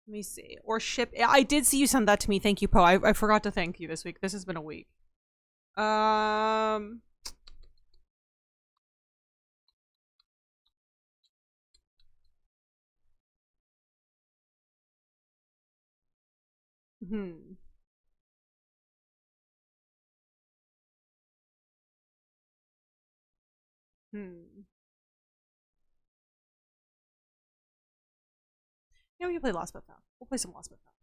Let me see. Or ship. I did see you send that to me. Thank you, Poe. I forgot to thank you this week. This has been a week. Hmm. Yeah, we can play Lost But Found. We'll play some Lost But Found.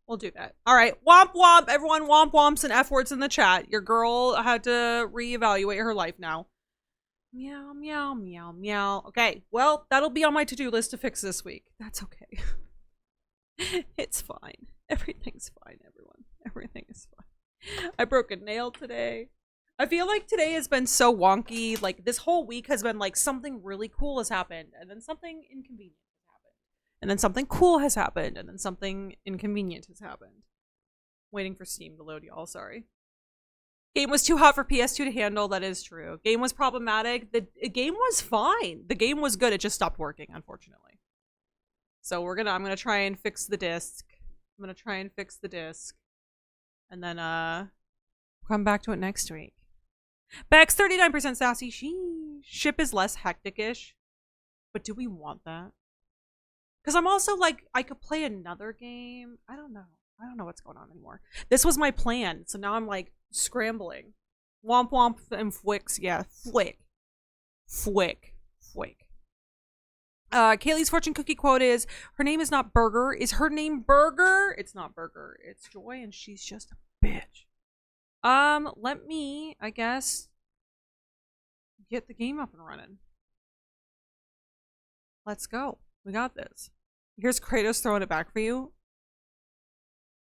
We'll do that. All right. Womp womp. Everyone womp womps and F words in the chat. Your girl had to reevaluate her life now. Meow, meow, meow, meow. Okay. Well, that'll be on my to-do list to fix this week. That's okay. It's fine. Everything's fine, everyone. Everything is fine. I broke a nail today. I feel like today has been so wonky. Like, this whole week has been like something really cool has happened, and then something inconvenient has happened. And then something cool has happened, and then something inconvenient has happened. Waiting for Steam to load, y'all. Sorry. Game was too hot for PS2 to handle. That is true. Game was problematic. The game was fine. The game was good. It just stopped working, unfortunately. So I'm gonna try and fix the disc. And then come back to it next week. Bex 39% sassy. Ship is less hectic-ish. But do we want that? Because I'm also like, I could play another game. I don't know what's going on anymore. This was my plan, so now I'm like scrambling. Womp womp and fwicks. Yeah, fwick. Kaylee's fortune cookie quote is, her name is not Burger. Is her name Burger? It's not Burger. It's Joy, and she's just a bitch. Let me, I guess, get the game up and running. Let's go. We got this. Here's Kratos throwing it back for you.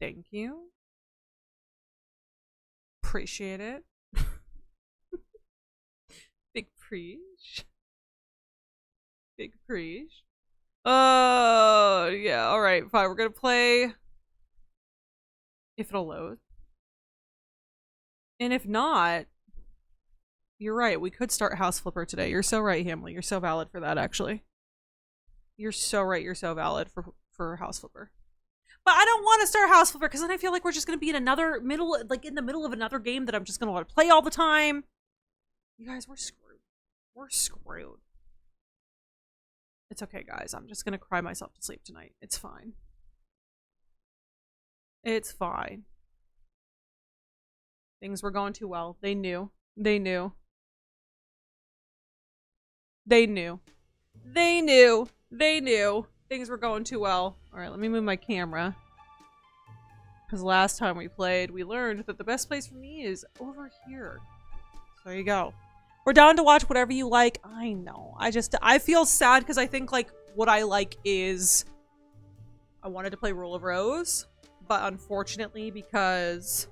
Thank you. Appreciate it. Big preach. Big preach. Oh, yeah. All right, fine. We're gonna play if it'll load. And if not, you're right. We could start House Flipper today. You're so right, Hamley. You're so valid for that, actually. You're so right. You're so valid for House Flipper. But I don't want to start House Flipper because then I feel like we're just going to be in another in the middle of another game that I'm just going to want to play all the time. You guys, we're screwed. We're screwed. It's okay, guys. I'm just going to cry myself to sleep tonight. It's fine. It's fine. Things were going too well. They knew. They knew. They knew. They knew. They knew. Things were going too well. Alright, let me move my camera. Because last time we played, we learned that the best place for me is over here. So there you go. We're down to watch whatever you like. I know. I feel sad because I think, like, what I like is... I wanted to play Rule of Rose. But unfortunately, because...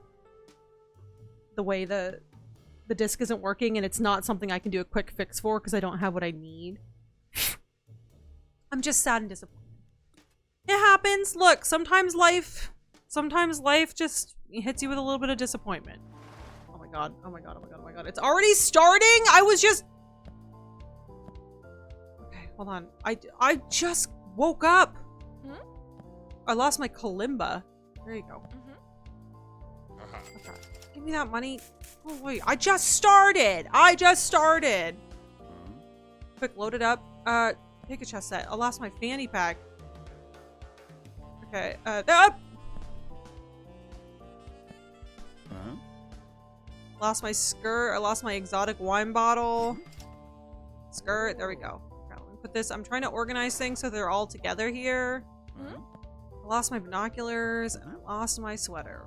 the way the disc isn't working and it's not something I can do a quick fix for because I don't have what I need. I'm just sad and disappointed. It happens. Look, sometimes life just hits you with a little bit of disappointment. Oh my god. Oh my god. Oh my god. Oh my god. It's already starting? I was just... Okay, hold on. I just woke up. Hmm? I lost my kalimba. There you go. Okay. Give me that money. Oh wait, I just started. Quick, load it up. Take a chest set. I lost my fanny pack. Okay, lost my skirt. I lost my exotic wine bottle. Skirt, there we go. Okay, let me put this. I'm trying to organize things so they're all together here. I lost my binoculars and I lost my sweater.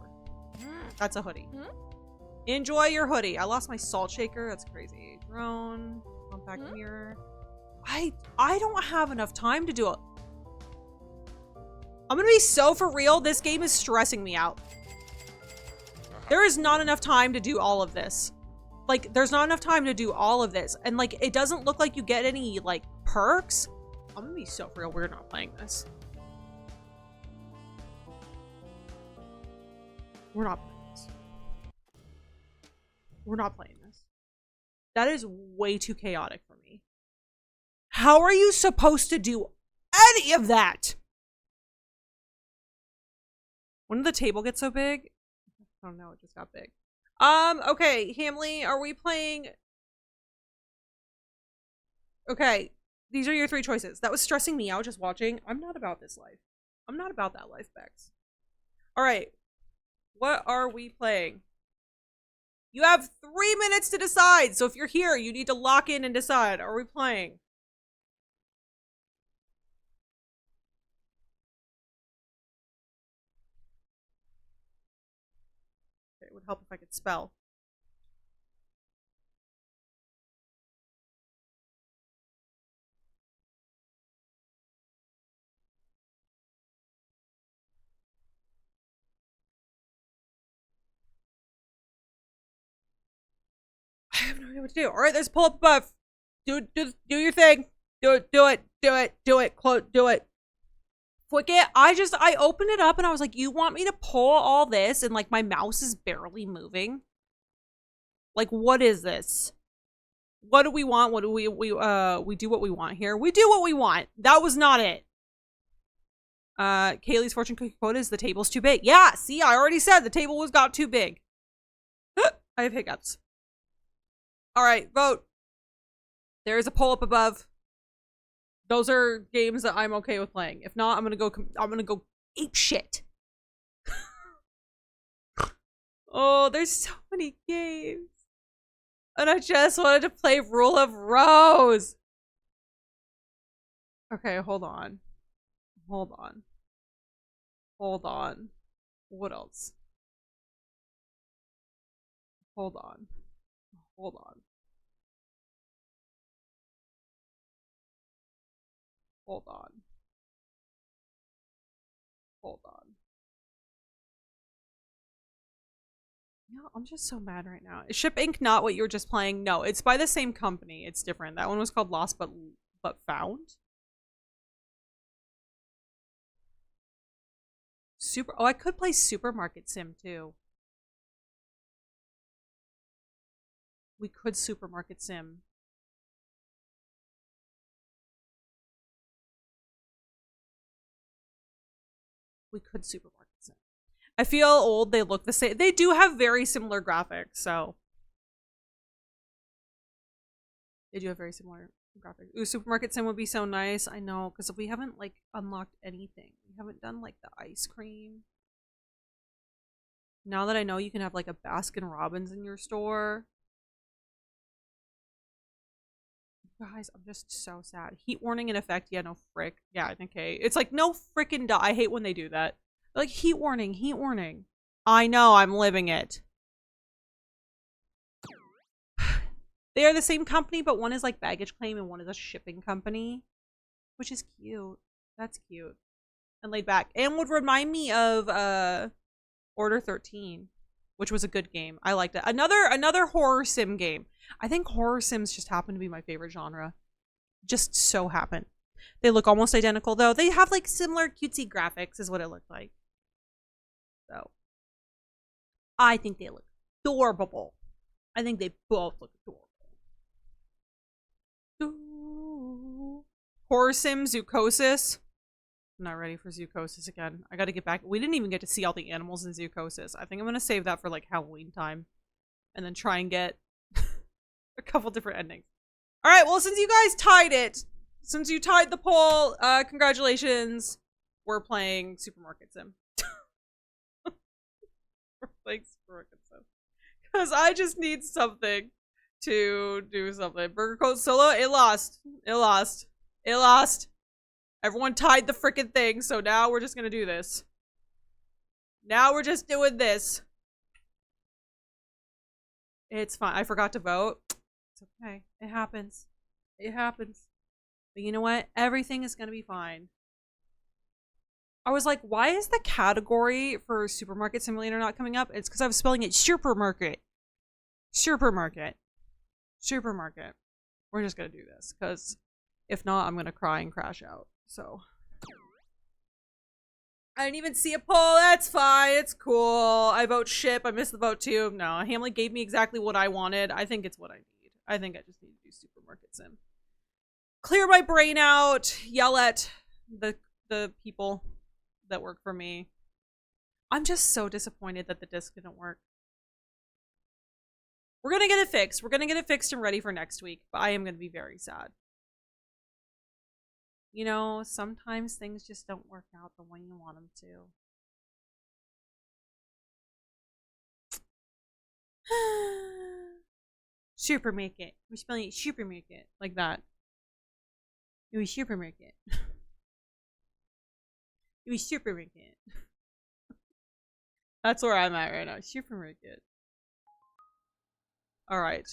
That's a hoodie. Enjoy your hoodie. I lost my salt shaker. That's crazy. Drone. Compact mirror. I don't have enough time to do it. I'm gonna be so for real. This game is stressing me out. There is not enough time to do all of this. Like, there's not enough time to do all of this. And, like, it doesn't look like you get any, like, perks. I'm gonna be so for real. We're not playing this. We're not playing this. We're not playing this. That is way too chaotic for me. How are you supposed to do any of that? When did the table get so big? I don't know, it just got big. Okay, Hamley, are we playing? Okay, these are your 3 choices. That was stressing me out just watching. I'm not about this life. I'm not about that life, Bex. All right, what are we playing? You have 3 minutes to decide. So if you're here, you need to lock in and decide. Are we playing? Okay, it would help if I could spell. I have no idea what to do. All right, there's a pull up above. Do your thing. Do it. Do it. Do it. Do it. Flick it. I opened it up and I was like, you want me to pull all this and like my mouse is barely moving? Like, what is this? What do we want? What do we do what we want here. We do what we want. That was not it. Kaylee's fortune cookie quote is the table's too big. Yeah, see, I already said the table got too big. I have hiccups. All right, vote. There is a poll up above. Those are games that I'm okay with playing. If not, I'm gonna go ape shit. Oh, there's so many games. And I just wanted to play Rule of Rose. Okay, hold on. Hold on. Hold on. What else? Hold on. Hold on. Hold on. Hold on. Yeah, I'm just so mad right now. Is Ship Inc. not what you were just playing? No, it's by the same company. It's different. That one was called Lost but Found. Oh, I could play Supermarket Sim too. We could Supermarket Sim. We could Supermarket Sim. I feel old. They look the same. They do have very similar graphics, so. They do have very similar graphics. Ooh, Supermarket Sim would be so nice. I know, because we haven't, like, unlocked anything. We haven't done, like, the ice cream. Now that I know you can have, like, a Baskin Robbins in your store. Guys, I'm just so sad. Heat warning in effect. Yeah, no frick. Yeah, okay. It's like, no frickin' I hate when they do that. Like, heat warning, heat warning. I know, I'm living it. They are the same company, but one is like baggage claim and one is a shipping company. Which is cute. That's cute. And laid back. And would remind me of Order 13. Which was a good game. I liked it. Another horror sim game. I think horror sims just happen to be my favorite genre. Just so happen. They look almost identical though. They have like similar cutesy graphics is what it looked like. So I think they look adorable. I think they both look adorable. Ooh. Horror sim Zoocosis. I'm not ready for Zoocosis again. I gotta get back. We didn't even get to see all the animals in Zoocosis. I think I'm gonna save that for like Halloween time. And then try and get a couple different endings. Alright, well since you guys tied it, since you tied the poll, congratulations. We're playing Supermarket Sim. We're playing Supermarket Sim. Because I just need something to do something. Burger Code Solo, it lost. It lost. It lost. Everyone tied the freaking thing, so now we're just gonna do this. Now we're just doing this. It's fine. I forgot to vote. It's okay. It happens. It happens. But you know what? Everything is gonna be fine. I was like, why is the category for Supermarket Simulator not coming up? It's because I was spelling it supermarket. Supermarket. Supermarket. We're just gonna do this, because if not, I'm gonna cry and crash out. So I didn't even see a poll. That's fine. It's cool. I vote ship. I missed the vote too. No, Hamley gave me exactly what I wanted. I think it's what I need. I think I just need to do Supermarket Sim. clear my brain out, yell at the people that work for me. I'm just so disappointed that the disc didn't work. We're gonna get it fixed. We're gonna get it fixed and ready for next week, but I am gonna be very sad. You know, sometimes things just don't work out the way you want them to. Supermarket. We're spelling it supermarket like that. It was supermarket. It was supermarket. That's where I'm at right now. Supermarket. Alright.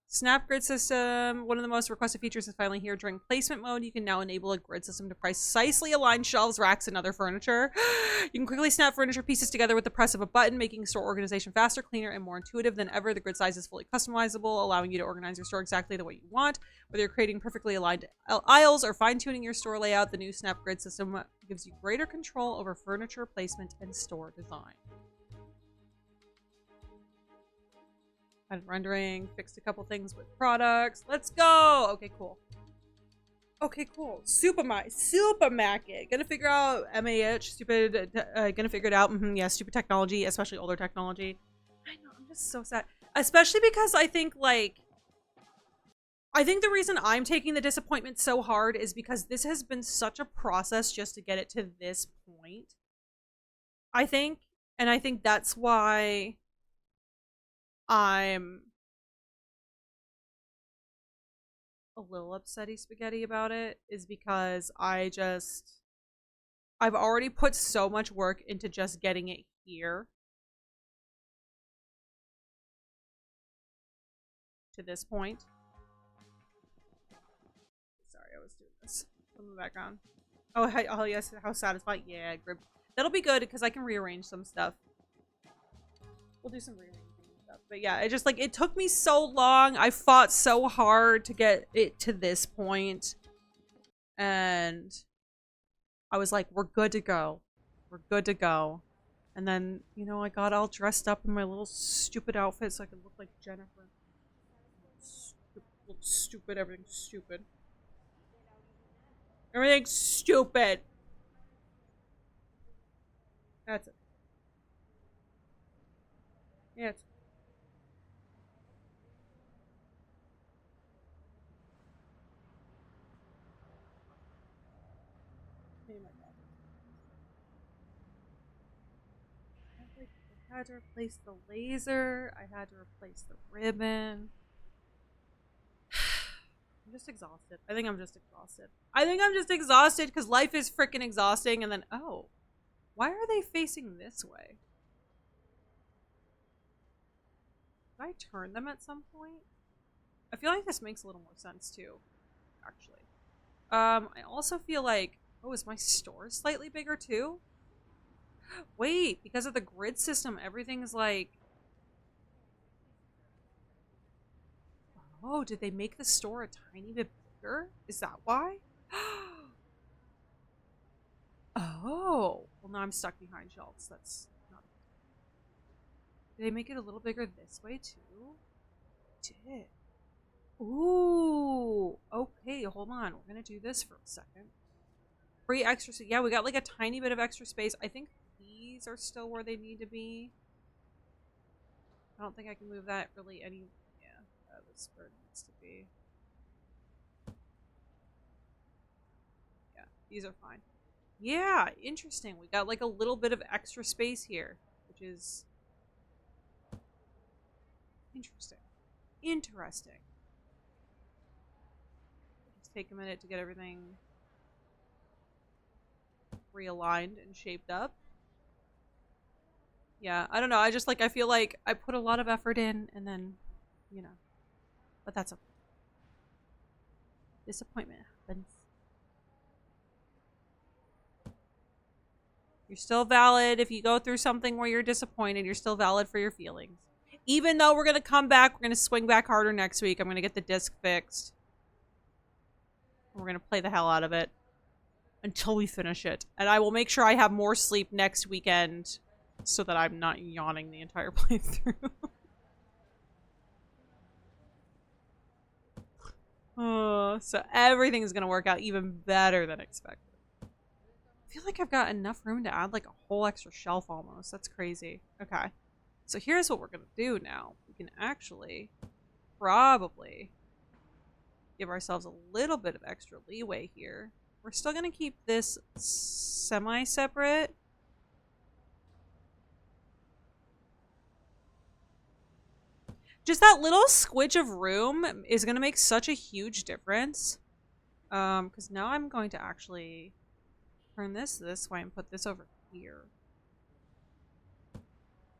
Snap grid system. One of the most requested features is finally here. During placement mode, you can now enable a grid system to precisely align shelves, racks, and other furniture. You can quickly snap furniture pieces together with the press of a button, making store organization faster, cleaner, and more intuitive than ever. The grid size is fully customizable, allowing you to organize your store exactly the way you want. Whether you're creating perfectly aligned aisles or fine-tuning your store layout, the new snap grid system gives you greater control over furniture placement and store design. Added rendering, fixed a couple things with products. Let's go! Okay, cool. Okay, cool. Supermarket. Gonna figure out MAH, stupid, gonna figure it out. Yeah, stupid technology, especially older technology. I know, I'm just so sad. Especially because I think, like, the reason I'm taking the disappointment so hard is because this has been such a process just to get it to this point. I think that's why I'm a little upsetty spaghetti about it, is because I've already put so much work into just getting it here to this point. Sorry, I was doing this in the background. Oh yes, how satisfying. Yeah, grip. That'll be good because I can rearrange some stuff. We'll do some rearranging stuff. But yeah, it just, like, it took me so long. I fought so hard to get it to this point. And I was like, we're good to go. We're good to go. And then, you know, I got all dressed up in my little stupid outfit so I could look like Jennifer. Stupid, everything's stupid. Everything's stupid. That's it. Yeah, it's I had to replace the laser. I had to replace the ribbon. I'm just exhausted. I think I'm just exhausted because life is freaking exhausting. And then, oh, why are they facing this way? Did I turn them at some point? I feel like this makes a little more sense too, actually. I also feel like, oh, is my store slightly bigger too? Wait, because of the grid system, everything's like... Oh, did they make the store a tiny bit bigger? Is that why? Oh. Well, now I'm stuck behind shelves. That's not... Did they make it a little bigger this way, too? Did. Ooh. Okay, hold on. We're gonna do this for a second. Free extra... Yeah, we got, like, a tiny bit of extra space. I think these are still where they need to be. I don't think I can move that really any... Yeah, this is where it needs to be. Yeah, these are fine. Yeah, interesting. We got like a little bit of extra space here, which is interesting. Interesting. Just take a minute to get everything realigned and shaped up. Yeah, I don't know. I just like, I feel like I put a lot of effort in and then, you know, but that's okay. Disappointment happens. You're still valid. If you go through something where you're disappointed, you're still valid for your feelings. Even though we're going to come back, we're going to swing back harder next week. I'm going to get the disc fixed. We're going to play the hell out of it until we finish it. And I will make sure I have more sleep next weekend so that I'm not yawning the entire playthrough. Oh, so everything's gonna work out even better than expected. I feel like I've got enough room to add like a whole extra shelf almost. That's crazy. Okay. So here's what we're gonna do now. We can actually probably give ourselves a little bit of extra leeway here. We're still gonna keep this semi-separate. Just that little squidge of room is gonna make such a huge difference. Because now I'm going to actually turn this way and put this over here.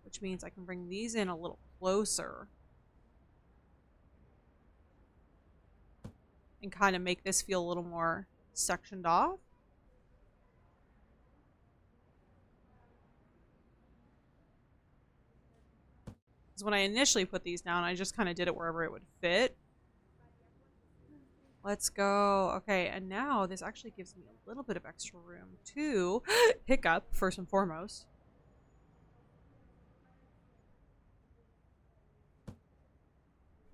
Which means I can bring these in a little closer. And kind of make this feel a little more sectioned off. Because when I initially put these down, I just kind of did it wherever it would fit. Let's go. Okay, and now this actually gives me a little bit of extra room to pick up, first and foremost.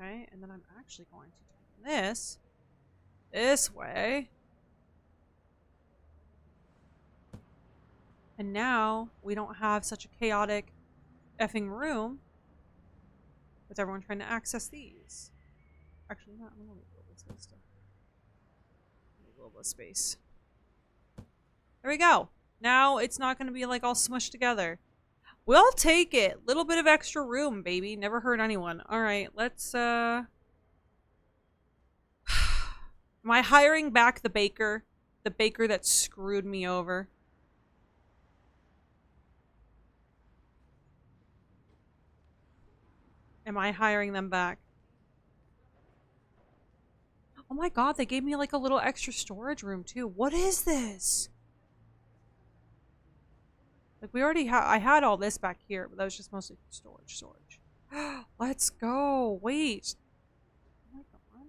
Okay, and then I'm actually going to turn this way. And now we don't have such a chaotic effing room with everyone trying to access these. Actually, not. I'm gonna leave a little bit of space still. A little bit of space. There we go. Now it's not going to be like all smushed together. We'll take it. Little bit of extra room, baby. Never hurt anyone. All right, let's Am I hiring back the baker? The baker that screwed me over? Am I hiring them back? Oh my god, they gave me like a little extra storage room too. What is this? Like we already I had all this back here, but that was just mostly storage. Let's go. Wait. Oh my god.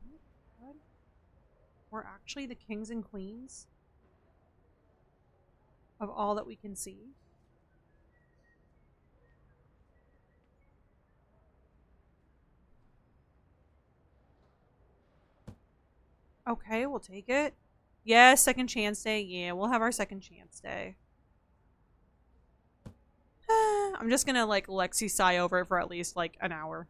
Oh my god. We're actually the kings and queens of all that we can see. Okay, we'll take it. Yeah, second chance day. Yeah, we'll have our second chance day. I'm just gonna like Lexi sigh over it for at least like an hour.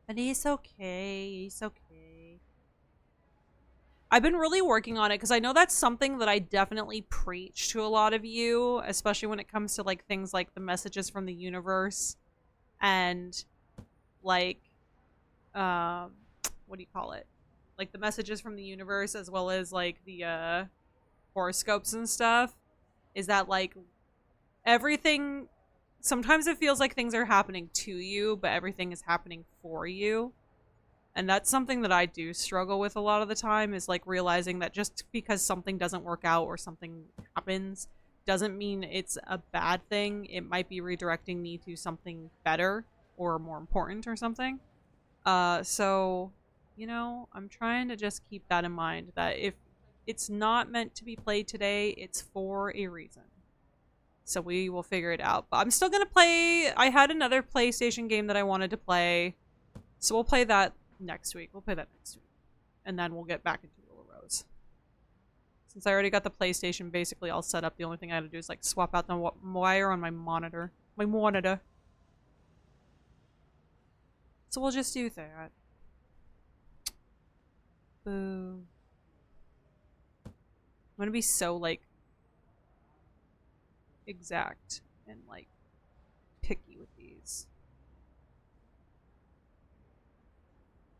And he's okay. He's okay. I've been really working on it because I know that's something that I definitely preach to a lot of you, especially when it comes to like things like the messages from the universe and like what do you call it? Like the messages from the universe as well as like the horoscopes and stuff, is that like everything, sometimes it feels like things are happening to you, but everything is happening for you. And that's something that I do struggle with a lot of the time, is like realizing that just because something doesn't work out or something happens doesn't mean it's a bad thing. It might be redirecting me to something better or more important or something. So, you know, I'm trying to just keep that in mind, that if it's not meant to be played today, it's for a reason. So we will figure it out. But I'm still going to play. I had another PlayStation game that I wanted to play. So we'll play that next week. We'll play that next week. And then we'll get back into Little Rose. Since I already got the PlayStation basically all set up, the only thing I had to do is like swap out the wire on my monitor. My monitor. So we'll just do that. Boo. I'm gonna be so like exact and like picky with these.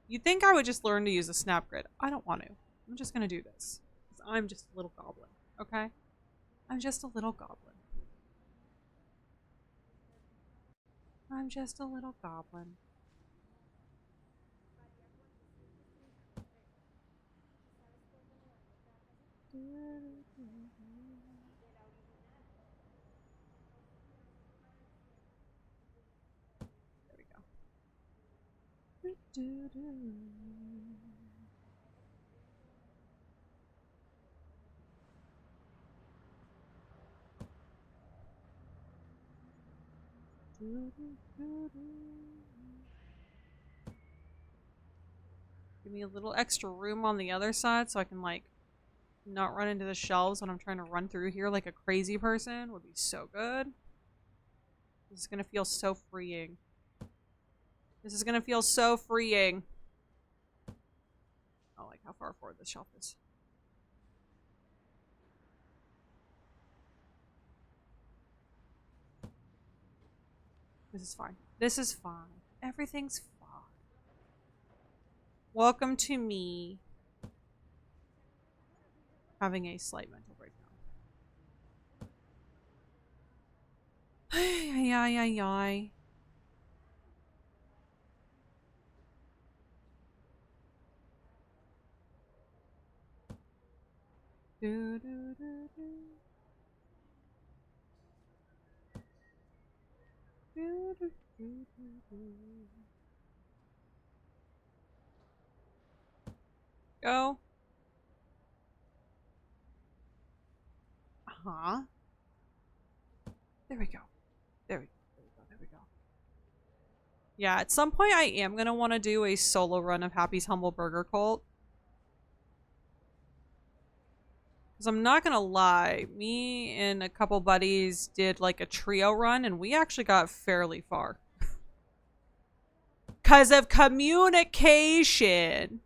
You'd think I would just learn to use a snap grid. I don't want to. I'm just gonna do this. Because I'm just a little goblin, okay? I'm just a little goblin. I'm just a little goblin. There we go. Give me a little extra room on the other side so I can, like, not run into the shelves when I'm trying to run through here like a crazy person. Would be so good. This is gonna feel so freeing. This is gonna feel so freeing. Oh, like how far forward this shelf is. This is fine. This is fine. Everything's fine. Welcome to me having a slight mental breakdown. Ay, ay, ay, ay. Do, do, do, do. Do, do, do, do, do. Go. Uh-huh. There we go. There we go. There we go. There we go. Yeah, at some point I am gonna want to do a solo run of Happy's Humble Burger Cult. Because I'm not gonna lie, me and a couple buddies did like a trio run and we actually got fairly far. Because of communication.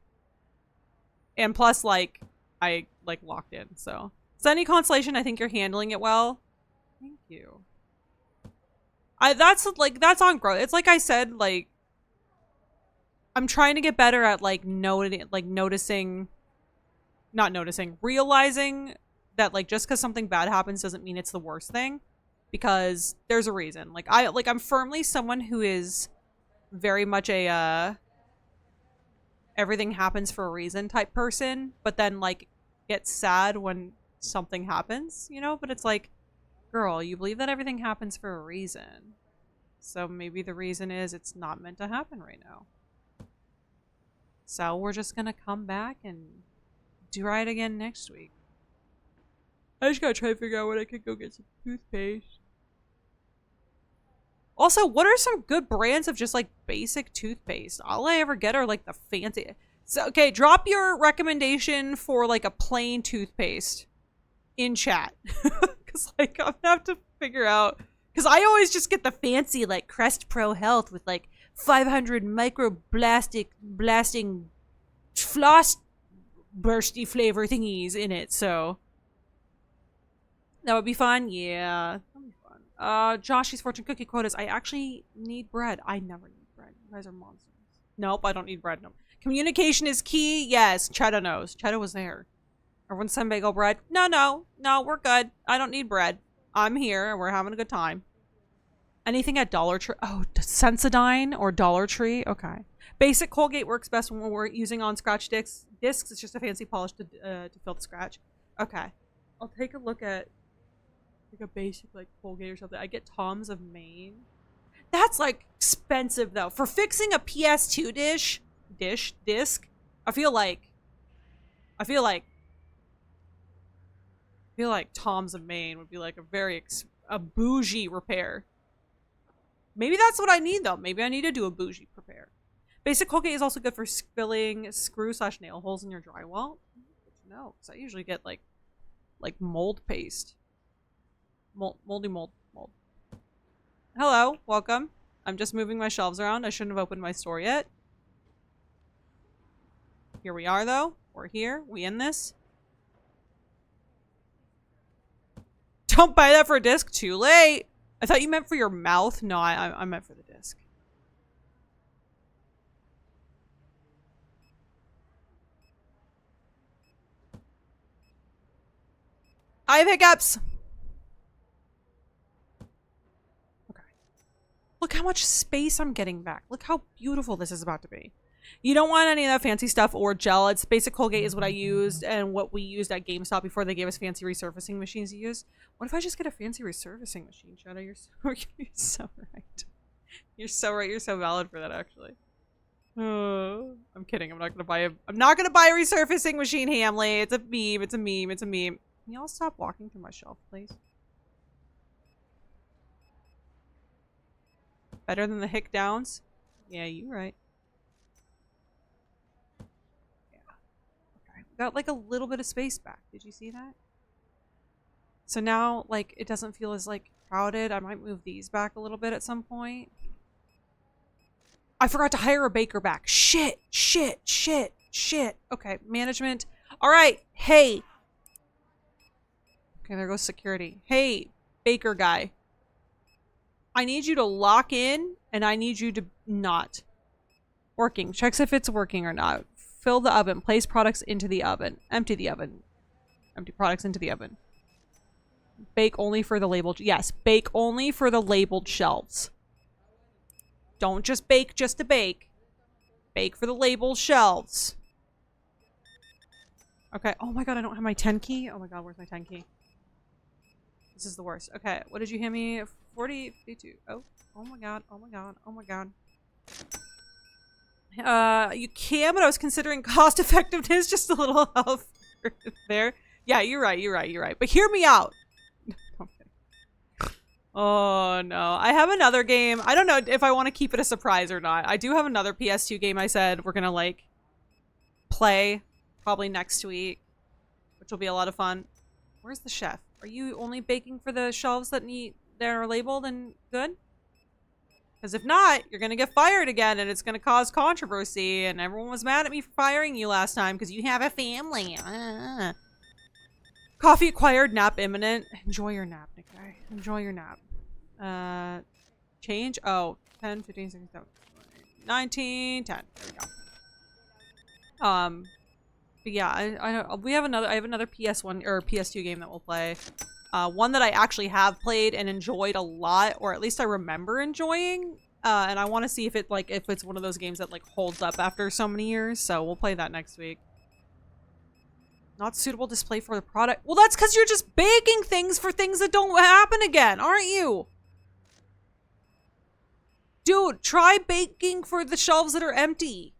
And plus, like, I, like, locked in, so. So any consolation, I think you're handling it well. Thank you. That's on growth. It's like I said, like, I'm trying to get better at, like, realizing that, like, just because something bad happens doesn't mean it's the worst thing. Because there's a reason. Like, I'm firmly someone who is very much a, everything happens for a reason type person, but then, like, gets sad when something happens, you know? But it's like, girl, you believe that everything happens for a reason. So maybe the reason is it's not meant to happen right now. So we're just gonna come back and try it again next week. I just gotta try to figure out when I could go get some toothpaste. Also, what are some good brands of just, like, basic toothpaste? All I ever get are, like, the fancy... So, okay, drop your recommendation for, like, a plain toothpaste in chat. Because, like, I'm gonna have to figure out... Because I always just get the fancy, like, Crest Pro Health with, like, 500 blasting floss bursty flavor thingies in it, so... That would be fun? Yeah. Joshy's fortune cookie quotas. I actually need bread. I never need bread. You guys are monsters. Nope, I don't need bread. No. Communication is key. Yes, Cheddar knows. Cheddar was there. Everyone send bagel bread. No, we're good. I don't need bread. I'm here and we're having a good time. Anything at Dollar Tree? Oh, Sensodyne or Dollar Tree? Okay. Basic Colgate works best when we're using on scratch discs. It's just a fancy polish to fill the scratch. Okay. I'll take a look at like a basic like Colgate or something. I get Tom's of Maine. That's like expensive though. For fixing a PS2 disc, I feel like Tom's of Maine would be like a bougie repair. Maybe that's what I need though. Maybe I need to do a bougie repair. Basic Colgate is also good for filling screw/nail holes in your drywall. Good to know, because I usually get like mold paste. Moldy mold. Hello, welcome. I'm just moving my shelves around. I shouldn't have opened my store yet. Here we are, though. We're here. We in this. Don't buy that for a disc. Too late. I thought you meant for your mouth. No, I meant for the disc. I have hiccups. Look how much space I'm getting back. Look how beautiful this is about to be. You don't want any of that fancy stuff or gel. It's basic Colgate is what I used and what we used at GameStop before they gave us fancy resurfacing machines to use. What if I just get a fancy resurfacing machine, Shadow? You're so right. You're so right. You're so valid for that, actually. I'm kidding. I'm not gonna buy a resurfacing machine, Hamley. It's a meme. It's a meme. It's a meme. Can y'all stop walking through my shelf, please? Better than the hick downs? Yeah, you're right. Yeah. Okay. We got like a little bit of space back. Did you see that? So now, like, it doesn't feel as, like, crowded. I might move these back a little bit at some point. I forgot to hire a baker back. Shit, shit, shit, shit. Okay, management. All right, hey. Okay, there goes security. Hey, baker guy. I need you to lock in, and I need you to not. Working. Checks if it's working or not. Fill the oven. Place products into the oven. Empty the oven. Empty products into the oven. Bake only for the labeled... Yes, bake only for the labeled shelves. Don't just bake just to bake. Bake for the labeled shelves. Okay. Oh my god, I don't have my 10 key. Oh my god, where's my 10 key? This is the worst. Okay, what did you hand me? 40, 52. Oh my god, oh my god, oh my god. You can, but I was considering cost effectiveness, just a little help there. Yeah, you're right. But hear me out. Oh no, I have another game. I don't know if I want to keep it a surprise or not. I do have another PS2 game I said we're gonna like play probably next week, which will be a lot of fun. Where's the chef? Are you only baking for the shelves that are labeled and good? Because if not, you're gonna get fired again and it's gonna cause controversy, and everyone was mad at me for firing you last time because you have a family. Coffee acquired, nap imminent. Enjoy your nap, Nick guy. Enjoy your nap. Change? Oh, 10, 15, 16, 17, 19, 10. There we go. But yeah, I have another PS1 or PS2 game that we'll play. One that I actually have played and enjoyed a lot, or at least I remember enjoying. And I want to see if it's one of those games that like holds up after so many years. So we'll play that next week. Not suitable display for the product. Well, that's because you're just baking things for things that don't happen again, aren't you? Dude, try baking for the shelves that are empty.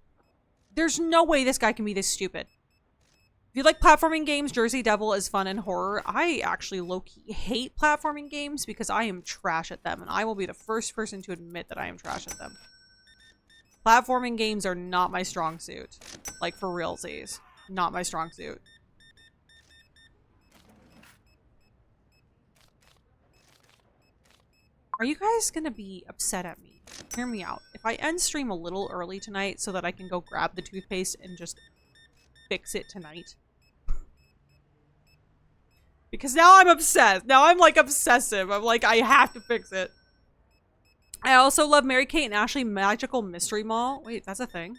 There's no way this guy can be this stupid. If you like platforming games, Jersey Devil is fun and horror. I actually low-key hate platforming games because I am trash at them, and I will be the first person to admit that I am trash at them. Platforming games are not my strong suit. Like, for realsies. Not my strong suit. Are you guys gonna be upset at me? Hear me out. If I end stream a little early tonight so that I can go grab the toothpaste and just fix it tonight. Because now I'm obsessed. Now I'm like obsessive. I'm like, I have to fix it. I also love Mary-Kate and Ashley Magical Mystery Mall. Wait, that's a thing.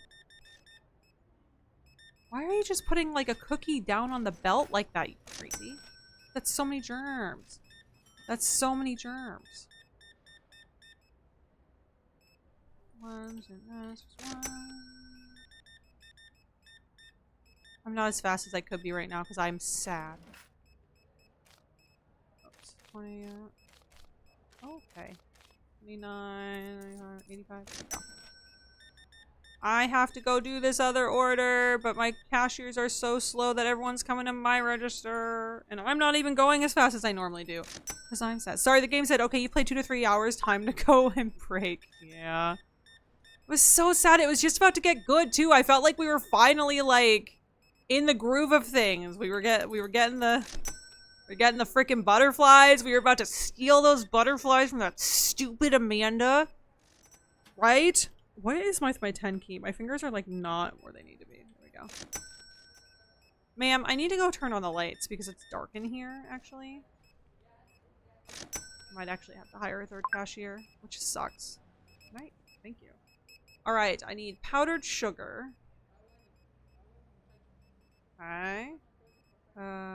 Why are you just putting like a cookie down on the belt like that, you crazy? That's so many germs. That's so many germs. I'm not as fast as I could be right now because I'm sad. Oops, 20, okay. 29, 85. Go. I have to go do this other order, but my cashiers are so slow that everyone's coming to my register. And I'm not even going as fast as I normally do. Because I'm sad. Sorry, the game said, okay, you played 2 to 3 hours. Time to go and break. Yeah. It was so sad. It was just about to get good, too. I felt like we were finally, like, in the groove of things. We were getting the freaking butterflies. We were about to steal those butterflies from that stupid Amanda. Right? What is my 10 key? My fingers are like not where they need to be. There we go. Ma'am, I need to go turn on the lights because it's dark in here, actually. Might actually have to hire a third cashier, which sucks. Right? Thank you. Alright, I need powdered sugar. Okay. 5.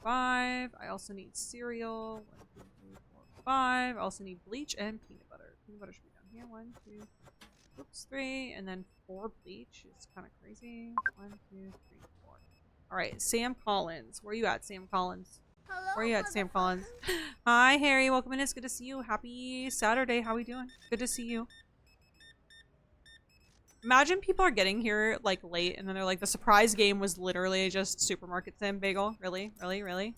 I also need cereal. 1, 2, 3, 4, 5. I also need bleach and peanut butter. Peanut butter should be down here. 1, 2, oops, 3, and then 4 bleach. It's kind of crazy. 1, 2, 3, 4. All right, Sam Collins. Where are you at, Sam Collins? Hello, Where are you at, Sam Collins? Hi, Harry. Welcome in. It's good to see you. Happy Saturday. How are we doing? Good to see you. Imagine people are getting here like late and then they're like, the surprise game was literally just Supermarket Sim Bagel. Really? Really? Really?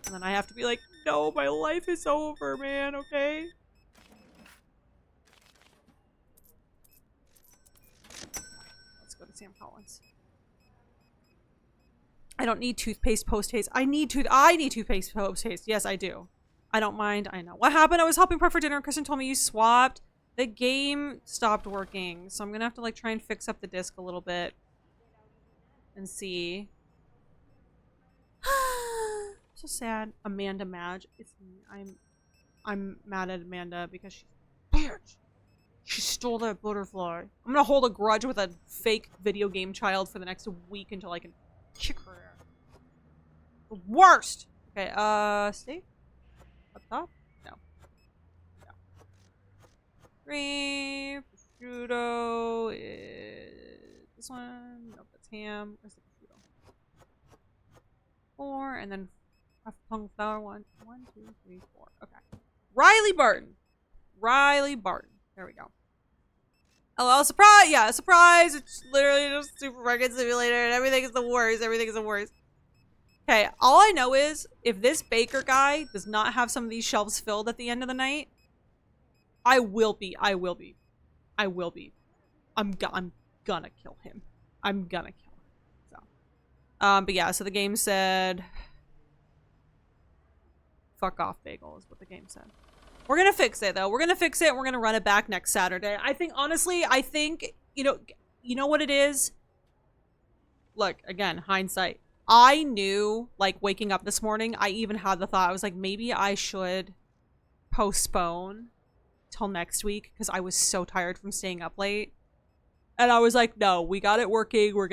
And then I have to be like, No, my life is over, man, okay? Let's go to Sam Collins. I don't need toothpaste post-haste. I need toothpaste post-haste. Yes, I do. I don't mind. I know. What happened? I was helping prep for dinner. Kristen told me you swapped. The game stopped working. So I'm gonna have to like try and fix up the disc a little bit. And see. So sad. Amanda Madge. It's me. I'm mad at Amanda because she's bitch. She stole that butterfly. I'm gonna hold a grudge with a fake video game child for the next week until I can kick her ass. The worst! Okay, stay? Up top? No. No. Green, prosciutto is this one. Nope, that's ham. Where's the prosciutto? 4, and then pung flour. 1, 2, 3, 4. Okay. Riley Barton. Riley Barton. There we go. LOL, surprise! Yeah, surprise! It's literally just Supermarket Simulator and everything is the worst. Everything is the worst. Okay, all I know is if this baker guy does not have some of these shelves filled at the end of the night, I will be. I'm gonna kill him. I'm gonna kill him. So, but yeah, so the game said, fuck off, Bagel is what the game said. We're gonna fix it though. We're gonna fix it and we're gonna run it back next Saturday. I think, honestly, you know what it is? Look, again, hindsight. I knew, like, waking up this morning, I even had the thought, I was like, maybe I should postpone till next week because I was so tired from staying up late. And I was like, no, we got it working. We're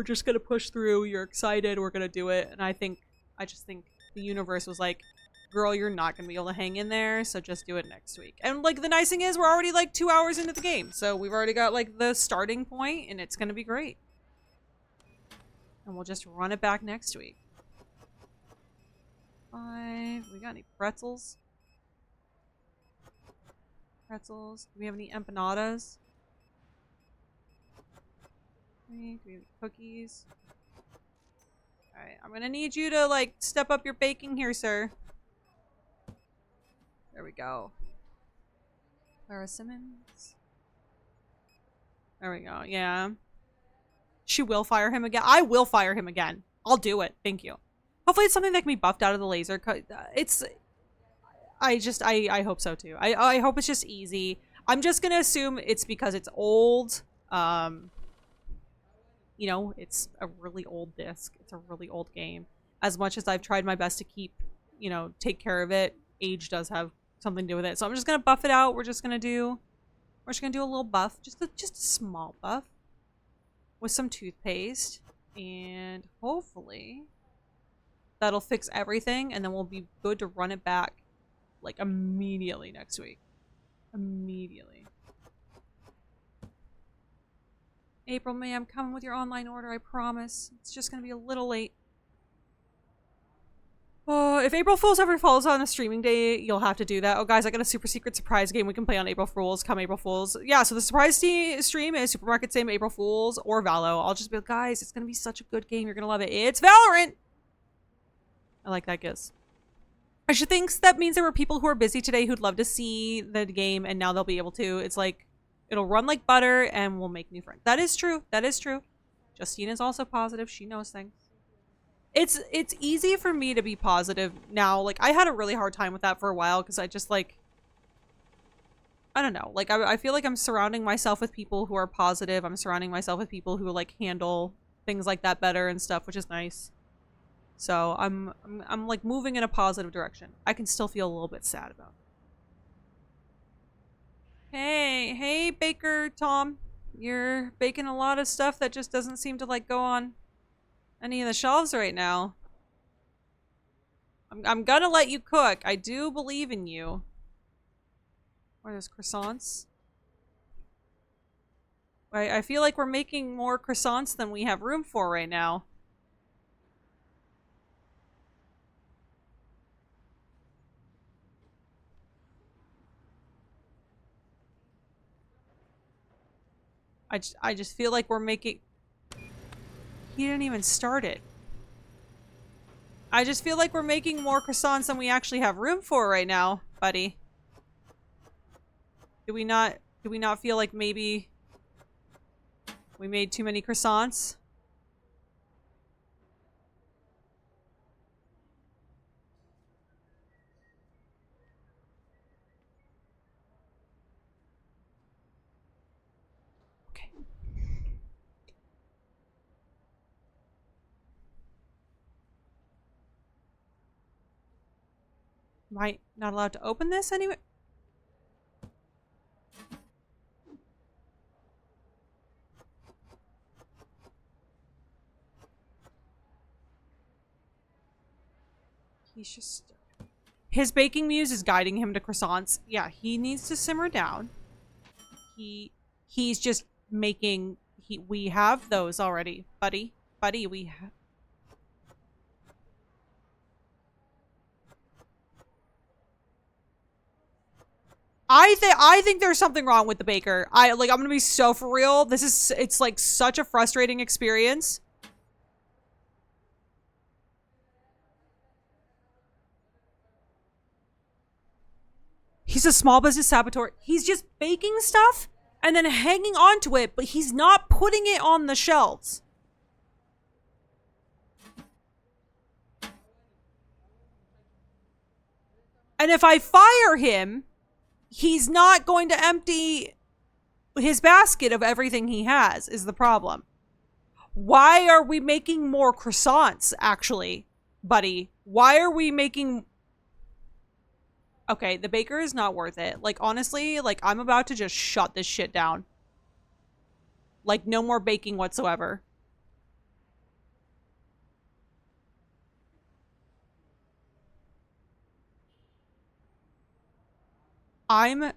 just gonna push through. You're excited. We're gonna do it. And I just think the universe was like, girl, you're not gonna be able to hang in there, so just do it next week. And, like, the nice thing is we're already, like, 2 hours into the game. So we've already got, like, the starting point, and it's gonna be great. And we'll just run it back next week. 5. We got any pretzels? Pretzels. Do we have any empanadas? 3. Do we have any cookies? Alright, I'm gonna need you to, like, step up your baking here, sir. There we go. Clara Simmons. There we go, yeah. She will fire him again. I will fire him again. I'll do it. Thank you. Hopefully it's something that can be buffed out of the laser. I hope so too. I hope it's just easy. I'm just gonna assume it's because it's old. You know, it's a really old disc. It's a really old game. As much as I've tried my best to keep, you know, take care of it, age does have something to do with it. So I'm just gonna buff it out. We're just gonna do a little buff. Just a small buff. With some toothpaste, and hopefully that'll fix everything, and then we'll be good to run it back like immediately next week. Immediately. April, May, I'm coming with your online order, I promise. It's just gonna be a little late. If April Fool's ever falls on a streaming day, you'll have to do that. Oh, guys, I got a super secret surprise game we can play on April Fool's. Come April Fool's. Yeah, so the surprise stream is Supermarket Sim, April Fool's, or Valo. I'll just be like, guys, it's going to be such a good game. You're going to love it. It's Valorant! I like that, guess. Aisha thinks that means there were people who are busy today who'd love to see the game, and now they'll be able to. It's like, it'll run like butter, and we'll make new friends. That is true. That is true. Justina's also positive. She knows things. It's easy for me to be positive now. Like, I had a really hard time with that for a while because I just, like, I don't know. Like, I feel like I'm surrounding myself with people who are positive. I'm surrounding myself with people who, like, handle things like that better and stuff, which is nice. So I'm like moving in a positive direction. I can still feel a little bit sad about it. Hey, Baker Tom. You're baking a lot of stuff that just doesn't seem to, like, go on any of the shelves right now. I'm gonna let you cook. I do believe in you. What are those croissants? I feel like we're making more croissants than we have room for right now. I just feel like we're making... He didn't even start it. I just feel like we're making more croissants than we actually have room for right now, buddy. Do we not feel like maybe we made too many croissants? Okay. Am I not allowed to open this anyway? He's just... His baking muse is guiding him to croissants. Yeah, he needs to simmer down. He's just making... we have those already, buddy. Buddy, we have... I think there's something wrong with the baker. I'm gonna be so for real. It's like such a frustrating experience. He's a small business saboteur. He's just baking stuff and then hanging on to it, but he's not putting it on the shelves. And if I fire him, he's not going to empty his basket of everything he has, is the problem. Why are we making more croissants, actually, buddy? Why are we making... Okay, the baker is not worth it. Like, honestly, like, I'm about to just shut this shit down. Like, no more baking whatsoever. I'm...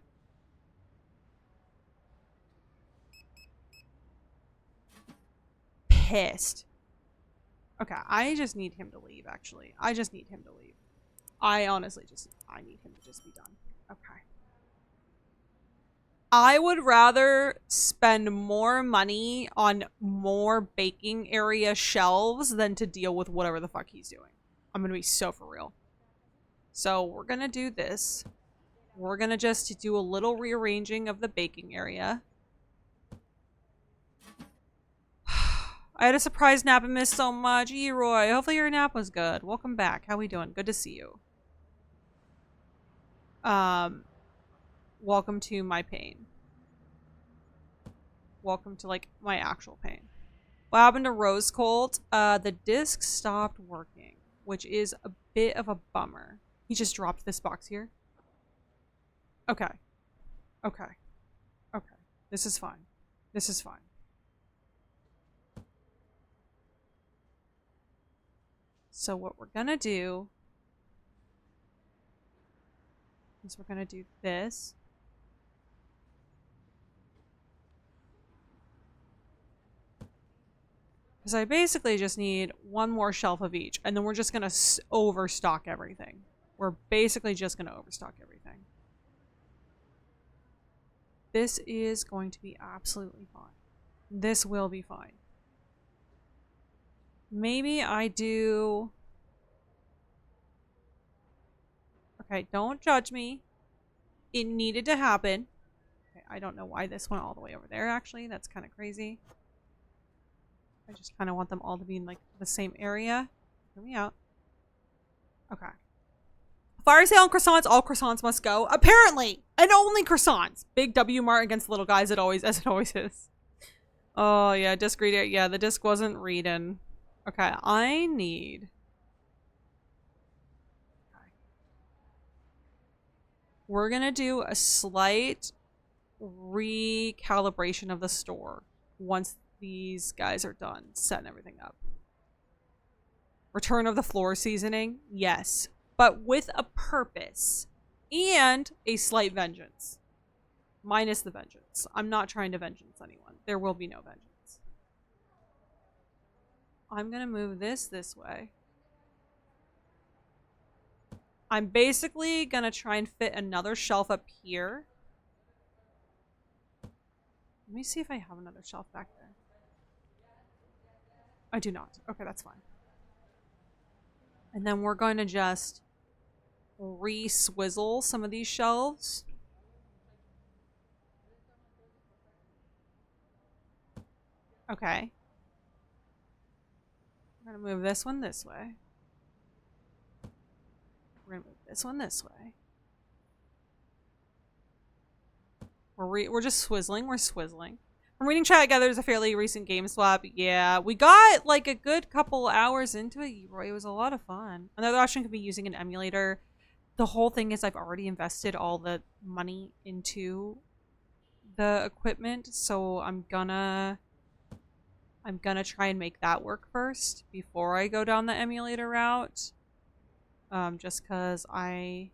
pissed. Okay, I just need him to leave, actually. I just need him to leave. I honestly I need him to just be done. Okay. I would rather spend more money on more baking area shelves than to deal with whatever the fuck he's doing. I'm gonna be so for real. So we're gonna do this. We're gonna just do a little rearranging of the baking area. I had a surprise nap and missed so much. Eroy, hopefully your nap was good. Welcome back. How we doing? Good to see you. Welcome to my pain. Welcome to, like, my actual pain. What happened to Rose Colt? The disc stopped working, which is a bit of a bummer. He just dropped this box here. Okay. Okay. Okay. This is fine. This is fine. So what we're gonna do is we're gonna do this. Because I basically just need one more shelf of each, and then we're just gonna overstock everything. We're basically just gonna overstock everything. This is going to be absolutely fine. This will be fine. Maybe I do... Okay, don't judge me. It needed to happen. Okay, I don't know why this went all the way over there, actually. That's kind of crazy. I just kind of want them all to be in, like, the same area. Hear me out. Okay. Fire sale on croissants. All croissants must go. Apparently! And only croissants! Big W Mart against the little guys, as it always is. Oh, yeah, disc reader. Yeah, the disc wasn't reading. Okay, I need... Okay. We're gonna do a slight recalibration of the store once these guys are done setting everything up. Return of the floor seasoning? Yes. But with a purpose. And a slight vengeance. Minus the vengeance. I'm not trying to vengeance anyone. There will be no vengeance. I'm gonna move this way. I'm basically gonna try and fit another shelf up here. Let me see if I have another shelf back there. I do not. Okay, that's fine. And then we're going to just re-swizzle some of these shelves. Okay. We're going to move this one this way. We're going to move this one this way. We're just swizzling. We're swizzling. From reading chat, I gather there's a fairly recent game swap. Yeah, we got like a good couple hours into it. It was a lot of fun. Another option could be using an emulator. The whole thing is I've already invested all the money into the equipment, so I'm gonna try and make that work first before I go down the emulator route. Just because I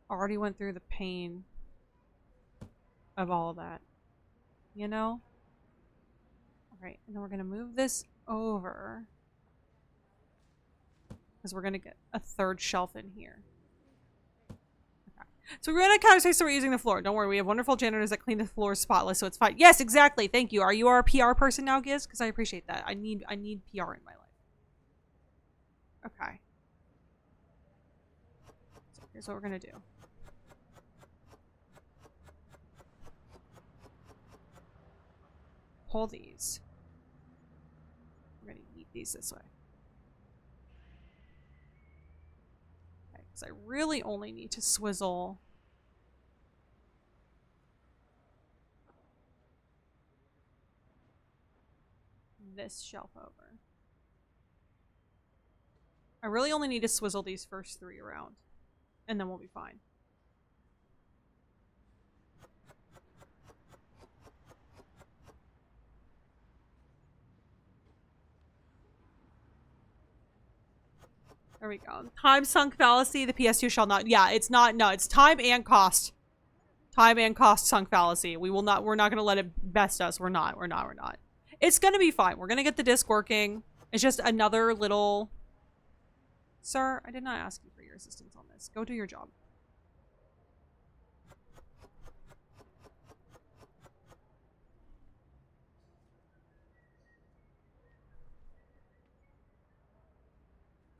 already went through the pain of all of that. You know? Alright, and then we're gonna move this over. Because we're gonna get a third shelf in here. Okay. So we're gonna kind of say so we're using the floor. Don't worry, we have wonderful janitors that clean the floor spotless, so it's fine. Yes, exactly. Thank you. Are you our PR person now, Giz? Because I appreciate that. I need PR in my life. Okay. So here's what we're gonna do. Pull these. We're gonna eat these this way. Okay, because I really only need to swizzle this shelf over. I really only need to swizzle these first 3 around, and then we'll be fine. There we go. Time sunk fallacy. The PS2 shall not. Yeah, it's not. No, it's time and cost. Time and cost sunk fallacy. We will not. We're not going to let it best us. We're not. We're not. We're not. It's going to be fine. We're going to get the disc working. It's just another little. Sir, I did not ask you for your assistance on this. Go do your job.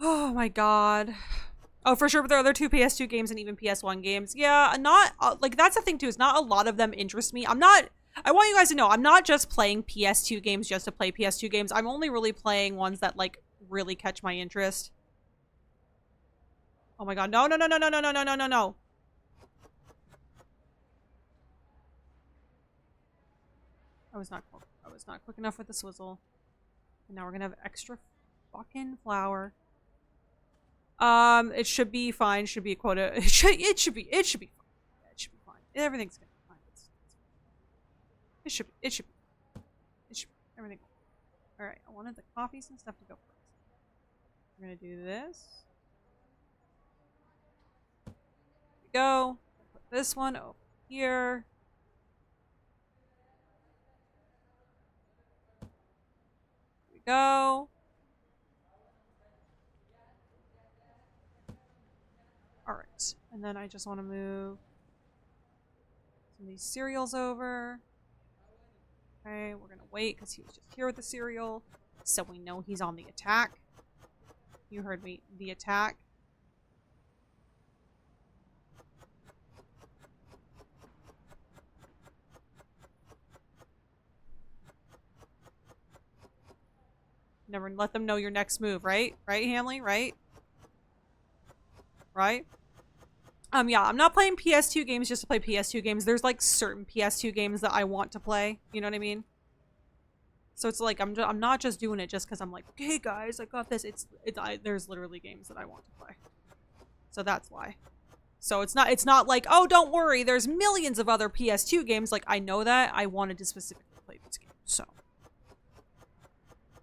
Oh my god. Oh, for sure, but there are other 2 PS2 games and even PS1 games. Yeah, not, like, that's the thing too, is not a lot of them interest me. I want you guys to know, I'm not just playing PS2 games just to play PS2 games. I'm only really playing ones that, like, really catch my interest. Oh my god, no, no, no, no, no, no, no, no, no, no, no. I was not quick enough with the swizzle. And now we're gonna have extra fucking flour. It should be fine. Should be a quota. It should be fine. Yeah, it should be fine. Everything's gonna be fine. It should be everything. All right. I wanted the coffees and stuff to go first. We're gonna do this. There we go. Put this one over here. There we go. Alright, and then I just want to move some of these cereals over. Okay, we're gonna wait because he was just here with the cereal, so we know he's on the attack. You heard me, the attack. Never let them know your next move, right? Right, Hanley? Right? Right? Yeah, I'm not playing PS2 games just to play PS2 games. There's like certain PS2 games that I want to play. You know what I mean? So it's like I'm not just doing it just because I'm like, hey guys, I got this. There's literally games that I want to play. So that's why. So it's not like, oh, don't worry, there's millions of other PS2 games. Like, I know that. I wanted to specifically play this game. So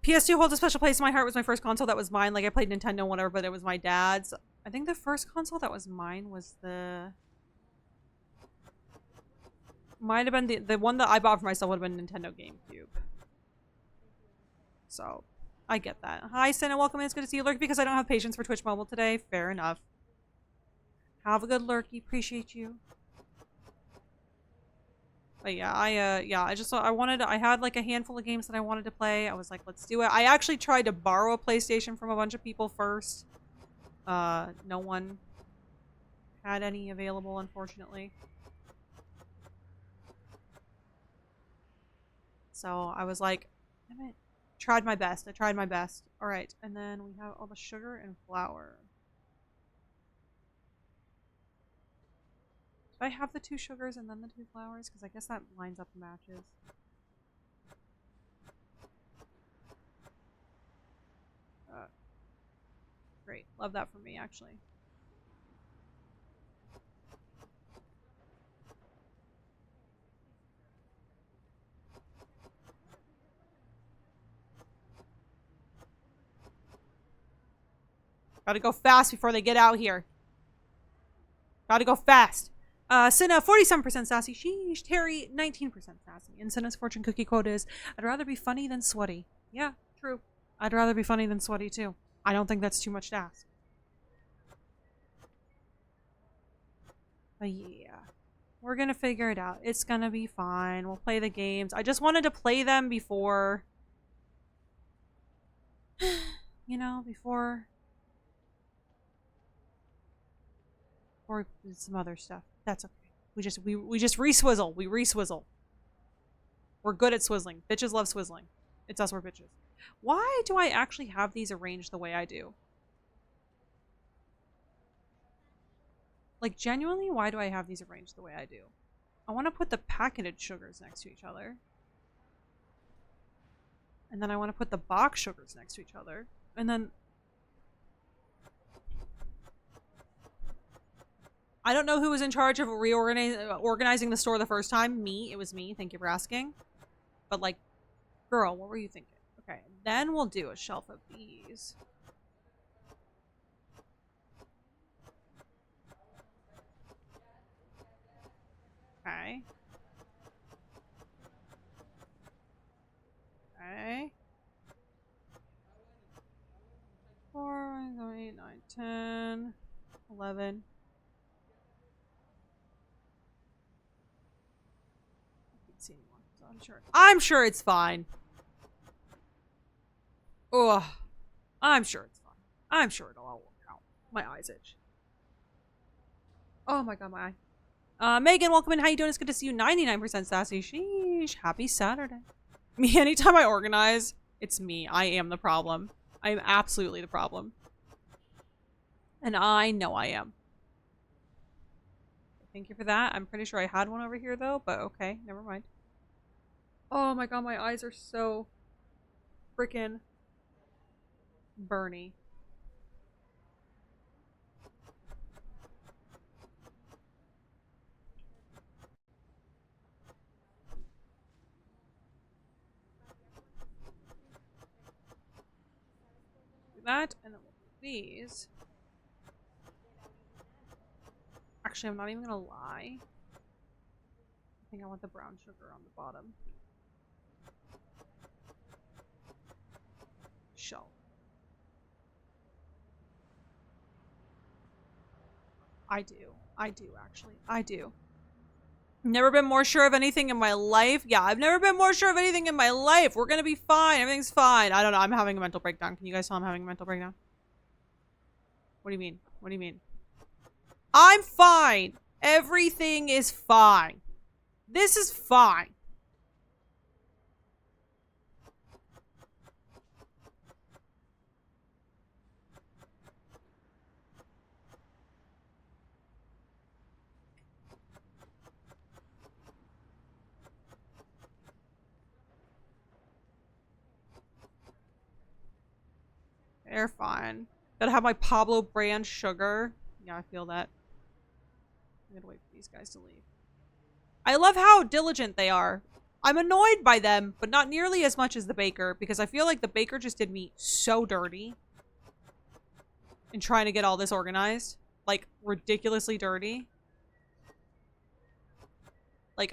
PS2 holds a special place in my heart. It was my first console that was mine. Like, I played Nintendo, whatever, but it was my dad's. I think the first console that was mine was might have been the one that I bought for myself would have been Nintendo GameCube. So, I get that. Hi, Senna, welcome in. It's good to see you. Lurk because I don't have patience for Twitch Mobile today. Fair enough. Have a good lurky. Appreciate you. But yeah, I had like a handful of games that I wanted to play. I was like, let's do it. I actually tried to borrow a PlayStation from a bunch of people first. No one had any available, unfortunately. So I was like, damn it. Tried my best. I tried my best. All right, and then we have all the sugar and flour. Do I have the 2 sugars and then the 2 flours? Because I guess that lines up and matches. Great. Love that for me, actually. Gotta go fast before they get out here. Gotta go fast. Cinna, 47% sassy. Sheesh. Terry, 19% sassy. And Cinna's fortune cookie quote is, I'd rather be funny than sweaty. Yeah, true. I'd rather be funny than sweaty, too. I don't think that's too much to ask. But yeah. We're gonna figure it out. It's gonna be fine. We'll play the games. I just wanted to play them before... you know, before some other stuff. That's okay. We just re-swizzle. We re-swizzle. We're good at swizzling. Bitches love swizzling. It's us, we're bitches. Why do I actually have these arranged the way I do? Like, genuinely, why do I have these arranged the way I do? I want to put the packeted sugars next to each other. And then I want to put the box sugars next to each other. And then... I don't know who was in charge of organizing the store the first time. Me. It was me. Thank you for asking. But, like, girl, what were you thinking? Okay, then we'll do a shelf of these. Okay. Okay. 4, 8, 9, 10, 11. I'm sure it's fine. Ugh. I'm sure it's fine. I'm sure it'll all work out. My eyes itch. Oh my god, my eye. Megan, welcome in. How you doing? It's good to see you. 99% sassy. Sheesh. Happy Saturday. Me, anytime I organize, it's me. I am the problem. I am absolutely the problem. And I know I am. Thank you for that. I'm pretty sure I had one over here though, but okay, never mind. Oh my god, my eyes are so freaking burny. Do that, and then we'll do these. Actually, I'm not even gonna lie. I think I want the brown sugar on the bottom. Shelf. I do actually. I do. Never been more sure of anything in my life. Yeah, I've never been more sure of anything in my life. We're gonna be fine. Everything's fine. I don't know. I'm having a mental breakdown. Can you guys tell I'm having a mental breakdown? What do you mean? What do you mean? I'm fine. Everything is fine. This is fine. They're fine. Gotta have my Pablo brand sugar. Yeah, I feel that. I'm gonna wait for these guys to leave. I love how diligent they are. I'm annoyed by them, but not nearly as much as the baker, because I feel like the baker just did me so dirty in trying to get all this organized. Like, ridiculously dirty. Like,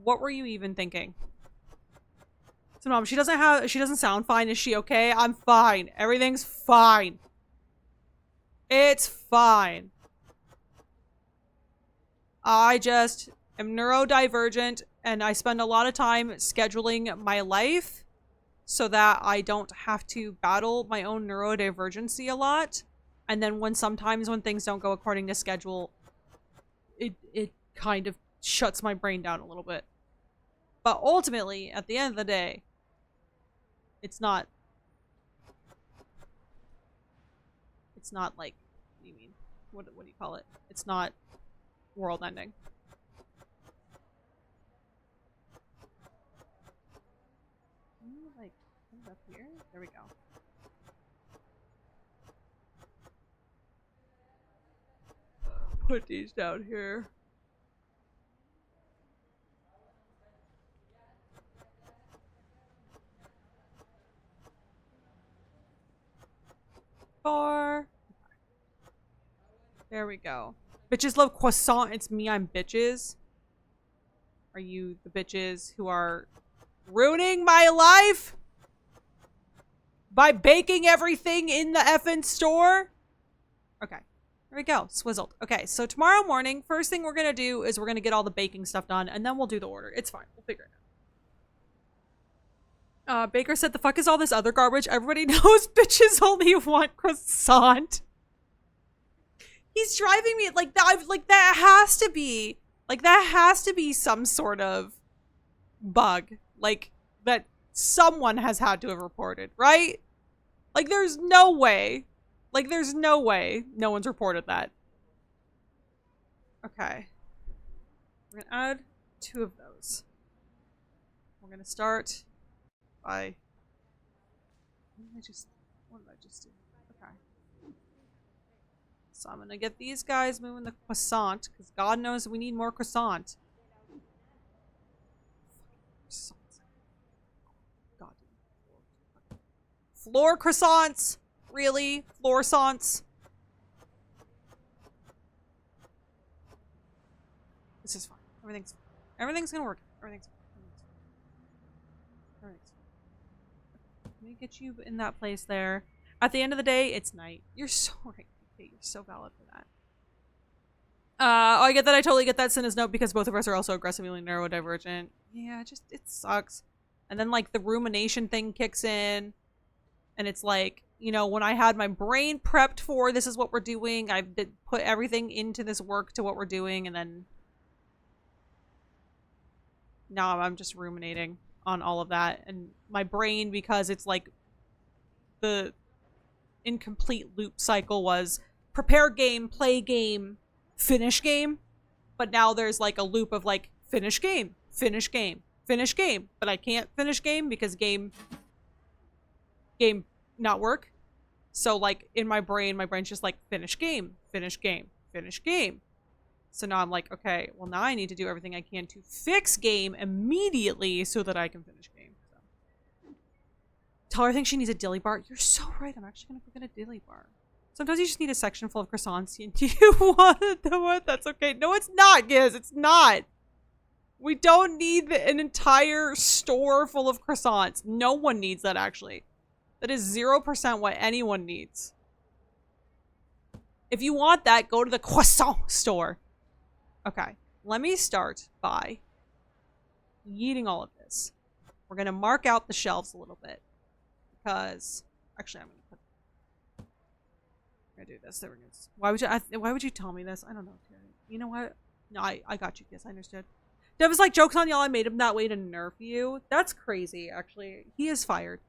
what were you even thinking? So, Mom, she doesn't sound fine. Is she okay? I'm fine. Everything's fine. It's fine. I just am neurodivergent And I spend a lot of time scheduling my life so that I don't have to battle my own neurodivergency a lot. And then sometimes when things don't go according to schedule, it kind of shuts my brain down a little bit. But ultimately, at the end of the day, it's not like, what do you mean? What do you call it? It's not world ending. Like, up here? There we go. Put these down here. Bar. There we go. Bitches love croissant. It's me, I'm bitches. Are you the bitches who are ruining my life by baking everything in the effing store? Okay. There we go. Swizzled. Okay, so tomorrow morning, first thing we're gonna do is we're gonna get all the baking stuff done, and then we'll do the order. It's fine. We'll figure it out. Baker said, the fuck is all this other garbage? Everybody knows bitches only want croissant. He's driving me like that. That has to be some sort of bug. Like, that someone has had to have reported, right? Like, there's no way. Like, there's no way no one's reported that. Okay. We're gonna add 2 of those. We're gonna start by... What did I just do? Okay. So I'm gonna get these guys moving the croissant, because God knows we need more croissant. God. Floor croissants! Really? Floor croissants? This is fine. Everything's gonna work. Everything's fine. Let me get you in that place there. At the end of the day, it's night. You're so right. Okay, you're so valid for that. Oh, I get that. I totally get that Cinna's note because both of us are also aggressively neurodivergent. Yeah, it sucks. And then, like, the rumination thing kicks in. And it's like, you know, when I had my brain prepped for this is what we're doing, I put everything into this work to what we're doing, and then now I'm just ruminating on all of that. And my brain, because it's like the incomplete loop cycle was prepare game, play game, finish game. But now there's like a loop of like finish game, finish game, finish game. But I can't finish game because game not work. So like in my brain's just like finish game, finish game, finish game. So now I'm like, okay, well now I need to do everything I can to fix game immediately so that I can finish game. So. Tell her I think she needs a dilly bar. You're so right. I'm actually gonna go get a dilly bar. Sometimes you just need a section full of croissants. Do you want to do it? That's okay. No, it's not, Giz. It's not. We don't need an entire store full of croissants. No one needs that, actually. That is 0% what anyone needs. If you want that, go to the croissant store. Okay, let me start by eating all of this. We're going to mark out the shelves a little bit. Because, actually, I'm going to do this. There we go. Why would you tell me this? I don't know. You know what? No, I got you. Yes, I understood. Dev was like, joke's on y'all, I made him that way to nerf you. That's crazy, actually. He is fired.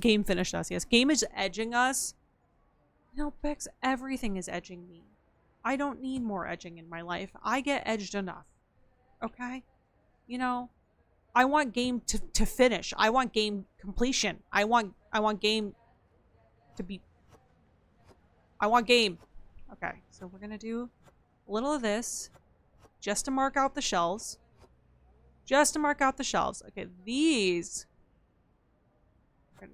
Game finished us, yes. Game is edging us. No, Bex, everything is edging me. I don't need more edging in my life. I get edged enough. Okay? You know, I want game to finish. I want game completion. I want game to be... I want game. Okay, so we're gonna do a little of this just to mark out the shelves. Just to mark out the shelves. Okay, these... Okay,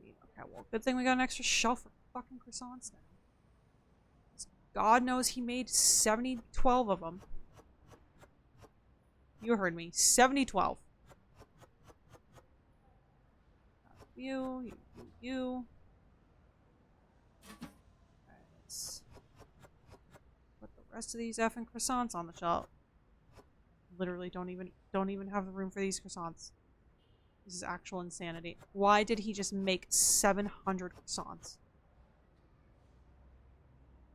well, good thing we got an extra shelf for fucking croissants now. God knows he made 12 of them. You heard me. 12. You. Let's put the rest of these effing croissants on the shelf. literally don't even have the room for these croissants. This is actual insanity. Why did he just make 700 croissants?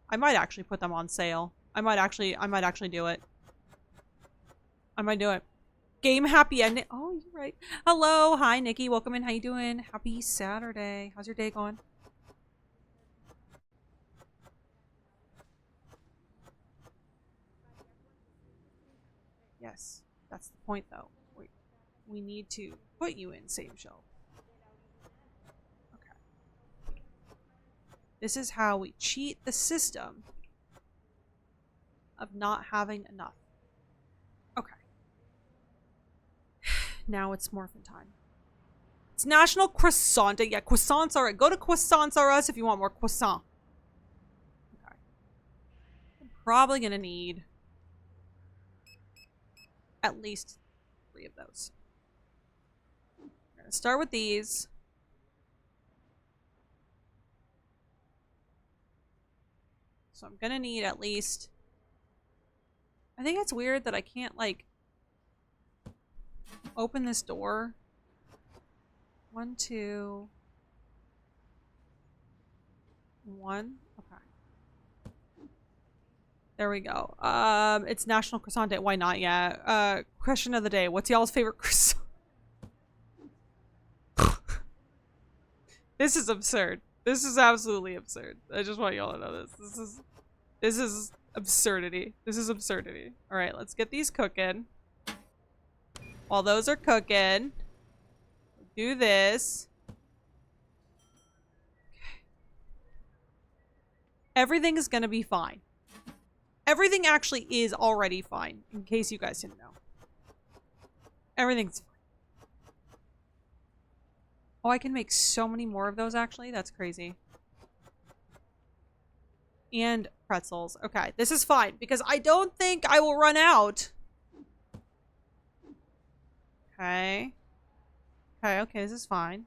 I might actually put them on sale. I might actually do it. I might do it. Game happy ending. Oh, you're right. Hello. Hi, Nikki. Welcome in. How you doing? Happy Saturday. How's your day going? Yes. That's the point, though. We need to put you in same shelf. Okay. This is how we cheat the system of not having enough. Okay. Now it's morphin time. It's National Croissant Day. Yeah, croissants are... Go to Croissants R Us if you want more croissant. Okay. I'm probably gonna need at least 3 of those. We're gonna start with these. So I'm gonna need at least... I think it's weird that I can't, like, open this door. 1, 2, 1. Okay. There we go. It's National Croissant Day. Why not? Yeah. Question of the day. What's y'all's favorite croissant? This is absurd. This is absolutely absurd. I just want y'all to know this. This is absurdity. This is absurdity. All right, let's get these cooking. While those are cooking, do this. Okay. Everything is gonna be fine. Everything actually is already fine, in case you guys didn't know. Everything's fine. Oh, I can make so many more of those, actually. That's crazy. And pretzels. Okay, this is fine, because I don't think I will run out. Okay. Okay, this is fine.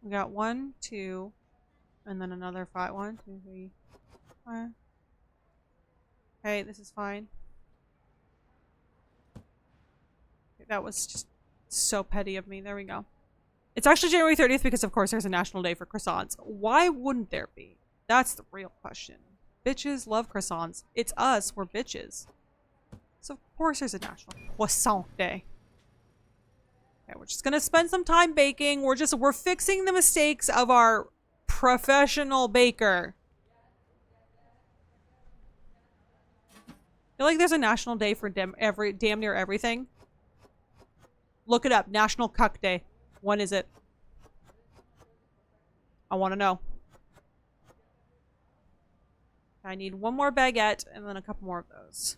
We got 1, 2, and then another 5. 1, 2, 3, 5. Okay, this is fine. Okay, that was just so petty of me. There we go. It's actually January 30th because, of course, there's a national day for croissants. Why wouldn't there be? That's the real question. Bitches love croissants. It's us. We're bitches. So, of course, there's a national croissant day. Okay, we're just gonna spend some time baking. We're fixing the mistakes of our professional baker. I feel like there's a national day for damn near everything. Look it up. National Cuck Day. When is it? I want to know. I need 1 more baguette and then a couple more of those.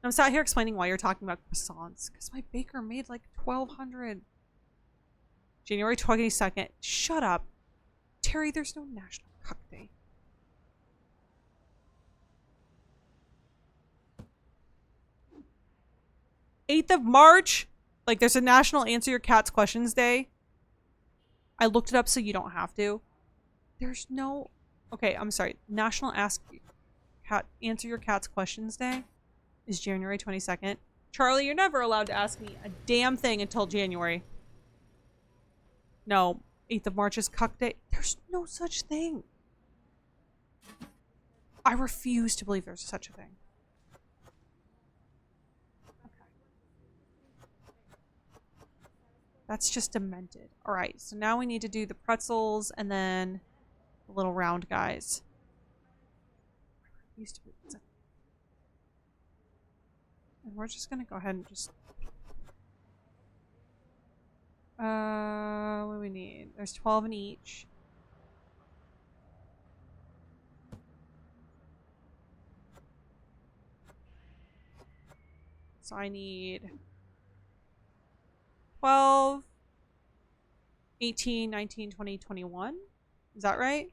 I'm sat here explaining why you're talking about croissants. Because my baker made like 1,200. January 22nd. Shut up. Terry, there's no National Cuck Day. March 8th? Like, there's a National Answer Your Cat's Questions Day. I looked it up so you don't have to. There's no... Okay, I'm sorry. National Answer Your Cat's Questions Day is January 22nd. Charlie, you're never allowed to ask me a damn thing until January. No. 8th of March is Cuck Day. There's no such thing. I refuse to believe there's such a thing. That's just demented. Alright, so now we need to do the pretzels and then the little round guys. Used to be. And we're just gonna go ahead and just... what do we need? There's 12 in each. So I need... 12, 18, 19, 20, 21. Is that right?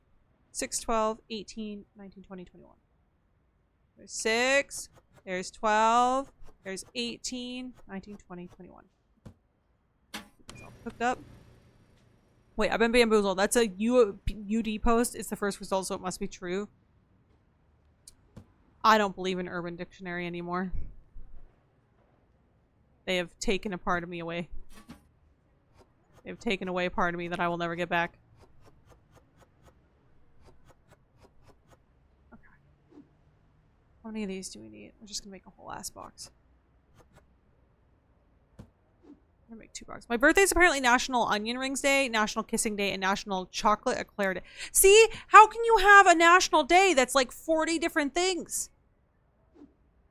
6, 12, 18, 19, 20, 21. There's 6. There's 12. There's 18, 19, 20, 21. It's all cooked up. Wait, I've been bamboozled. That's a UD post. It's the first result, so it must be true. I don't believe in Urban Dictionary anymore. They have taken a part of me away. They've taken away a part of me that I will never get back. Okay. How many of these do we need? We're just gonna make a whole ass box. I'm gonna make 2 boxes. My birthday is apparently National Onion Rings Day, National Kissing Day, and National Chocolate Eclair Day. See? How can you have a national day that's like 40 different things?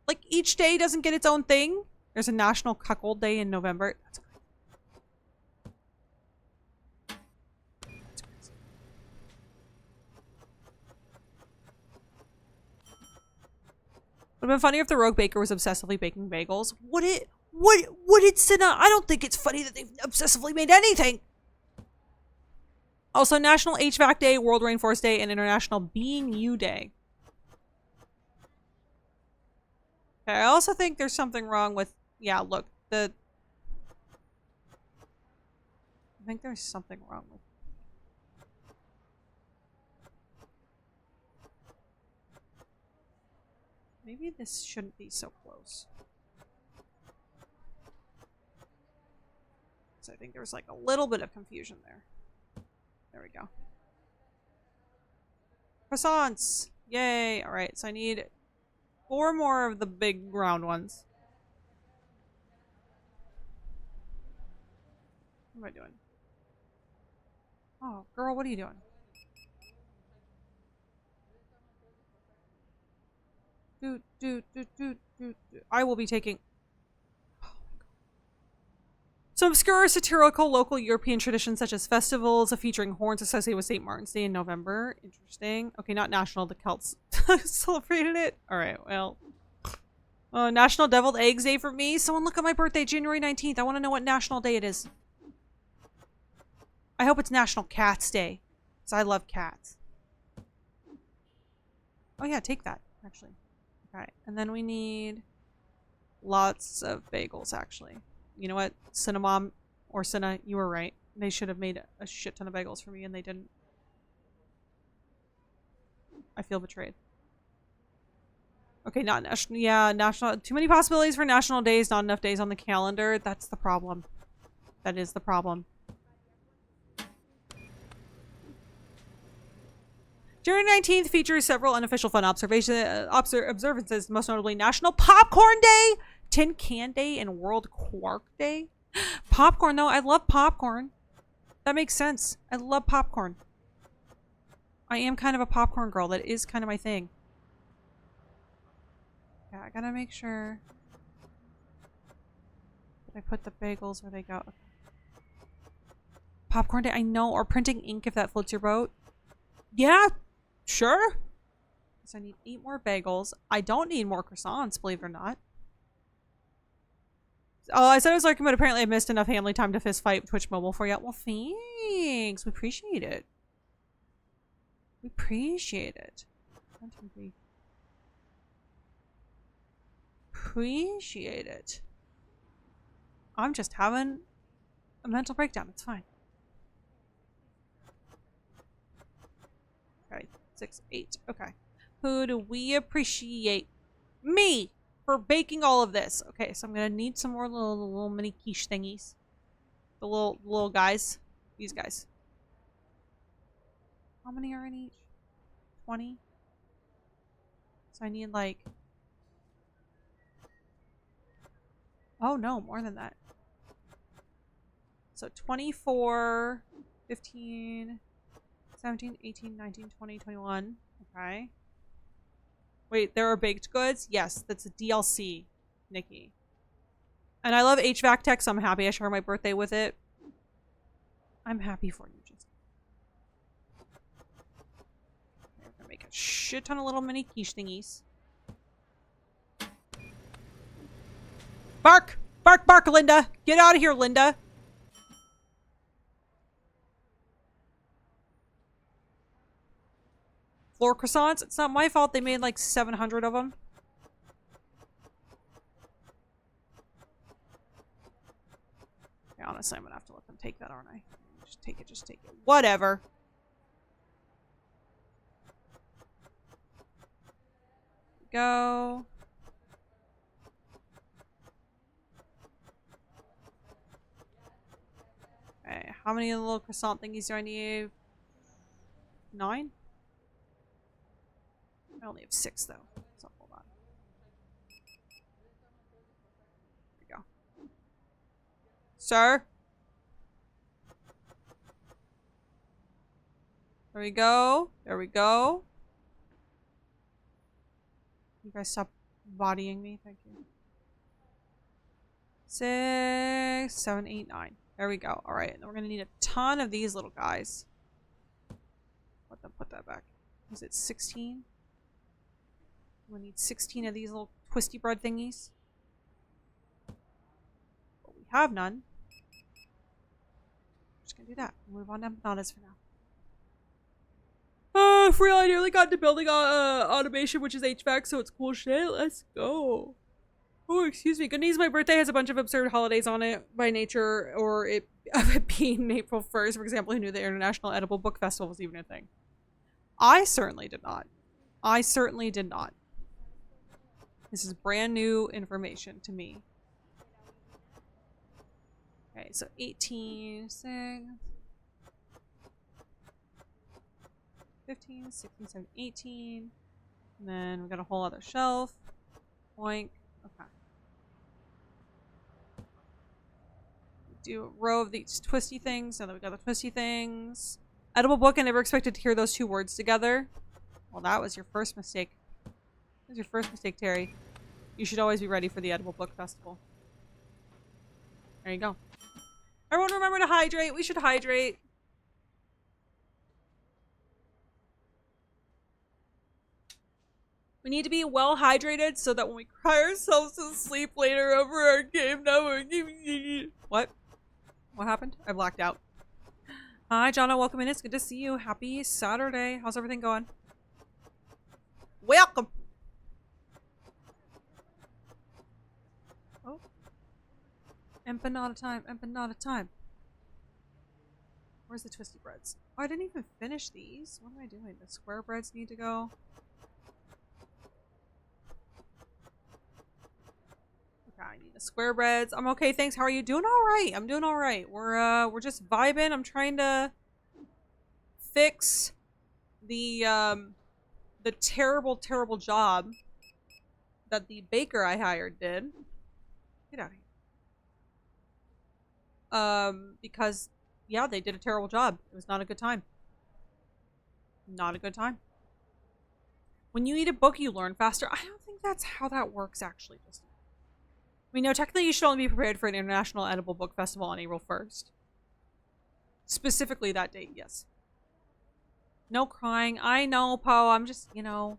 Like, each day doesn't get its own thing? There's a National Cuckold Day in November. That's crazy. That's crazy. Would have been funnier if the rogue baker was obsessively baking bagels. Would it? Would it, Cinna? I don't think it's funny that they've obsessively made anything. Also, National HVAC Day, World Rainforest Day, and International Being You Day. Okay, I also think there's something wrong with... Yeah, look, I think there's something wrong with... Maybe this shouldn't be so close. So I think there was like a little bit of confusion there. There we go. Croissants! Yay! Alright, so I need 4 more of the big round ones. What am I doing? Oh, girl, what are you doing? I will be taking... Some obscure satirical local European traditions such as festivals featuring horns associated with St. Martin's Day in November. Interesting. Okay, not national. The Celts celebrated it. Alright, well. National Deviled Eggs Day for me. Someone look at my birthday, January 19th. I want to know what national day it is. I hope it's National Cats Day. Because I love cats. Oh yeah, take that, actually. Okay, and then we need lots of bagels, actually. You know what? Cinnamom or Cinna, you were right. They should have made a shit ton of bagels for me and they didn't. I feel betrayed. Okay, not national. Yeah, national. Too many possibilities for national days, not enough days on the calendar. That's the problem. That is the problem. January 19th features several unofficial fun observances, most notably National Popcorn Day, Tin Can Day, and World Quark Day. Popcorn, though. I love popcorn. That makes sense. I love popcorn. I am kind of a popcorn girl. That is kind of my thing. Yeah, I gotta make sure that I put the bagels where they go. Okay. Popcorn Day, I know. Or printing ink if that floats your boat. Yeah, sure. So I need 8 more bagels. I don't need more croissants, believe it or not. Oh, I said I was lurking, but apparently I missed enough family time to fist fight Twitch Mobile for you. Well, thanks. We appreciate it. We appreciate it. Appreciate it. I'm just having a mental breakdown. It's fine. Okay, 6, 8. Okay. Who do we appreciate? Me! For baking all of this. Okay, so I'm gonna need some more little mini quiche thingies. The little guys. These guys. How many are in each? 20? So I need like... Oh no, more than that. So 24, 15, 17, 18, 19, 20, 21. Okay. Wait, there are baked goods? Yes, that's a DLC, Nikki. And I love HVAC tech, so I'm happy I share my birthday with it. I'm happy for you, just. We're gonna make a shit ton of little mini quiche thingies. Bark! Bark, bark, Linda! Get out of here, Linda! Floor croissants? It's not my fault they made like 700 of them. Yeah, honestly, I'm gonna have to let them take that, aren't I? Just take it, just take it. Whatever. we go. Okay, how many little croissant thingies do I need? 9? I only have 6 though. So hold on. There we go. Sir? There we go. There we go. You guys stop bodying me. Thank you. 6, 7, 8, 9. There we go. Alright, and we're gonna need a ton of these little guys. Let them put that back. Is it 16? We need 16 of these little twisty bread thingies. But we have none. I'm just gonna do that. We'll move on to empanadas for now. Free, I nearly got into building automation, which is HVAC, so it's cool shit. Let's go. Oh, excuse me. Good news, my birthday has a bunch of absurd holidays on it by nature, or it being April 1st. For example, who knew the International Edible Book Festival was even a thing? I certainly did not. I certainly did not. This is brand new information to me. Okay, so 18, 6, 15, 16, 17, 18. And then we got a whole other shelf. Boink. Okay. Do a row of these twisty things. Now that we got the twisty things. Edible book, I never expected to hear those two words together. Well, that was your first mistake. That was your first mistake, Terry. You should always be ready for the Edible Book Festival. There you go. Everyone remember to hydrate. We should hydrate. We need to be well hydrated so that when we cry ourselves to sleep later over our game, What? What happened? I blacked out. Hi, Jonna. Welcome in. It's good to see you. Happy Saturday. How's everything going? Welcome. Oh. Empanada time. Empanada time. Where's the twisty breads? Oh, I didn't even finish these. What am I doing? The square breads need to go. I need the square breads. I'm okay, thanks. How are you? Doing all right. I'm doing all right. We're just vibing. I'm trying to fix the terrible, terrible job that the baker I hired did. Get out of here. Because yeah, they did a terrible job. It was not a good time. Not a good time. When you eat a book, you learn faster. I don't think that's how that works, actually. Just. I mean, no, technically you should only be prepared for an International Edible Book Festival on April 1st. Specifically that date, yes. No crying. I know, Poe. I'm just, you know.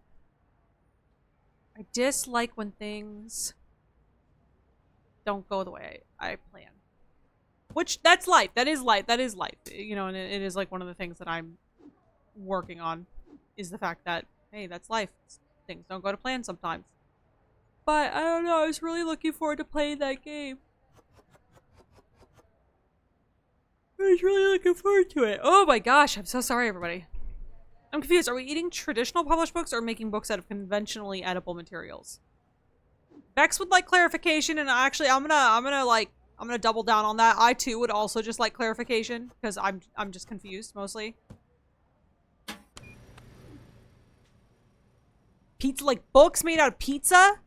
I dislike when things don't go the way I plan. Which, that's life. That is life. That is life. You know, and it is like one of the things that I'm working on. Is the fact that, hey, that's life. Things don't go to plan sometimes. But, I don't know, I was really looking forward to playing that game. I was really looking forward to it. Oh my gosh, I'm so sorry, everybody. I'm confused. Are we eating traditional published books or making books out of conventionally edible materials? Vex would like clarification, and actually, I'm gonna double down on that. I too would also just like clarification, because I'm just confused, mostly. Pizza, like books made out of pizza?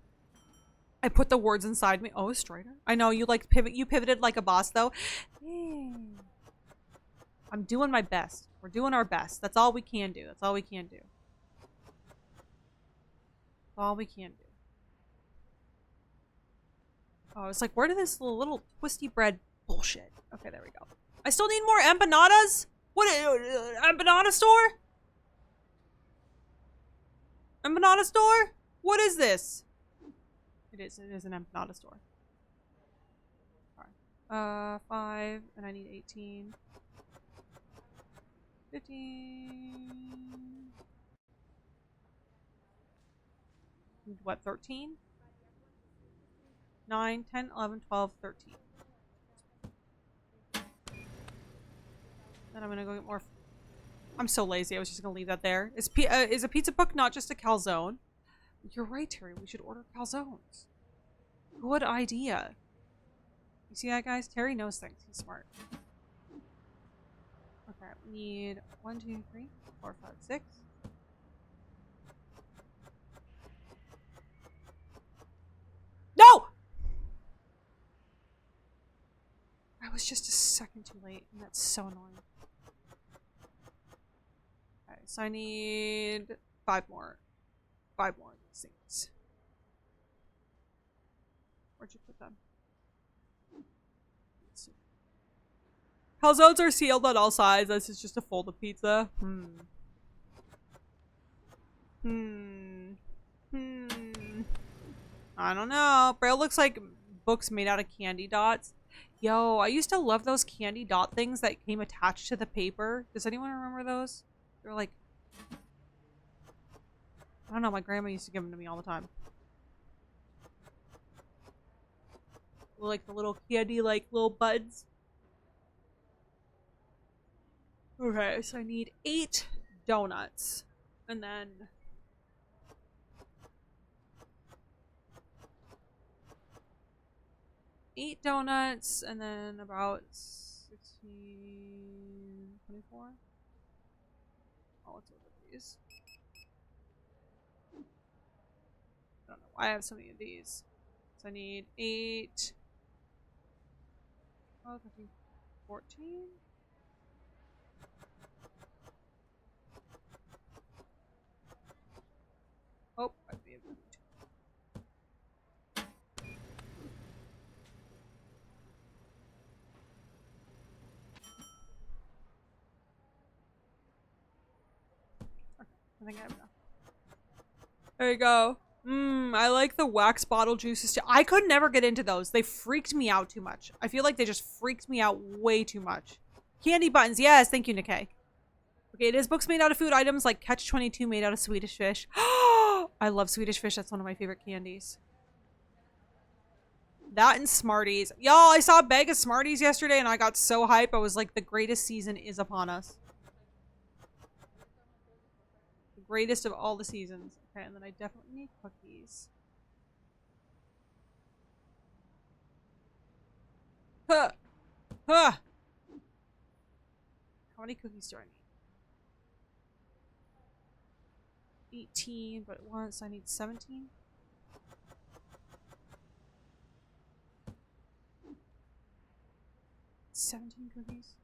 I put the words inside me. Oh, Strider. I know you like pivot. You pivoted like a boss, though. I'm doing my best. We're doing our best. That's all we can do. That's all we can do. That's all we can do. Oh, it's like, where did this little twisty bread bullshit? Okay, there we go. I still need more empanadas? What? Empanada store? Empanada store? What is this? It is an empanada store. Alright. 5, and I need 18. 15. What, 13? 9, 10, 11, 12, 13. Then I'm gonna go get more. I'm so lazy. I was just gonna leave that there. Is a pizza book not just a calzone? You're right, Terry. We should order calzones. Good idea. You see that, guys? Terry knows things. He's smart. Okay, we need 1, 2, 3, 4, 5, 6. No! I was just a second too late, and that's so annoying. Okay, so I need 5 more. 5 more of these things. Where'd you put them? Calzones are sealed on all sides. This is just a folded pizza. I don't know. Braille looks like books made out of candy dots. Yo, I used to love those candy dot things that came attached to the paper. Does anyone remember those? They're like... I don't know, my grandma used to give them to me all the time. Like the little candy, like little buds. Okay, so I need 8 donuts. And then... 8 donuts, and then about 16... 24? Oh, let's order these. I don't know why I have so many of these. So I need 8... 12, 13, 14? Oh, I may have moved. Okay, I think I have enough. There you go. I like the wax bottle juices too. I could never get into those. They freaked me out too much. I feel like they just freaked me out way too much. Candy buttons. Yes, thank you, Nikkei. Okay, it is books made out of food items like Catch-22 made out of Swedish fish. I love Swedish fish. That's one of my favorite candies. That and Smarties. Y'all, I saw a bag of Smarties yesterday and I got so hype. I was like, the greatest season is upon us. The greatest of all the seasons. Okay, and then I definitely need cookies. Huh! Huh! How many cookies do I need? 18, but once I need 17. 17 cookies.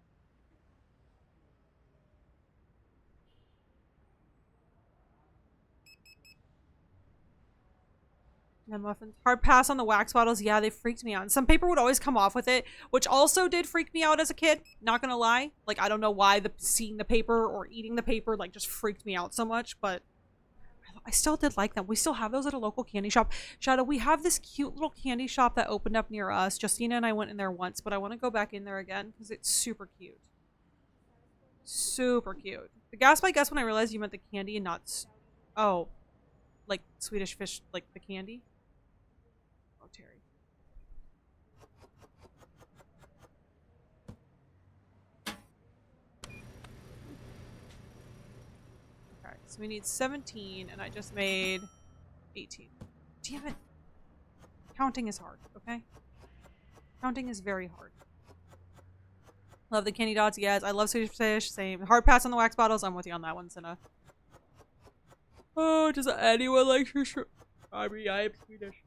And muffins. Hard pass on the wax bottles. Yeah, they freaked me out. And some paper would always come off with it, which also did freak me out as a kid. Not gonna lie. Like, I don't know why seeing the paper or eating the paper, like, just freaked me out so much, but I still did like them. We still have those at a local candy shop. Shadow, we have this cute little candy shop that opened up near us. Justina and I went in there once, but I want to go back in there again because it's super cute. Super cute. The gasp I guess when I realized you meant the candy and not... Oh. Like Swedish fish, like the candy? Oh, Terry. Okay, so we need 17, and I just made 18. Damn it. Counting is hard, okay? Counting is very hard. Love the candy dots, yes. I love Swedish fish, same. Hard pass on the wax bottles, I'm with you on that one, Cinna. Oh, does anyone like your I mean, I am Swedish.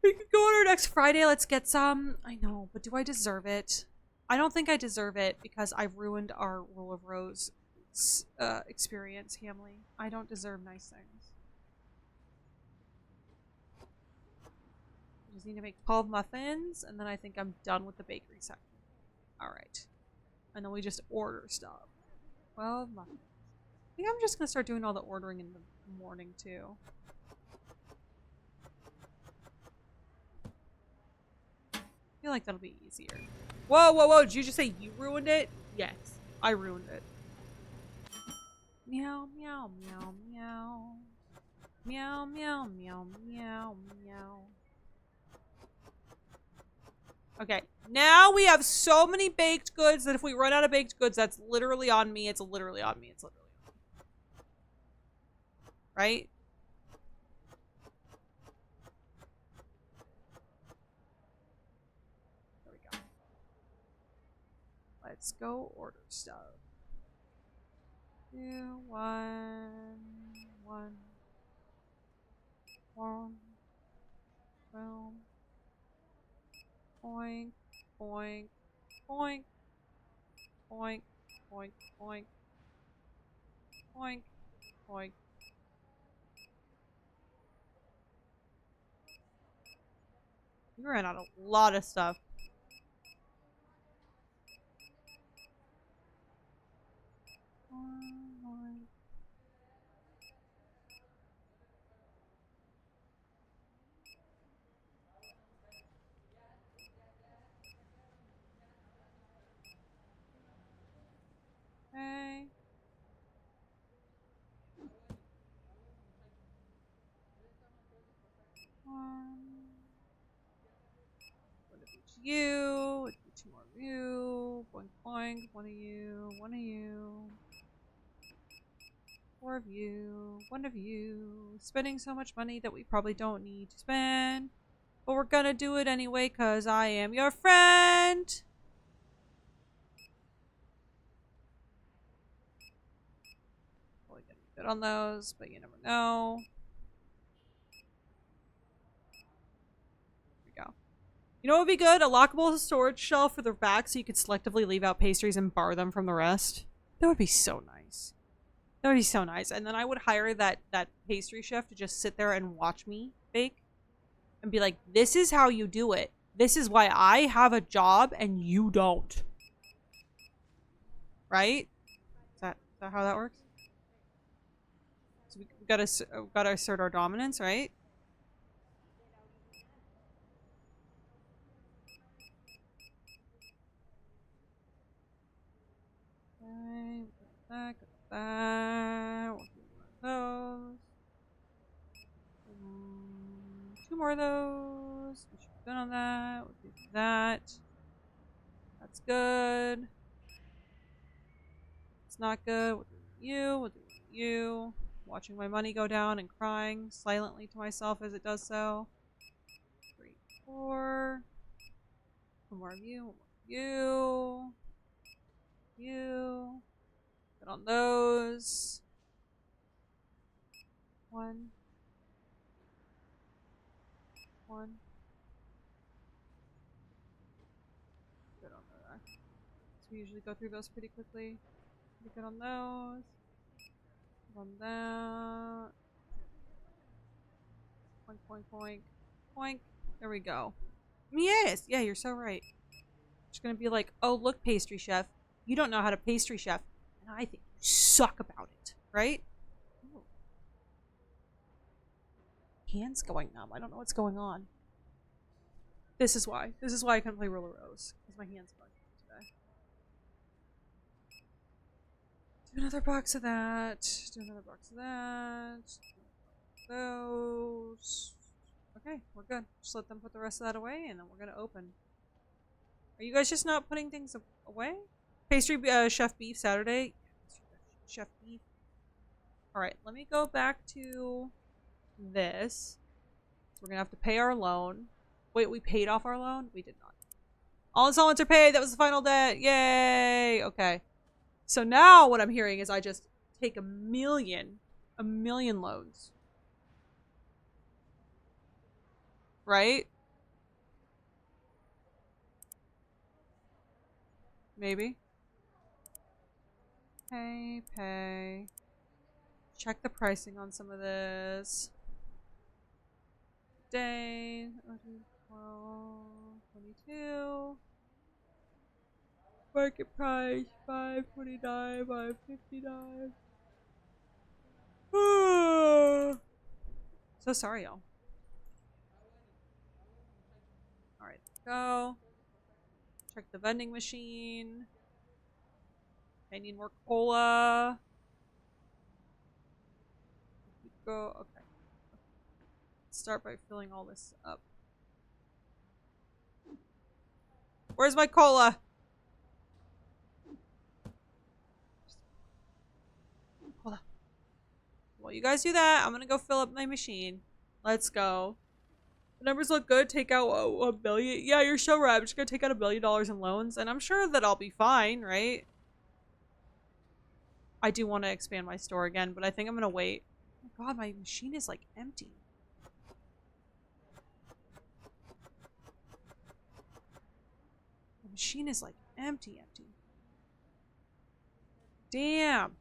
We can go on our next Friday. Let's get some. I know, but do I deserve it? I don't think I deserve it because I've ruined our Rule of Rose experience, Hamley. I don't deserve nice things. I just need to make 12 muffins, and then I think I'm done with the bakery section. Alright. And then we just order stuff. 12 muffins. I think I'm just gonna start doing all the ordering in the morning too. I feel like that'll be easier. Whoa, whoa, whoa! Did you just say you ruined it? Yes, I ruined it. Meow, meow, meow, meow. Meow, meow, meow, meow, meow. Okay, now we have so many baked goods that if we run out of baked goods, that's literally on me. It's literally on me. It's literally on me. Right? Let's go order stuff. 2, 1, 1, 1, boom, boink, boink, boink, boink, boink, boink, boink, boink. We ran out a lot of stuff. Okay. One of each you. 2 more of you. Boink boink. One of you. One of you. 4 of you. 1 of you. Spending so much money that we probably don't need to spend. But we're gonna do it anyway because I am your friend. Probably gonna be good on those, but you never know. Here we go. You know what would be good? A lockable storage shelf for the back so you could selectively leave out pastries and bar them from the rest. That would be so nice. That would be so nice. And then I would hire that pastry chef to just sit there and watch me bake. And be like, this is how you do it. This is why I have a job and you don't. Right? Is that how that works? So we gotta assert our dominance, right? Okay, got that. We'll do one of those. 2 more of those. We should be good on that. We'll do that. That's good. It's not good. We'll do you. We'll do you. Watching my money go down and crying silently to myself as it does so. 3, 4. 1 more of you. 1 more of you. You. Good on those. 1. 1. Good on that. So we usually go through those pretty quickly. Pretty good on those. Good on that. Poink, poink, poink. Poink. There we go. Yes! Yeah, you're so right. Just gonna be like, oh, look, pastry chef. You don't know how to pastry chef. And I think you suck about it. Right? Ooh. Hand's going numb. I don't know what's going on. This is why. This is why I couldn't play Roller Rose. Because my hand's going numb today. Do another box of that. Do another box of that. Those. Okay, we're good. Just let them put the rest of that away, and then we're gonna open. Are you guys just not putting things away? Pastry chef beef Saturday. Chef beef. All right, let me go back to this. So we're gonna have to pay our loan. Wait, we paid off our loan? We did not. All installments are paid. That was the final debt. Yay! Okay. So now what I'm hearing is I just take a million loans. Right? Maybe. Pay. Check the pricing on some of this. Day. 12, 22. Market price, $5.29, $5.59. So sorry, y'all. Alright, go. Check the vending machine. I need more cola. Go, okay. Start by filling all this up. Where's my cola? Cola. While you guys do that, I'm gonna go fill up my machine. Let's go. The numbers look good. Take out a billion. Yeah, you're so right. I'm just gonna take out $1 billion in loans, and I'm sure that I'll be fine, right? I do want to expand my store again, but I think I'm gonna wait. Oh my god, my machine is like empty. The machine is like empty. Damn.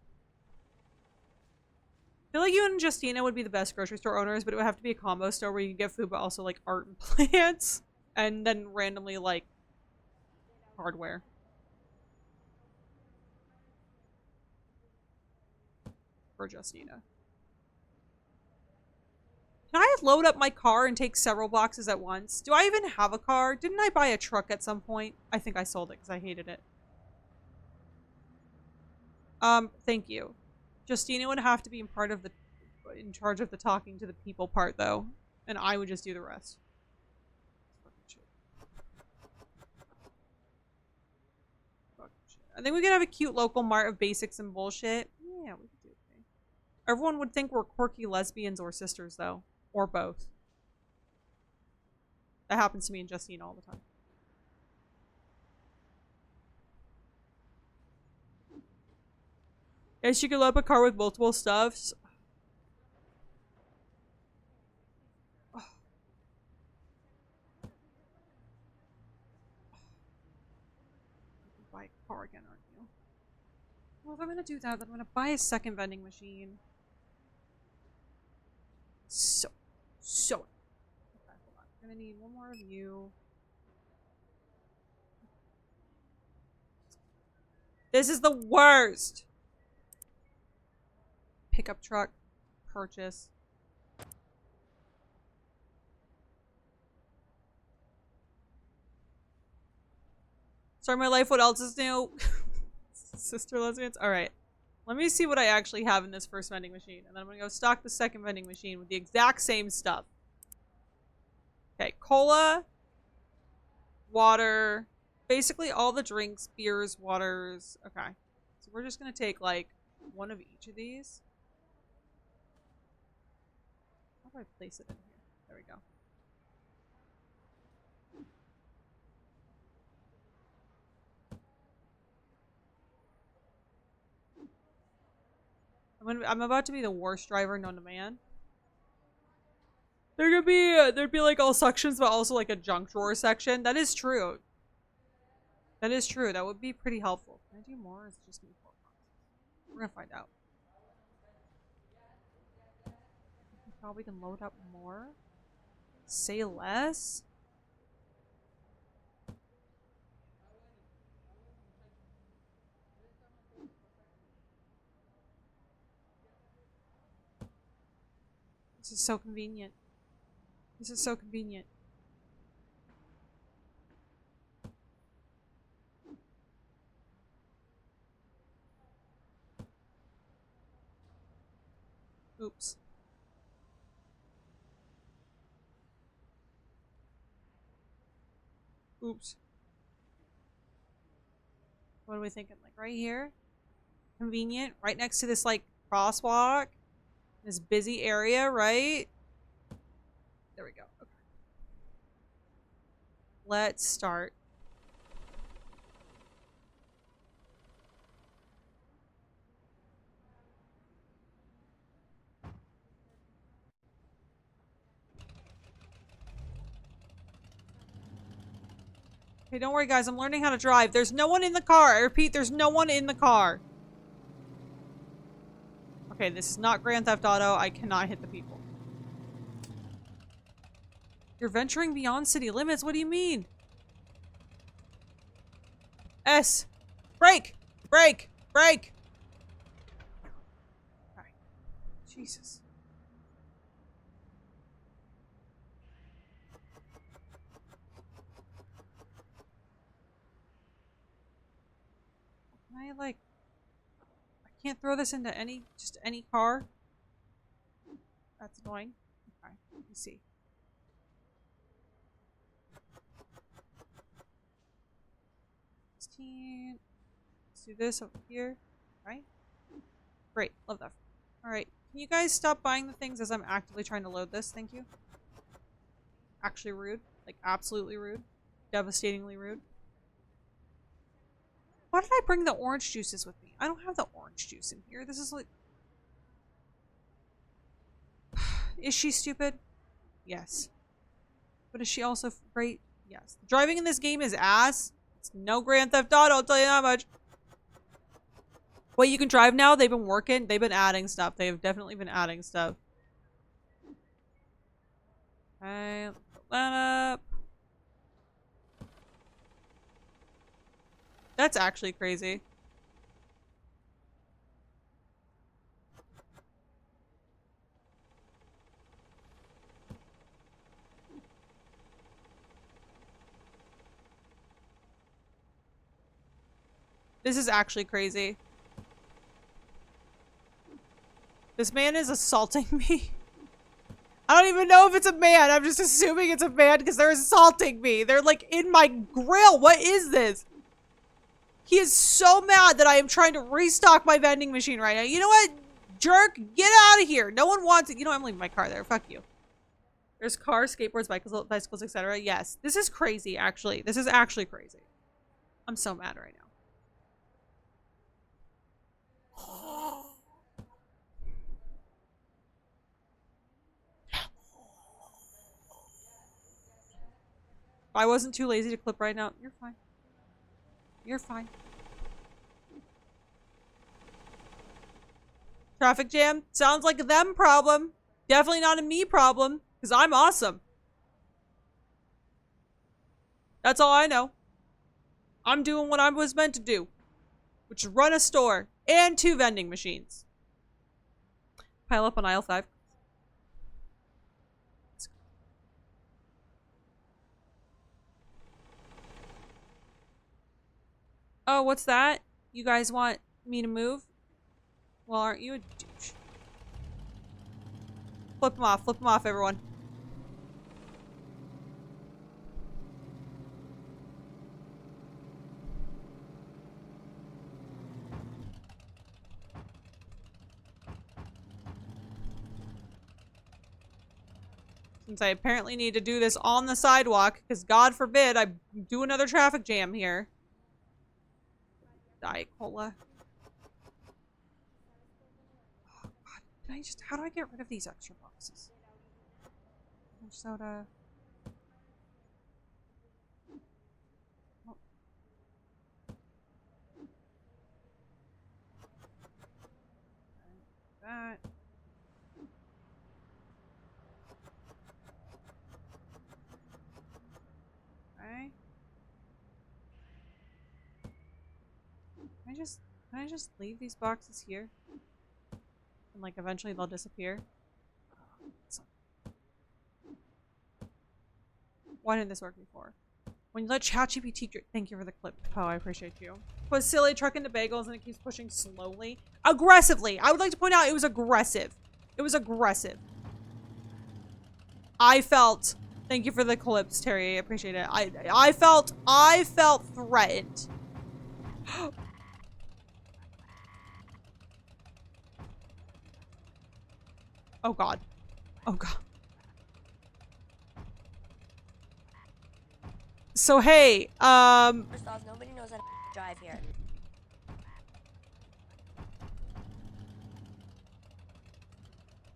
I feel like you and Justina would be the best grocery store owners, but it would have to be a combo store where you can get food, but also like art and plants, and then randomly like hardware. For Justina. Can I load up my car and take several boxes at once? Do I even have a car? Didn't I buy a truck at some point? I think I sold it because I hated it. Thank you. Justina would have to be in charge of the talking to the people part though, and I would just do the rest. I think we could have a cute local mart of basics and bullshit. Yeah, we could do okay. Everyone would think we're quirky lesbians or sisters though, or both. That happens to me and Justina all the time. Yes, you could load up a car with multiple stuffs. Buy a car again, aren't you? Well, if I'm gonna do that, then I'm gonna buy a second vending machine. So. Okay, hold on. I'm gonna need one more of you. This is the worst! Pickup truck. Purchase. Start my life, what else is new? Sister lesbians? Alright. Let me see what I actually have in this first vending machine. And then I'm gonna go stock the second vending machine with the exact same stuff. Okay, cola. Water. Basically all the drinks, beers, waters. Okay. So we're just gonna take like one of each of these. How do I place it in here? There we go. I'm about to be the worst driver known to man. There'd be like all sections, but also like a junk drawer section. That is true. That is true. That would be pretty helpful. Can I do more? Or is it just me 4 boxes? We're gonna find out. Probably can load up more. Say less. This is so convenient. This is so convenient. Oops. Oops. What are we thinking? Like right here? Convenient. Right next to this like crosswalk. This busy area, right? There we go. Okay. Let's start. Okay, don't worry guys, I'm learning how to drive. There's no one in the car. I repeat, there's no one in the car. Okay, this is not Grand Theft Auto. I cannot hit the people. You're venturing beyond city limits? What do you mean? S. Brake! Brake! Brake! Okay. Jesus. Can I, like... I can't throw this into just any car? That's annoying. Okay, let me see. Let's do this over here. Right? Great. Love that. Alright. Can you guys stop buying the things as I'm actively trying to load this? Thank you. Actually rude. Like, absolutely rude. Devastatingly rude. Why did I bring the orange juices with me? I don't have the orange juice in here. This is like... Is she stupid? Yes. But is she also great? Yes. Driving in this game is ass. It's no Grand Theft Auto, I'll tell you that much. Wait, you can drive now? They've been working. They've been adding stuff. They have definitely been adding stuff. Alright, put that up. That's actually crazy. This is actually crazy. This man is assaulting me. I don't even know if it's a man. I'm just assuming it's a man because they're assaulting me. They're like in my grill. What is this? He is so mad that I am trying to restock my vending machine right now. You know what? Jerk, get out of here. No one wants it. You know, I'm leaving my car there. Fuck you. There's cars, skateboards, bicycles, etc. Yes. This is crazy, actually. This is actually crazy. I'm so mad right now. If I wasn't too lazy to clip right now, you're fine. You're fine. Traffic jam? Sounds like a them problem. Definitely not a me problem, because I'm awesome. That's all I know. I'm doing what I was meant to do, which is run a store and 2 vending machines. Pile up on aisle 5. Oh, what's that? You guys want me to move? Well, aren't you a douche? Flip them off, everyone. Since I apparently need to do this on the sidewalk, because God forbid I do another traffic jam here. Diet Cola. Oh, God. Can I just... How do I get rid of these extra boxes? Soda. Oh. That. Okay. Can I just leave these boxes here? And like eventually they'll disappear? Why didn't this work before? When you let ChatGPT, thank you for the clip. Oh, I appreciate you. Put silly truck into bagels and it keeps pushing slowly. Aggressively! I would like to point out it was aggressive. It was aggressive. I felt, thank you for the clips, Terry. I appreciate it. I felt threatened. Oh God. Oh God. So hey, First off, nobody knows how to drive here.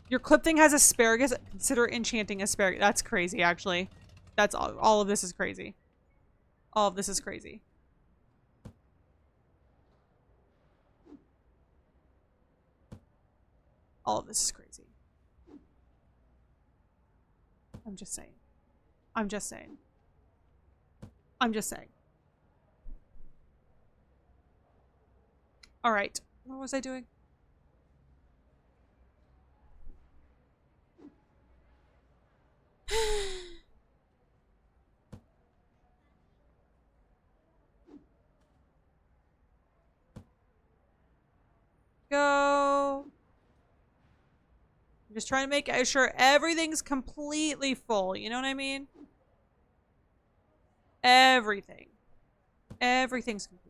Your clip thing has asparagus. Consider enchanting asparagus. That's crazy, actually. That's all of this is crazy. All of this is crazy. All of this is crazy. I'm just saying. I'm just saying. I'm just saying. All right. What was I doing? Go. I'm just trying to make sure everything's completely full. You know what I mean? Everything. Everything's complete.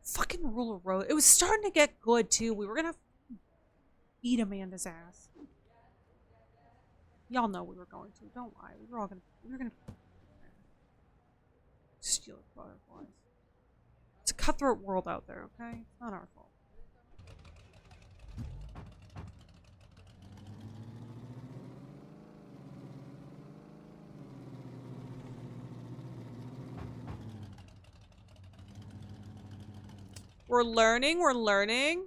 Fucking rule of rose. It was starting to get good too. We were gonna beat Amanda's ass. Y'all know we were going to. Don't lie. We were gonna steal butterflies. It's a cutthroat world out there, okay? It's not our fault. We're learning, we're learning.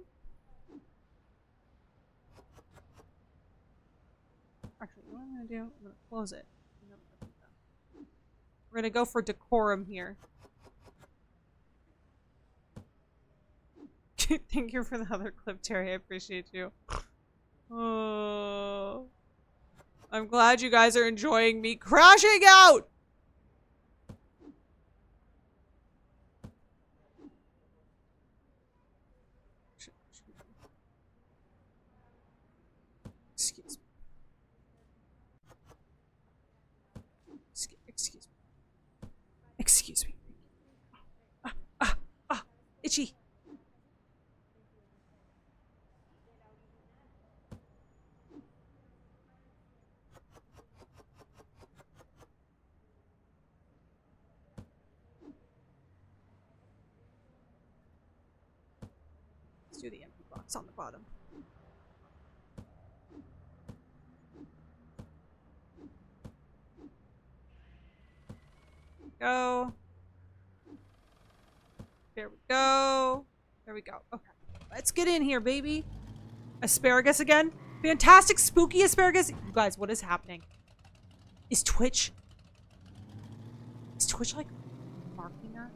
Actually, what I'm gonna do, I'm gonna close it. We're gonna go for decorum here. Thank you for the other clip, Terry. I appreciate you. Oh, I'm glad you guys are enjoying me crashing out! Excuse me. Excuse me. Excuse me. Itchy. Let's do the empty box on the bottom. Go. There we go. There we go. Okay. Let's get in here, baby. Asparagus again. Fantastic spooky asparagus. You guys, what is happening? Is Twitch like marking us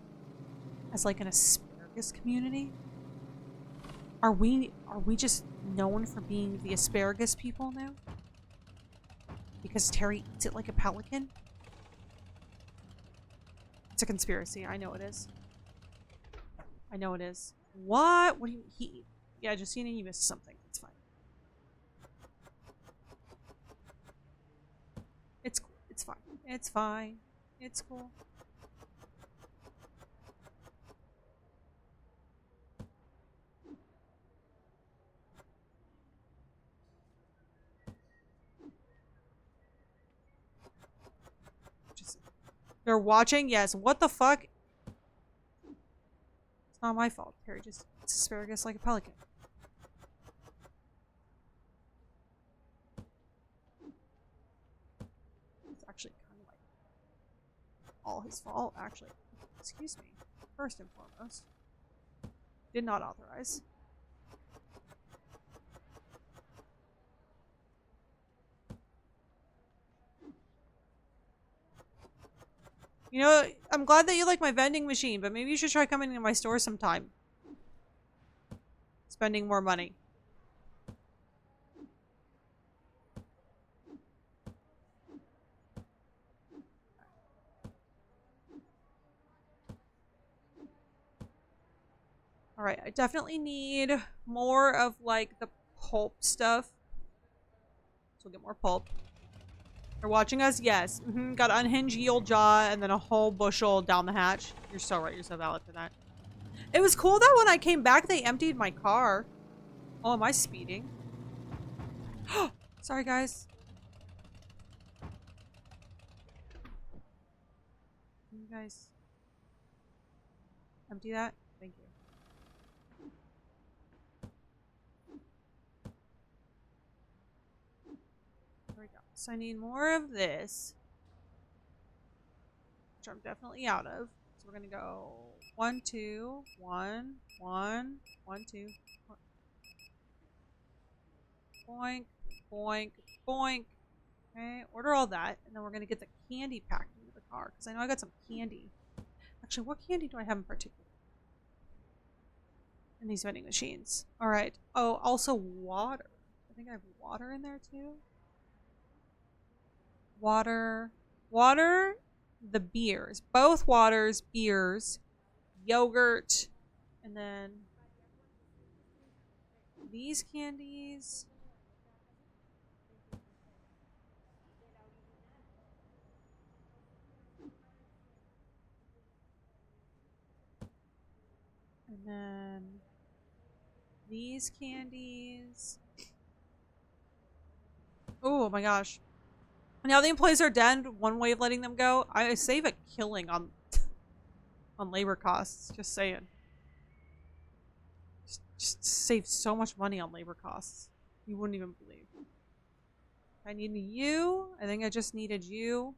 as like an asparagus community? Are we just known for being the asparagus people now? Because Terry eats it like a pelican? It's a conspiracy. I know it is. I know it is. What? What do you... Yeah, Justina, you missed something. It's fine. It's cool. It's fine. It's fine. It's cool. They're watching? Yes. What the fuck? It's not my fault. Terry just eats asparagus like a pelican. It's actually kind of like all his fault, actually. Excuse me. First and foremost. Did not authorize. You know, I'm glad that you like my vending machine, but maybe you should try coming to my store sometime. Spending more money. Alright, I definitely need more of, like, the pulp stuff. So we'll get more pulp. You're watching us? Yes. Got to unhinge ye old jaw and then a whole bushel down the hatch. You're so right. You're so valid for that. It was cool that when I came back, they emptied my car. Oh, am I speeding? Sorry, guys. Can you guys empty that? Thank you. There we go. So I need more of this, which I'm definitely out of. So we're gonna go 1, 2, 1, 1, 1, 2. Boink, boink, boink. Okay, order all that, and then we're gonna get the candy packed into the car because I know I got some candy. Actually, what candy do I have in particular in these vending machines? All right. Oh, also water. I think I have water in there too. Water, water, the beers, both waters, beers, yogurt, and then these candies. And And then these candies. Oh my gosh. Now the employees are dead. One way of letting them go, I save a killing on on labor costs. Just saying. Just save so much money on labor costs. You wouldn't even believe. I need you. I think I just needed you.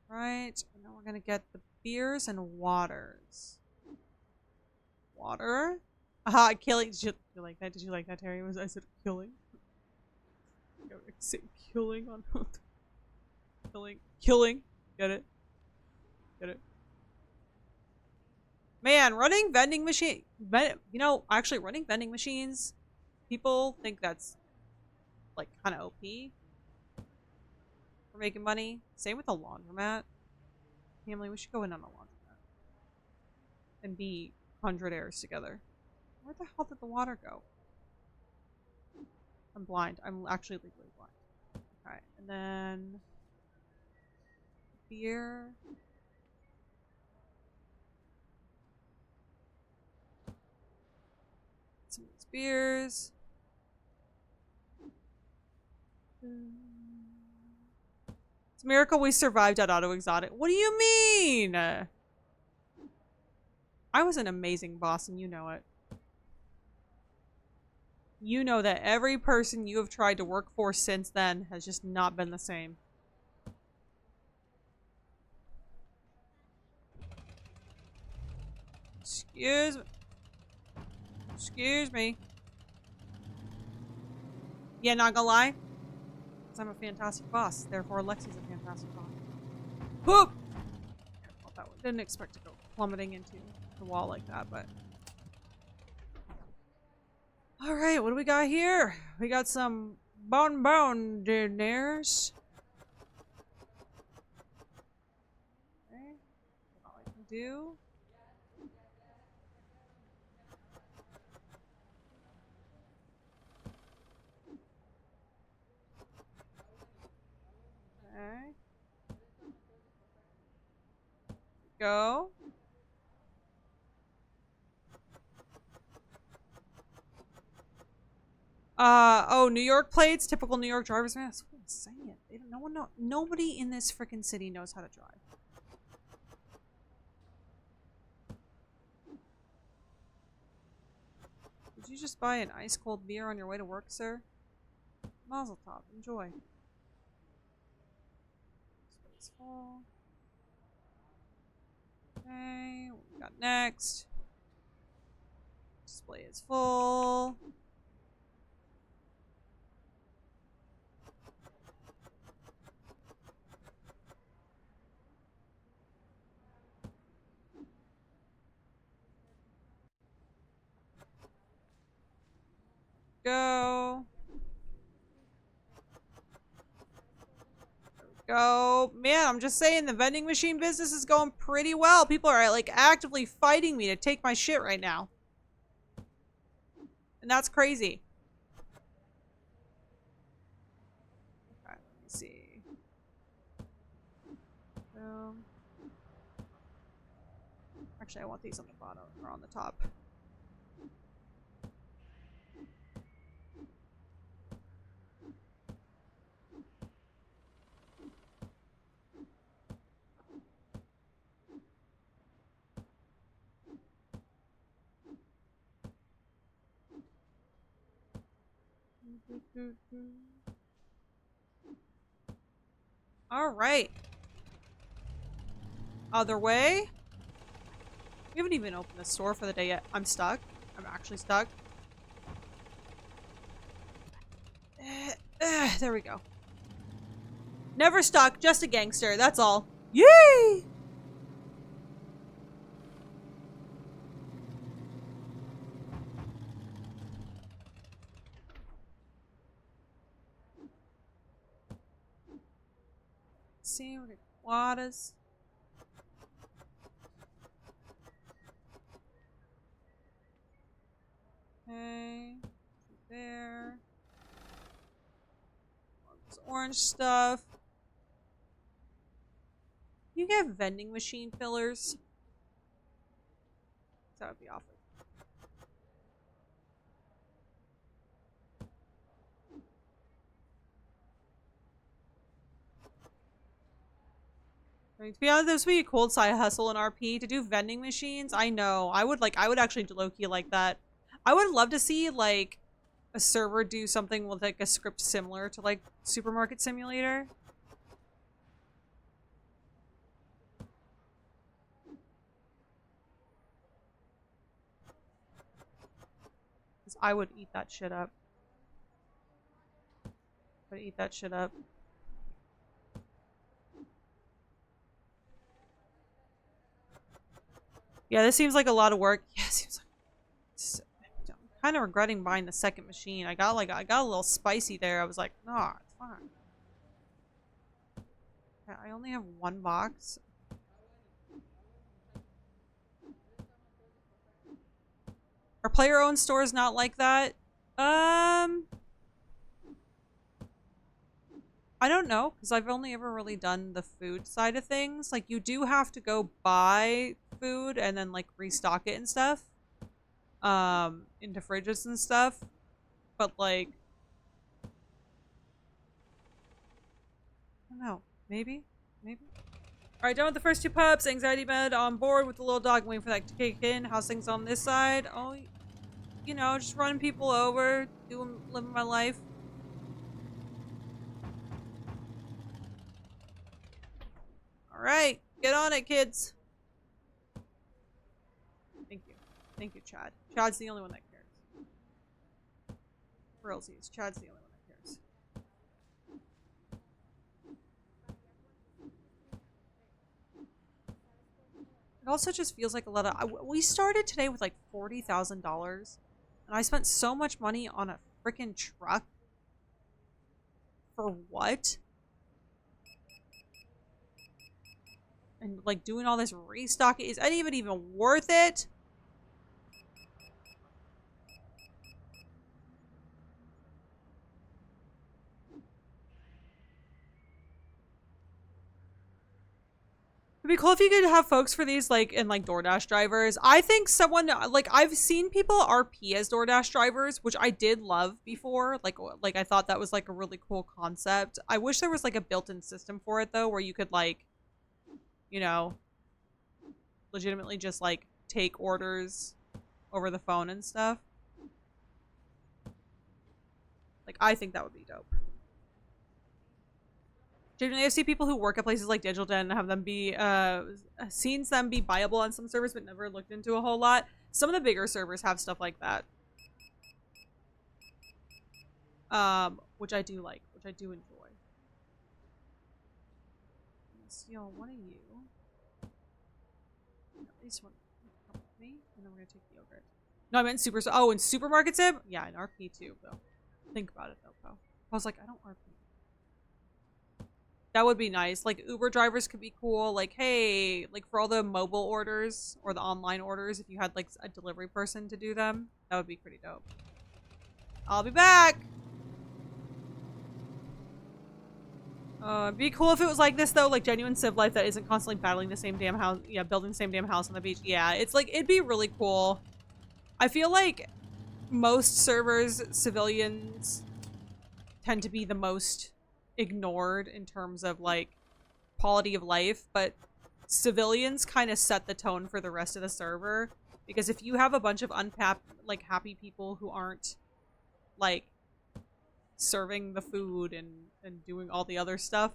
Right. And then we're gonna get the beers and waters. Water. Aha, killing. Did you like that? Did you like that, Terry? I said killing. I say killing on killing. Get it? Get it? Man, running vending machine. You know, actually, running vending machines. People think that's like kind of OP for making money. Same with a laundromat. Family, we should go in on a laundromat and be 100 heirs together. Where the hell did the water go? I'm blind. I'm actually legally blind. Alright, and then beer. Some of these beers. It's a miracle we survived at Auto Exotic. What do you mean? I was an amazing boss and you know it. You know that every person you have tried to work for since then has just not been the same. Excuse me. Excuse me. Yeah, not gonna lie. Because I'm a fantastic boss. Therefore, Lexi's a fantastic boss. Whoop! Well, that didn't expect to go plummeting into the wall like that, but... Alright, what do we got here? We got some bonbon dinners. Okay. All I can do. Okay. Go. Oh, New York plates, typical New York drivers. Man, that's what I'm saying. They don't, no one know. Nobody in this freaking city knows how to drive. Did you just buy an ice cold beer on your way to work, sir? Mazel tov. Enjoy. Space full. Okay, what we got next? Display is full. Go. There we go. Man, I'm just saying the vending machine business is going pretty well. People are like actively fighting me to take my shit right now. And that's crazy. Okay, let me see. Actually, I want these on the bottom or on the top. All right. Other way. We haven't even opened the store for the day yet. I'm stuck. I'm actually stuck. There we go. Never stuck, just a gangster. That's all. Yay! See what it waters. Okay, there. This orange stuff. You get vending machine fillers. That would be awful. I mean, to be honest, this would be a cool side hustle in RP to do vending machines. I know. I would actually low-key like that. I would love to see like a server do something with like a script similar to like Supermarket Simulator. I would eat that shit up. I would eat that shit up. Yeah, this seems like a lot of work. Yeah, it seems like I'm kind of regretting buying the second machine. I got a little spicy there. I was like, nah, it's fine. Yeah, I only have one box. Are player-owned stores not like that? I don't know, because I've only ever really done the food side of things. Like, you do have to go buy food and then, like, restock it and stuff. Into fridges and stuff. But, like... I don't know. Maybe? Maybe? Alright, done with the first two pups. Anxiety med on board with the little dog. Waiting for that to kick in. How's things on this side? Oh, you know, just running people over. Living my life. Alright, get on it, kids. Thank you. Thank you, Chad. Chad's the only one that cares. For realsies, Chad's the only one that cares. It also just feels like a lot of... we started today with like $40,000. And I spent so much money on a freaking truck. For what? And like doing all this restocking, is any of it even worth it? It'd be cool if you could have folks for these, like, and like DoorDash drivers. I think someone, like, I've seen people RP as DoorDash drivers, which I did love before. Like I thought that was like a really cool concept. I wish there was like a built-in system for it though, where you could like, you know, legitimately just like take orders over the phone and stuff. Like, I think that would be dope. Genuinely, I've seen people who work at places like Digital Den have them be, seen them be viable on some servers, but never looked into a whole lot. Some of the bigger servers have stuff like that. Which I do like, which I do enjoy. Steal one of you. At least one come with me, and then we're gonna take the yogurt. No, I meant super. Oh, in Supermarket Sim? Yeah, in RP too, though. Think about it though, pal. I was like, I don't RP. That would be nice. Like, Uber drivers could be cool. Like, hey, like for all the mobile orders or the online orders, if you had like a delivery person to do them, that would be pretty dope. I'll be back. It'd be cool if it was like this though, like genuine civ life that isn't constantly battling the same damn house. Yeah, building the same damn house on the beach. Yeah, it's like, it'd be really cool. I feel like most servers, civilians tend to be the most ignored in terms of like quality of life, but civilians kind of set the tone for the rest of the server, because if you have a bunch of happy people who aren't like serving the food and doing all the other stuff,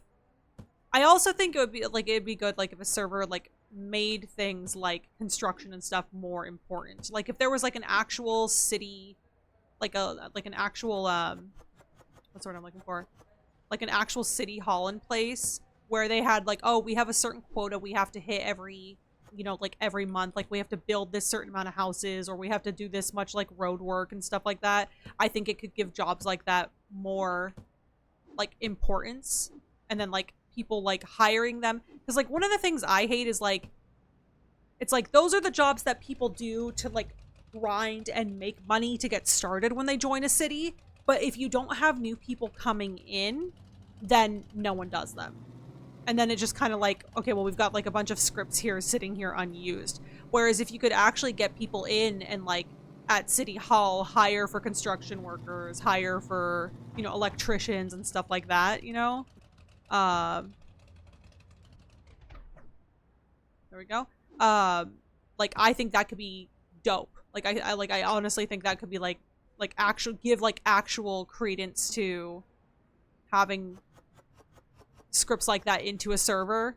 I also think it would be like, it'd be good like if a server like made things like construction and stuff more important. Like if there was like an actual city, like an actual what's the word I'm looking for? Like an actual city hall in place where they had like, oh, we have a certain quota we have to hit every, you know, like every month. Like we have to build this certain amount of houses, or we have to do this much like road work and stuff like that. I think it could give jobs like that more like importance, and then like people like hiring them. Because like one of the things I hate is like, it's like those are the jobs that people do to like grind and make money to get started when they join a city. But if you don't have new people coming in, then no one does them. And then it just kind of like, okay, well, we've got like a bunch of scripts here sitting here unused. Whereas if you could actually get people in and like at City Hall hire for construction workers, hire for, you know, electricians and stuff like that, you know? There we go. Like I think that could be dope. Like I honestly think that could be like actual give like actual credence to having scripts like that into a server,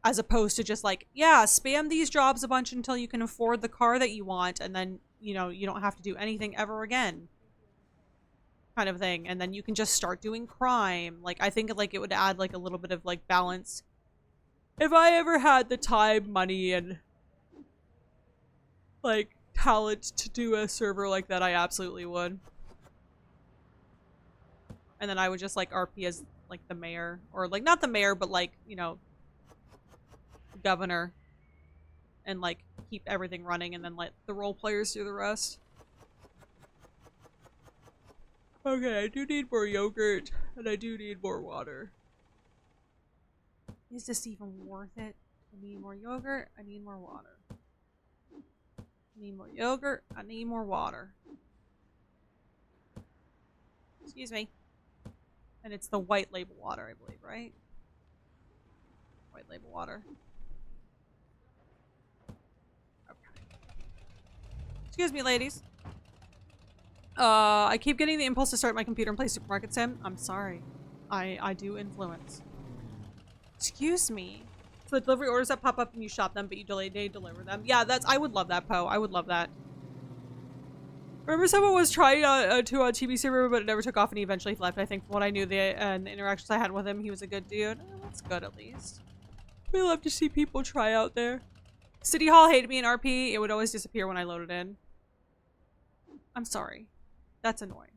as opposed to just like, yeah, spam these jobs a bunch until you can afford the car that you want, and then, you know, you don't have to do anything ever again, kind of thing, and then you can just start doing crime. Like I think like it would add like a little bit of like balance. If I ever had the time, money, and like talent to do a server like that, I absolutely would. And then I would just like RP as like the mayor, or like not the mayor, but like, you know, governor, and like keep everything running, and then let the role players do the rest. Okay, I do need more yogurt, and I do need more water. Is this even worth it? I need more yogurt, I need more water. I need more yogurt, I need more water. Excuse me. And it's the white label water, I believe, right? White label water. Okay. Excuse me, ladies. I keep getting the impulse to start my computer and play Supermarket Sim. I'm sorry. I do influence. Excuse me. So the delivery orders that pop up and you shop them, but you they deliver them. Yeah, I would love that, Poe. I would love that. Remember someone was trying to on TV server, but it never took off, and he eventually left. I think from what I knew, the interactions I had with him, he was a good dude. Oh, that's good, at least. We love to see people try out there. City Hall hated me in RP. It would always disappear when I loaded in. I'm sorry. That's annoying.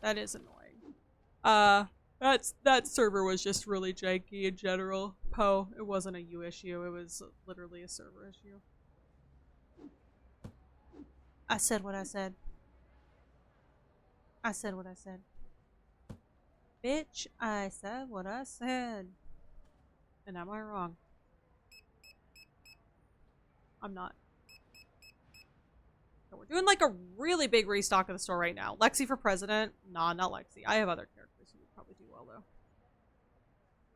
That is annoying. That server was just really janky in general. Poe, it wasn't a you issue. It was literally a server issue. I said what I said. I said what I said. Bitch, I said what I said. And am I wrong? I'm not. So we're doing like a really big restock of the store right now. Lexi for president? Nah, not Lexi. I have other characters who would probably do well though.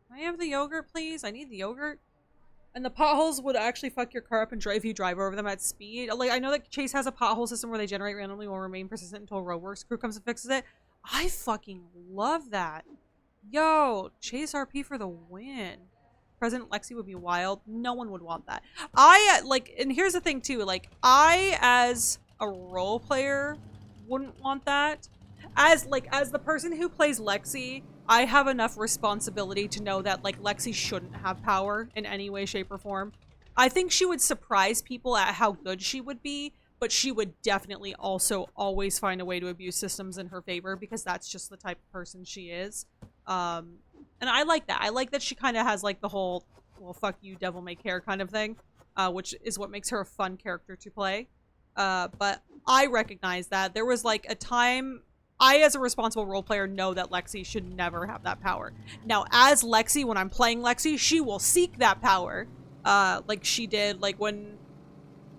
Can I have the yogurt, please? I need the yogurt. And the potholes would actually fuck your car up and drive you drive over them at speed. Like, I know that Chase has a pothole system where they generate randomly will remain persistent until a roadworks crew comes and fixes it. I fucking love that. Yo, Chase RP for the win. President Lexi would be wild. No one would want that. And here's the thing too, like, I, as a role player, wouldn't want that. As the person who plays Lexi, I have enough responsibility to know that, like, Lexi shouldn't have power in any way, shape, or form. I think she would surprise people at how good she would be, but she would definitely also always find a way to abuse systems in her favor, because that's just the type of person she is. And I like that. I like that she kind of has, like, the whole, well, fuck you, devil may care kind of thing, which is what makes her a fun character to play. But I recognize that there was, like, a time... I, as a responsible role player, know that Lexi should never have that power. Now, as Lexi, when I'm playing Lexi, she will seek that power. Like she did, like, when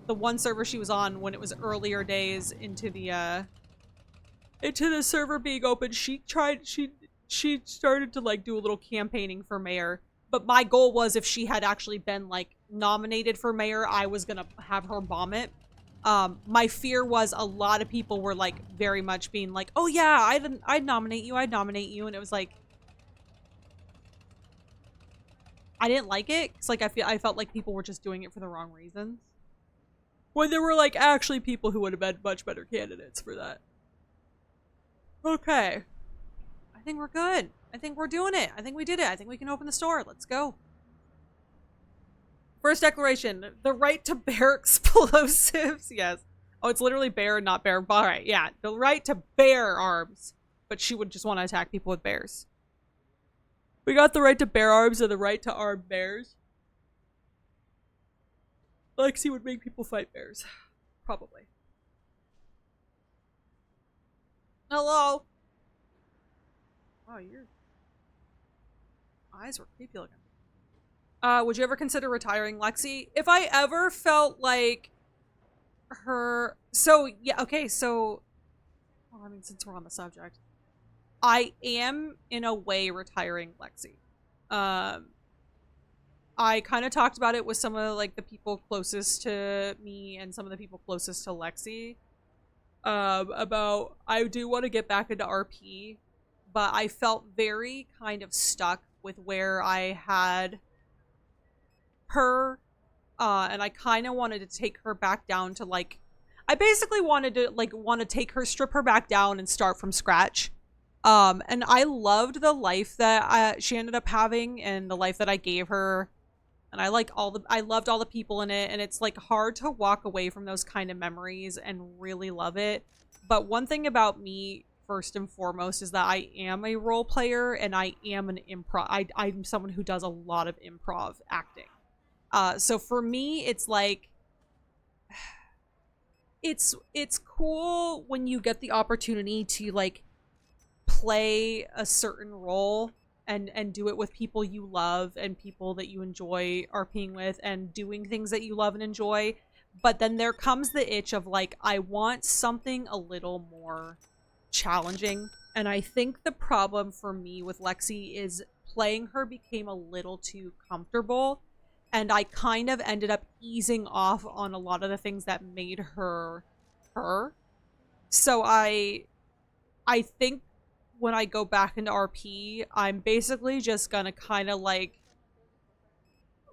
the one server she was on, when it was earlier days into the server being open, she started to, like, do a little campaigning for mayor. But my goal was, if she had actually been, like, nominated for mayor, I was gonna have her bomb it. My fear was a lot of people were, like, very much being like, oh yeah, I'd nominate you, and it was like, I didn't like it, because, like, I felt like people were just doing it for the wrong reasons. When there were, like, actually people who would have been much better candidates for that. Okay. I think we're good. I think we're doing it. I think we did it. I think we can open the store. Let's go. First declaration, the right to bear explosives. Yes. Oh, it's literally bear, not bear. All right, yeah. The right to bear arms. But she would just want to attack people with bears. We got the right to bear arms and the right to arm bears. Lexi would make people fight bears. Probably. Hello? Oh, your eyes were creepy looking. Would you ever consider retiring Lexi? If I ever felt like her... So, yeah, okay, so... Well, I mean, since we're on the subject. I am, in a way, retiring Lexi. I kind of talked about it with some of, like, the people closest to me and some of the people closest to Lexi. About, I do want to get back into RP, but I felt very kind of stuck with where I had her, and I kind of wanted to take her back down to, like, I basically wanted to, like, take her, strip her back down and start from scratch. And I loved the life that she ended up having and the life that I gave her. And I loved all the people in it, and it's, like, hard to walk away from those kind of memories and really love it. But one thing about me, first and foremost, is that I am a role player and I am an improv. I'm someone who does a lot of improv acting. So for me, it's like, it's cool when you get the opportunity to, like, play a certain role and do it with people you love and people that you enjoy RPing with and doing things that you love and enjoy. But then there comes the itch of, like, I want something a little more challenging. And I think the problem for me with Lexi is playing her became a little too comfortable. And I kind of ended up easing off on a lot of the things that made her her. So I think when I go back into RP, I'm basically just gonna kind of, like,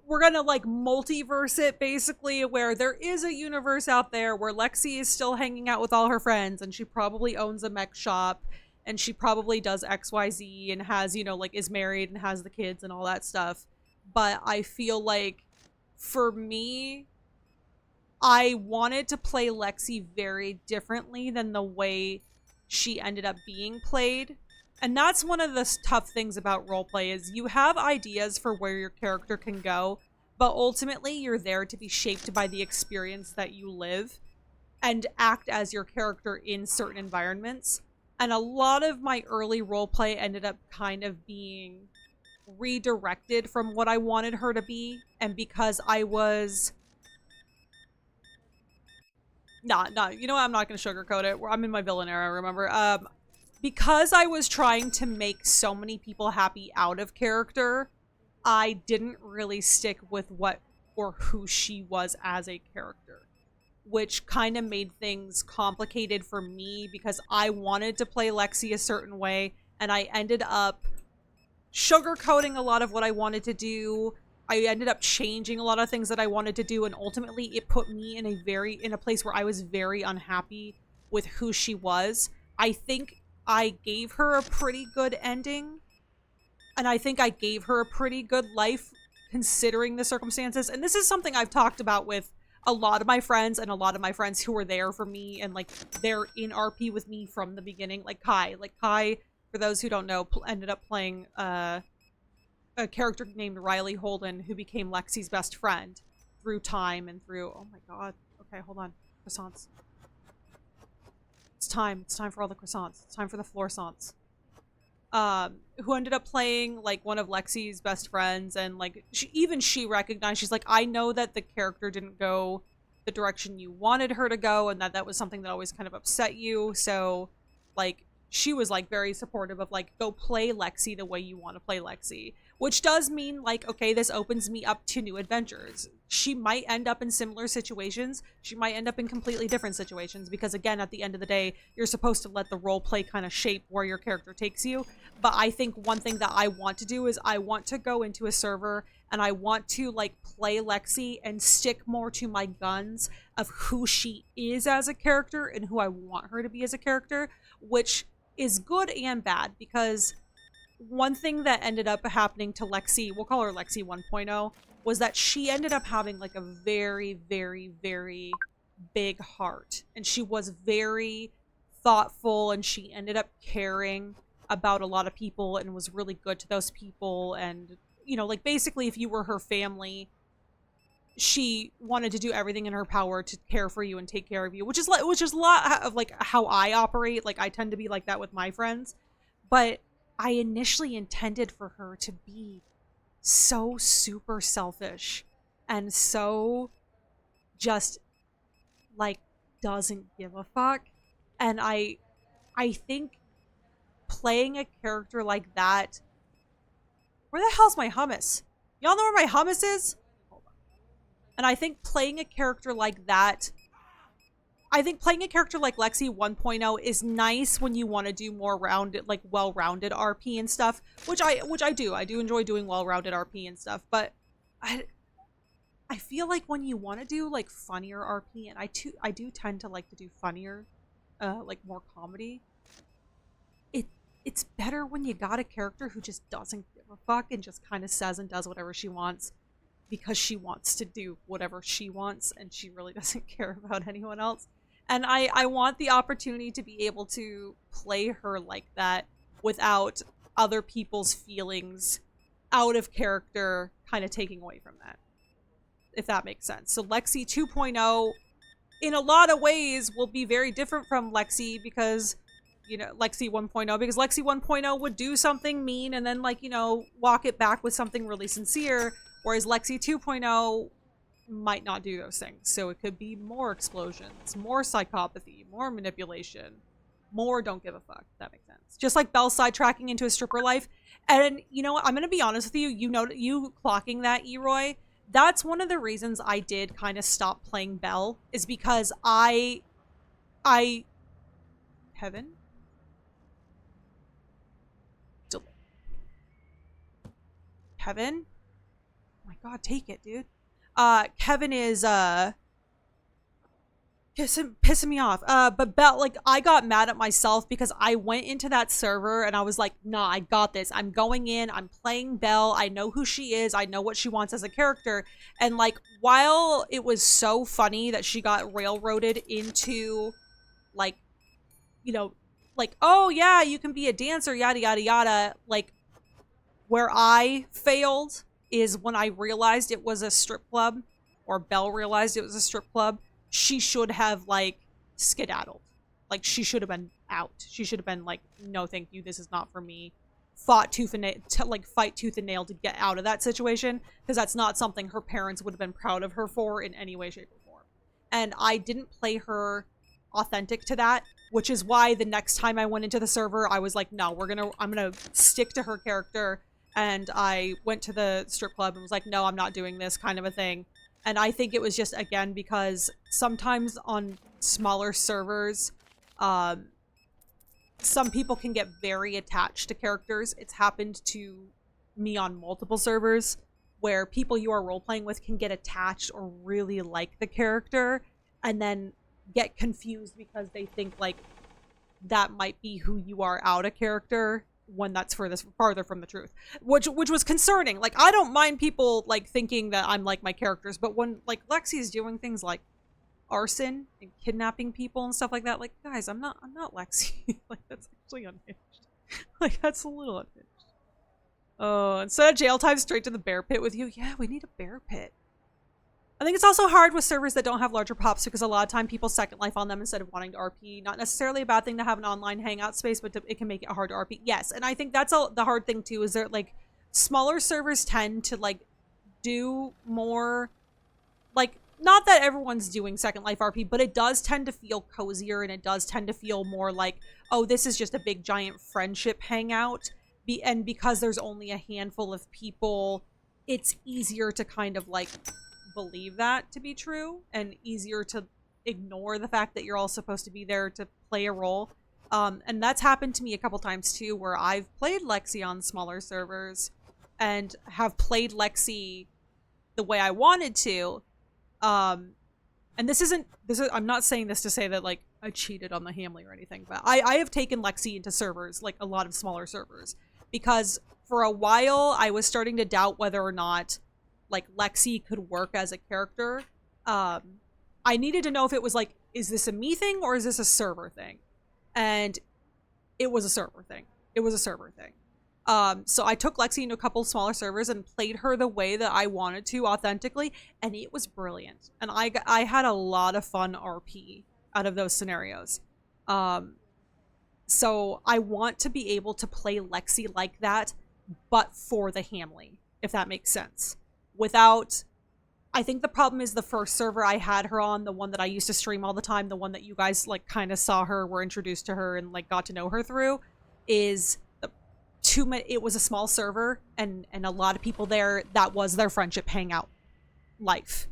we're gonna, like, multiverse it, basically, where there is a universe out there where Lexi is still hanging out with all her friends, and she probably owns a mech shop, and she probably does XYZ, and has, you know, like, is married and has the kids and all that stuff. But I feel like, for me, I wanted to play Lexi very differently than the way she ended up being played. And that's one of the tough things about roleplay, is you have ideas for where your character can go, but ultimately you're there to be shaped by the experience that you live and act as your character in certain environments. And a lot of my early roleplay ended up kind of being redirected from what I wanted her to be, and because I was... Nah, you know what? I'm not going to sugarcoat it. I'm in my villain era, remember? Because I was trying to make so many people happy out of character, I didn't really stick with what or who she was as a character, which kind of made things complicated for me because I wanted to play Lexi a certain way, and I ended up sugarcoating a lot of what I wanted to do. I ended up changing a lot of things that I wanted to do, and ultimately it put me in a place where I was very unhappy with who she was. I think I gave her a pretty good ending, and I think I gave her a pretty good life considering the circumstances. And this is something I've talked about with a lot of my friends and a lot of my friends who were there for me and, like, they're in RP with me from the beginning. Like Kai, for those who don't know, ended up playing a character named Riley Holden, who became Lexi's best friend through time and through... Oh my god. Okay, hold on. Croissants. It's time. It's time for all the croissants. It's time for the florissants. Who ended up playing, like, one of Lexi's best friends, and, like, she recognized, she's like, I know that the character didn't go the direction you wanted her to go, and that was something that always kind of upset you, so, like, she was, like, very supportive of, like, go play Lexi the way you want to play Lexi. Which does mean, like, okay, this opens me up to new adventures. She might end up in similar situations. She might end up in completely different situations. Because, again, at the end of the day, you're supposed to let the role play kind of shape where your character takes you. But I think one thing that I want to do is I want to go into a server and I want to, like, play Lexi and stick more to my guns of who she is as a character and who I want her to be as a character. Which is good and bad, because one thing that ended up happening to Lexi, we'll call her Lexi 1.0, was that she ended up having, like, a very, very, very big heart. And she was very thoughtful, and she ended up caring about a lot of people and was really good to those people. And, you know, like, basically if you were her family, she wanted to do everything in her power to care for you and take care of you, which is a lot of, like, how I operate. Like, I tend to be like that with my friends. But I initially intended for her to be so super selfish and so just like doesn't give a fuck. And I think playing a character like that, where the hell's my hummus? Y'all know where my hummus is? Hold on. And I think playing a character like that, I think playing a character like Lexi 1.0 is nice when you want to do more rounded, like well-rounded RP and stuff, which I do. I do enjoy doing well-rounded RP and stuff, but I feel like when you want to do like funnier RP, and I do tend to like to do funnier, like more comedy. It's better when you got a character who just doesn't give a fuck and just kind of says and does whatever she wants because she wants to do whatever she wants and she really doesn't care about anyone else. And I want the opportunity to be able to play her like that without other people's feelings out of character kind of taking away from that, if that makes sense. So Lexi 2.0 in a lot of ways will be very different from Lexi because, you know, Lexi 1.0, because Lexi 1.0 would do something mean and then, like, you know, walk it back with something really sincere, whereas Lexi 2.0 might not do those things. So it could be more explosions, more psychopathy, more manipulation, more don't give a fuck. That makes sense. Just like Belle sidetracking into a stripper life. And, you know what, I'm going to be honest with you, you know, you clocking that, Eroy, that's one of the reasons I did kind of stop playing Belle, is because Kevin? Kevin? Oh my god, take it, dude. Kevin is, pissing me off. But Belle, like, I got mad at myself because I went into that server and I was like, nah, I got this. I'm going in, I'm playing Belle, I know who she is, I know what she wants as a character. And, like, while it was so funny that she got railroaded into, like, you know, like, oh yeah, you can be a dancer, yada, yada, yada, like, where I failed is when I realized it was a strip club, or Belle realized it was a strip club. She should have, like, skedaddled. Like, she should have been out. She should have been like, no, thank you, this is not for me. Fight tooth and nail to get out of that situation, because that's not something her parents would have been proud of her for in any way, shape, or form. And I didn't play her authentic to that, which is why the next time I went into the server, I was like, no, I'm gonna stick to her character. And I went to the strip club and was like, no, I'm not doing this, kind of a thing. And I think it was just, again, because sometimes on smaller servers, some people can get very attached to characters. It's happened to me on multiple servers where people you are role-playing with can get attached or really like the character and then get confused because they think, like, that might be who you are out of character, when that's farther from the truth, which was concerning. Like, I don't mind people, like, thinking that I'm like my characters, but when, like, Lexi's doing things like arson and kidnapping people and stuff like that, like, guys, I'm not Lexi. Like, that's actually unhinged. Like, that's a little unhinged. Oh, instead of jail time, straight to the bear pit with you. Yeah, we need a bear pit. I think it's also hard with servers that don't have larger pops because a lot of time people second life on them instead of wanting to RP. Not necessarily a bad thing to have an online hangout space, but it can make it hard to RP. Yes, and I think that's the hard thing too, is that, like, smaller servers tend to, like, do more, like, not that everyone's doing second life RP, but it does tend to feel cozier and it does tend to feel more like, oh, this is just a big giant friendship hangout. And because there's only a handful of people, it's easier to kind of, like, believe that to be true and easier to ignore the fact that you're all supposed to be there to play a role. And that's happened to me a couple times too, where I've played Lexi on smaller servers and have played Lexi the way I wanted to. And I'm not saying this to say that, like, I cheated on the Hamley or anything, but I have taken Lexi into servers, like a lot of smaller servers, because for a while I was starting to doubt whether or not, like, Lexi could work as a character. I needed to know if it was, like, is this a me thing or is this a server thing? And it was a server thing. It was a server thing. So I took Lexi into a couple smaller servers and played her the way that I wanted to authentically, and it was brilliant. And I had a lot of fun RP out of those scenarios. So I want to be able to play Lexi like that, but for the Hamley. if that makes sense. Without, I think the problem is the first server I had her on, the one that I used to stream all the time, the one that you guys like kind of saw her, were introduced to her and like got to know her through, is it was a small server and a lot of people there, that was their friendship hangout life.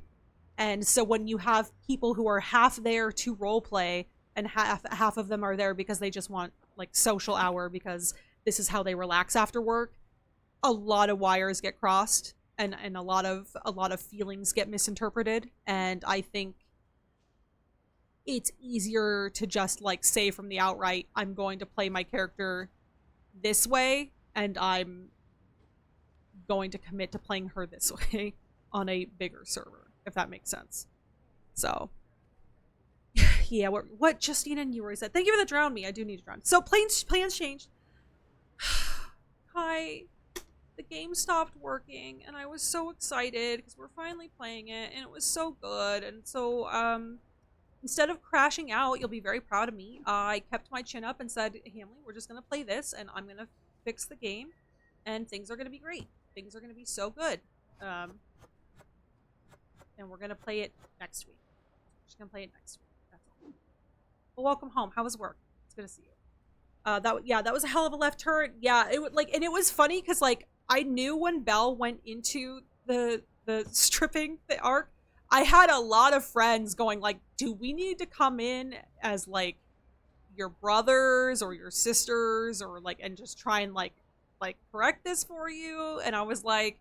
And so when you have people who are half there to roleplay and half of them are there because they just want like social hour because this is how they relax after work, a lot of wires get crossed and a lot of feelings get misinterpreted. And I think it's easier to just like say from the outright, I'm going to play my character this way and I'm going to commit to playing her this way on a bigger server, if that makes sense. So yeah, what Justina and Yuri said. Thank you for the drown me. I do need to drown. So plans changed. Hi. The game stopped working and I was so excited because we're finally playing it and it was so good. And so instead of crashing out, you'll be very proud of me. I kept my chin up and said, Hamley, we're just gonna play this and I'm gonna fix the game and things are gonna be great. Things are gonna be so good. And we're gonna play it next week. We're just gonna play it next week. That's all. Well, welcome home. How was work? It's good to see you. That was a hell of a left turn. Yeah, it would like, and it was funny because like I knew when Belle went into the stripping the arc, I had a lot of friends going like, do we need to come in as like your brothers or your sisters or like, and just try and like correct this for you? And I was like,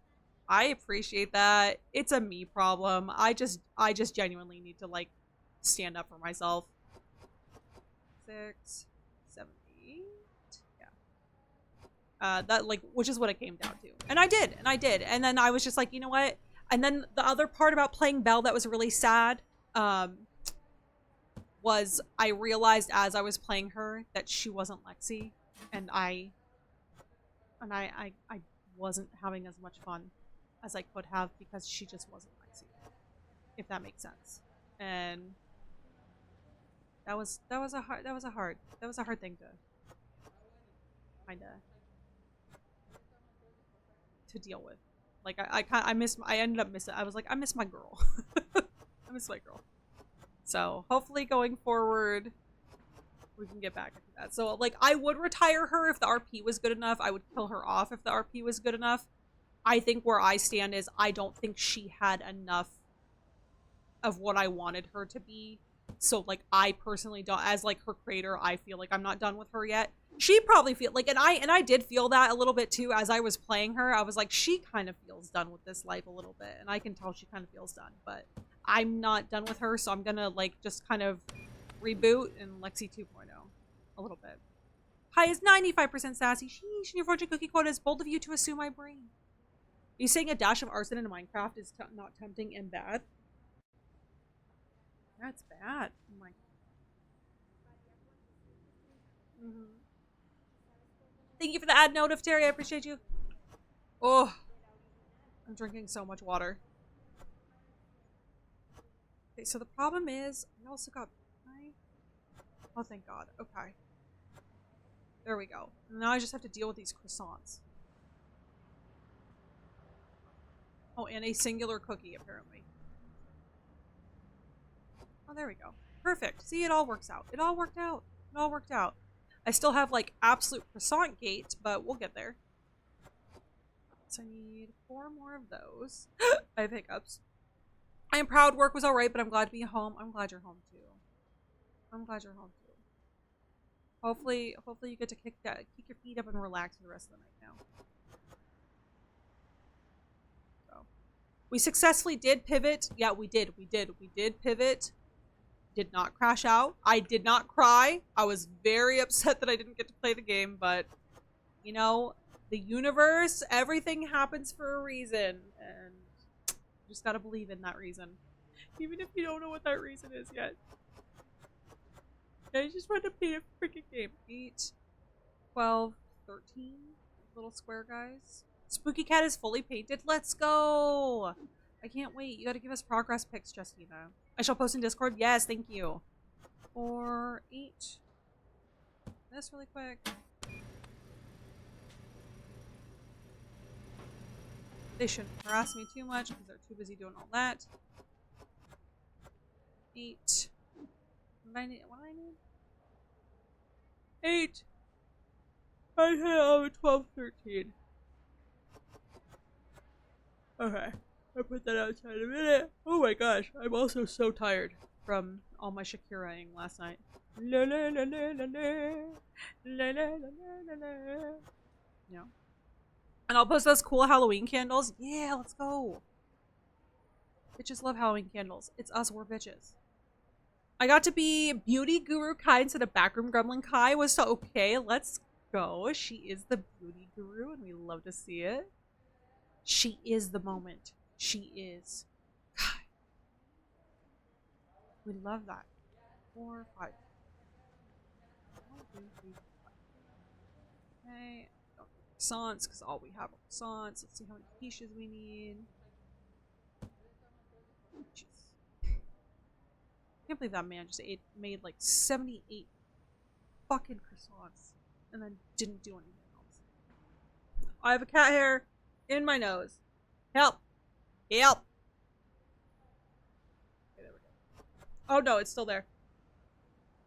I appreciate that. It's a me problem. I just genuinely need to like stand up for myself. 6, 7, 8. Yeah. That like, which is what it came down to. And I did. And then I was just like, you know what? And then the other part about playing Belle that was really sad, was I realized as I was playing her that she wasn't Lexi, and I wasn't having as much fun as I could have because she just wasn't Lexi, if that makes sense. And that was a hard thing to kind of deal with. Like I ended up missing. I was like, I miss my girl. I miss my girl. So hopefully going forward, we can get back into that. So like, I would retire her if the RP was good enough. I would kill her off if the RP was good enough. I think where I stand is I don't think she had enough of what I wanted her to be. So like, I personally don't, as like her creator, I feel like I'm not done with her yet. She probably feel like, and I did feel that a little bit too as I was playing her. I was like, she kind of feels done with this life a little bit, and I can tell she kind of feels done, but I'm not done with her, so I'm gonna like just kind of reboot in Lexi 2.0 a little bit. Hi is 95% sassy. Sheesh, your fortune cookie quota is bold of you to assume my brain. Are you saying a dash of arson in Minecraft is not tempting and bad? That's bad. Oh my. Thank you for the ad note of Terry. I appreciate you. Oh, I'm drinking so much water. Okay, so the problem is, I also got pie. Oh, thank God. Okay. There we go. Now I just have to deal with these croissants. Oh, and a singular cookie, apparently. Oh, there we go. Perfect. See, it all works out. It all worked out. It all worked out. I still have, like, absolute croissant gate, but we'll get there. So I need 4 more of those. I have hiccups. I am proud work was alright, but I'm glad to be home. I'm glad you're home, too. I'm glad you're home, too. Hopefully you get to kick your feet up and relax for the rest of the night now. So. We successfully did pivot. Yeah, we did. We did pivot. Did not crash out. I did not cry. I was very upset that I didn't get to play the game, but you know, the universe, everything happens for a reason, and you just gotta believe in that reason. Even if you don't know what that reason is yet. I just want to play a freaking game. 8, 12, 13 little square guys. Spooky Cat is fully painted. Let's go! I can't wait. You gotta give us progress pics, Justina. I shall post in Discord. Yes, thank you. 4, 8. This really quick. They shouldn't harass me too much because they're too busy doing all that. 8. What do I need? 8. I have 12, 13. Okay. I'll put that outside in a minute. Oh my gosh. I'm also so tired from all my Shakiraing last night. La la la la la la. La la la la la. No. And I'll post those cool Halloween candles. Yeah, let's go. Bitches love Halloween candles. It's us, we're bitches. I got to be Beauty Guru Kai instead of Backroom Gremlin Kai was so okay. Let's go. She is the Beauty Guru and we love to see it. She is the moment. She is. God. We love that. 4, 5. 1, 2, 3, 4, 5. Okay. Don't do croissants because all we have are croissants. Let's see how many quiches we need. Jeez. I can't believe that man just made like 78 fucking croissants and then didn't do anything else. I have a cat hair in my nose. Help! Help! Okay, there we go. Oh no, it's still there.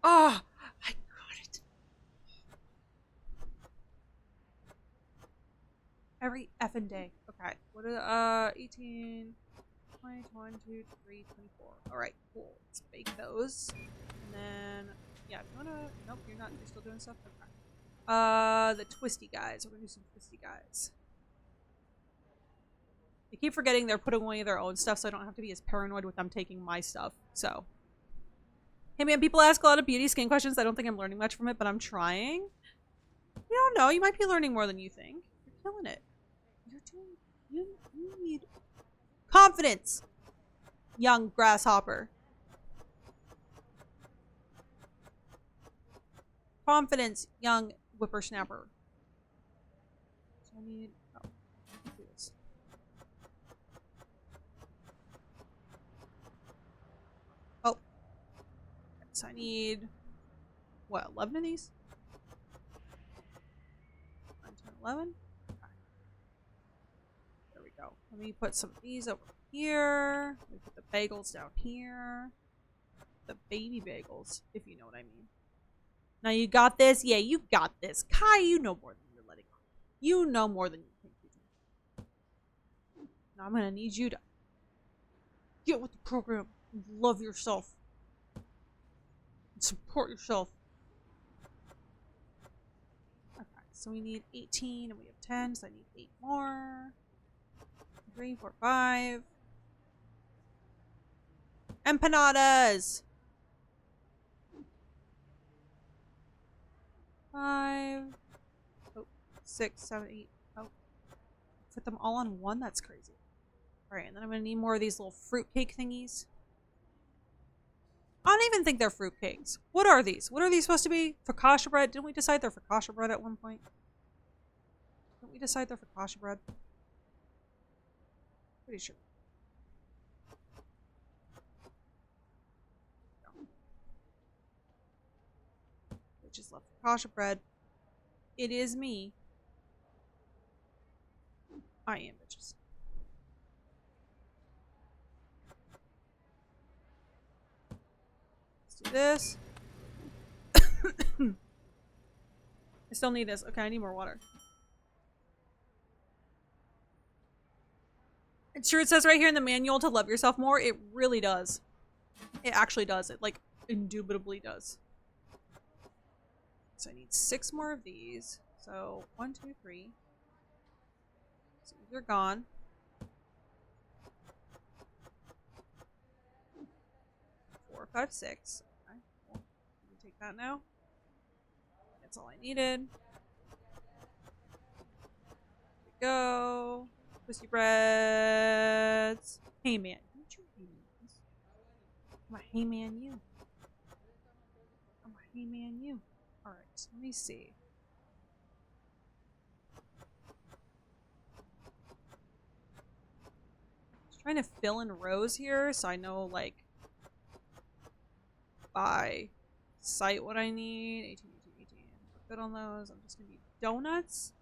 Oh, I got it. Every effing day. Okay. What are 18, 20, 22, 23, 24. Alright, cool. Let's bake those. And then yeah, if you wanna nope, you're not, you're still doing stuff? Okay. The twisty guys. We're gonna do some twisty guys. I keep forgetting they're putting away their own stuff so I don't have to be as paranoid with them taking my stuff. So hey man, people ask a lot of beauty skin questions. I don't think I'm learning much from it, but I'm trying. You don't know. You might be learning more than you think. You're killing it. You're doing. You need confidence, young grasshopper. Confidence, young whippersnapper. So I need. Oh, let's do this. Oh. So I need. What, 11 of these? 9, 10, 11? Okay. There we go. Let me put some of these over here. Let me put the bagels down here. The baby bagels, if you know what I mean. Now you got this? Yeah, you got this. Kai, you know more than you're letting on. You know more than you think you do. Now I'm gonna need you to get with the program and love yourself. And support yourself. Okay, so we need 18 and we have 10, so I need 8 more. 3, 4, 5. Empanadas! 5. Oh, 6, 7, 8. Oh. Put them all on one? That's crazy. Alright, and then I'm gonna need more of these little fruitcake thingies. I don't even think they're fruitcakes. What are these? What are these supposed to be? Focaccia bread? Didn't we decide they're focaccia bread at one point? Didn't we decide they're focaccia bread? Pretty sure. Just love focaccia bread. It is me. I am bitches. Let's do this. I still need this. Okay, I need more water. It's true, it says right here in the manual to love yourself more. It really does. It actually does. It, like, indubitably does. So I need 6 more of these. So 1, 2, 3. So these are gone. 4, 5, 6. Okay, cool. Can we take that now? That's all I needed. There we go. Twisty breads. Hey man. Don't you hey man? I'm a hey man you. I'm a hey man you. Alright, so let me see. Just trying to fill in rows here so I know, like, by sight what I need. 18, 18, 18. We're good on those. I'm just gonna need donuts.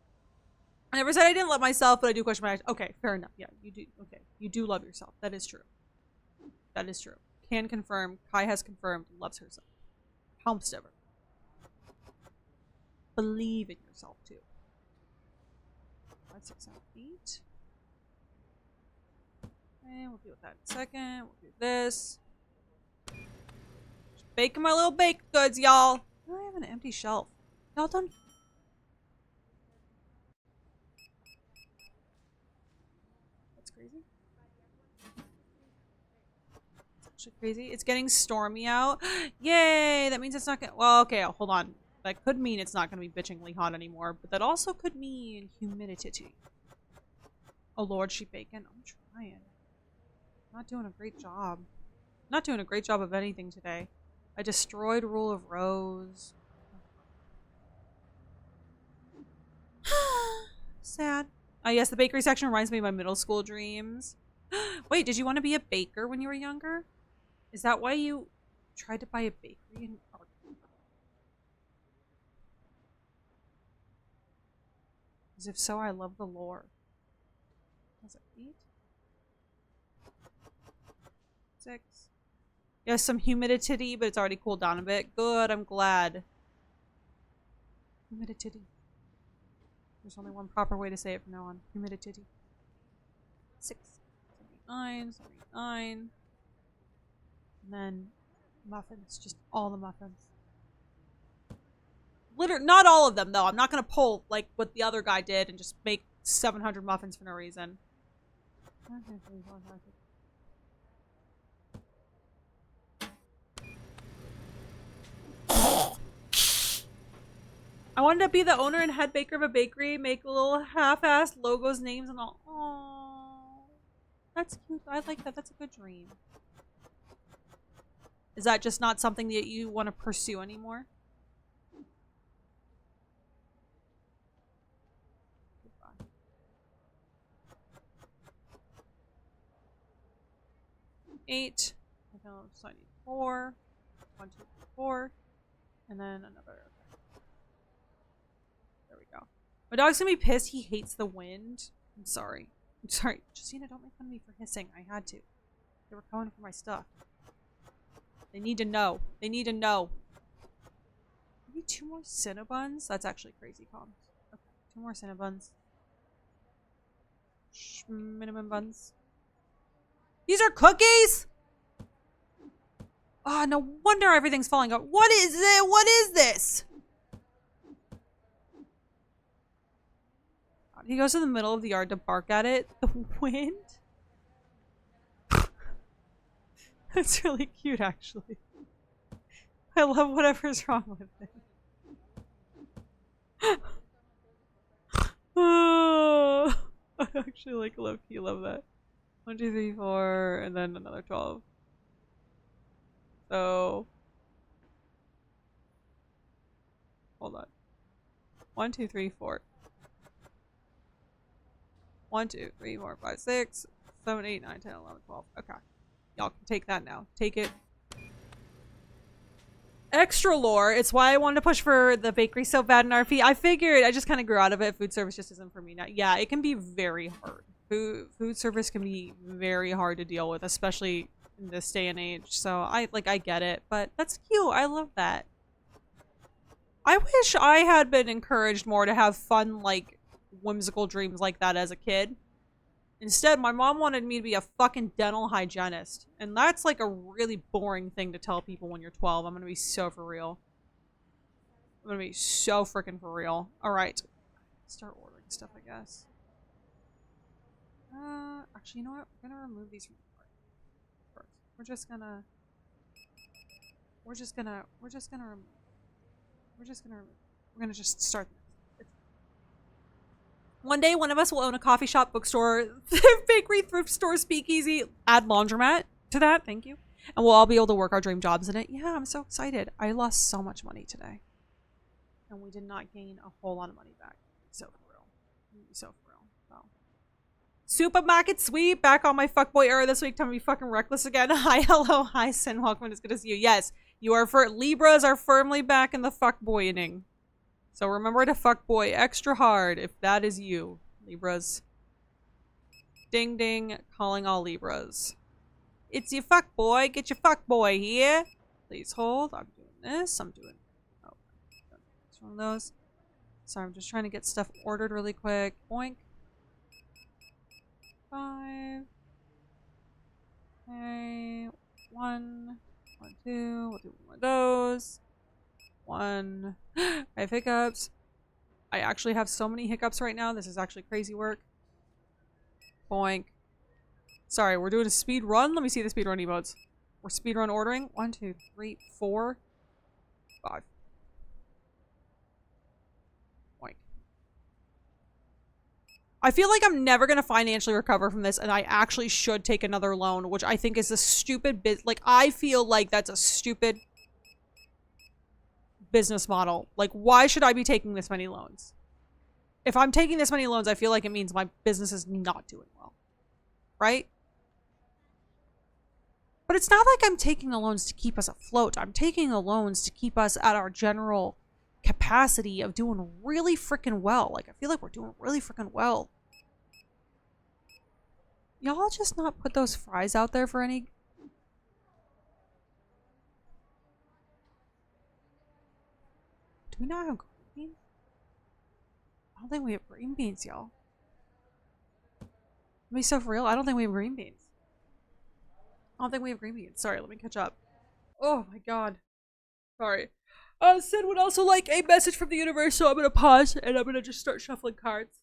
I never said I didn't love myself, but I do question my actions. Okay, fair enough. Yeah, you do. Okay, you do love yourself. That is true. That is true. Can confirm. Kai has confirmed. Loves herself. Helps ever. Believe in yourself too. 5, 6, 7, 8. Okay, we'll deal with that in a second. We'll do this. Just baking my little baked goods, y'all. I have an empty shelf. Y'all done? That's crazy. It's actually crazy. It's getting stormy out. Yay! That means it's not gonna. Well, okay, hold on. That could mean it's not gonna be bitchingly hot anymore, but that also could mean humidity. Oh Lord, sheep bacon. I'm trying. Not doing a great job. Not doing a great job of anything today. I destroyed Rule of Rose. Sad. Yes, the bakery section reminds me of my middle school dreams. Wait, did you want to be a baker when you were younger? Is that why you tried to buy a bakery in Arkansas? Because if so, I love the lore. Was it 8? 6. Yes, some humidity, but it's already cooled down a bit. Good, I'm glad. Humidity. There's only one proper way to say it from now on. Humidity. 6, 79, 79. And then muffins. Just all the muffins. Literally, not all of them, though. I'm not going to pull, like, what the other guy did and just make 700 muffins for no reason. I wanted to be the owner and head baker of a bakery, make little half-assed logos, names, and all. Aww. That's cute. I like that. That's a good dream. Is that just not something that you want to pursue anymore? Goodbye. 8. So I need 4. 1, 2, 3, 4. And then another. There we go. My dog's gonna be pissed. He hates the wind. I'm sorry. I'm sorry. Justina, don't make fun of me for hissing. I had to. They were coming for my stuff. They need to know. They need to know. Maybe 2 more Cinnabons? That's actually crazy comms. Okay, 2 more Cinnabons. Minimum buns. These are cookies? Oh, no wonder everything's falling out. What is it? What is this? He goes to the middle of the yard to bark at it. The wind? That's really cute, actually. I love whatever's wrong with it. Oh, I actually like low-key love that. 1, 2, 3, 4, and then another 12. So, hold on. 1, 2, 3, 4. 1, 2, 3, 4, 5, 6, 7, 8, 9, 10, 11, 12. Okay. Y'all can take that now. Take it. Extra lore. It's why I wanted to push for the bakery so bad in RP. I figured I just kind of grew out of it. Food service just isn't for me now. Yeah, it can be very hard. Food service can be very hard to deal with, especially in this day and age. So I get it, but that's cute. I love that. I wish I had been encouraged more to have fun, like, whimsical dreams like that as a kid. Instead, my mom wanted me to be a fucking dental hygienist. And that's like a really boring thing to tell people when you're 12. I'm gonna be so for real. I'm gonna be so freaking for real. Alright. Start ordering stuff, I guess. Actually, you know what? We're gonna remove these from the cart first. We're just gonna just start this. One day, one of us will own a coffee shop, bookstore, bakery, thrift store, speakeasy, add laundromat to that. Thank you. And we'll all be able to work our dream jobs in it. Yeah, I'm so excited. I lost so much money today. And we did not gain a whole lot of money back. So for real. So for real. So. Supermarket sweep. Back on my fuckboy era this week. Time to be fucking reckless again. Hi, hello, hi, Sin. Welcome. It's good to see you. Yes, you are for Libras are firmly back in the fuckboy inning. So remember to fuck boy extra hard if that is you, Libras. Ding ding, calling all Libras. It's your fuck boy. Get your fuck boy here. Please hold. I'm doing this. I'm doing. Oh, it's one of those. Sorry, I'm just trying to get stuff ordered really quick. Boink. 5. Okay. 1, 2. We'll do one of those. 1. I have hiccups. I actually have so many hiccups right now. This is actually crazy work. Boink. Sorry, we're doing a speed run. Let me see the speed run emotes. We're speed run ordering. 1, 2, 3, 4, 5. Boink. I feel like I'm never gonna financially recover from this, and I actually should take another loan, which I think is a stupid like, I feel like that's a stupid business model. Like, why should I be taking this many loans? If I'm taking this many loans, I feel like it means my business is not doing well. Right? But it's not like I'm taking the loans to keep us afloat. I'm taking the loans to keep us at our general capacity of doing really freaking well. Like, I feel like we're doing really freaking well. Y'all just not put those fries out there for any... Do we not have green beans? I don't think we have green beans, y'all. Let me so for real. I don't think we have green beans. I don't think we have green beans. Sorry, let me catch up. Oh my god. Sorry. Sid would also like a message from the universe, so I'm gonna pause and I'm gonna just start shuffling cards.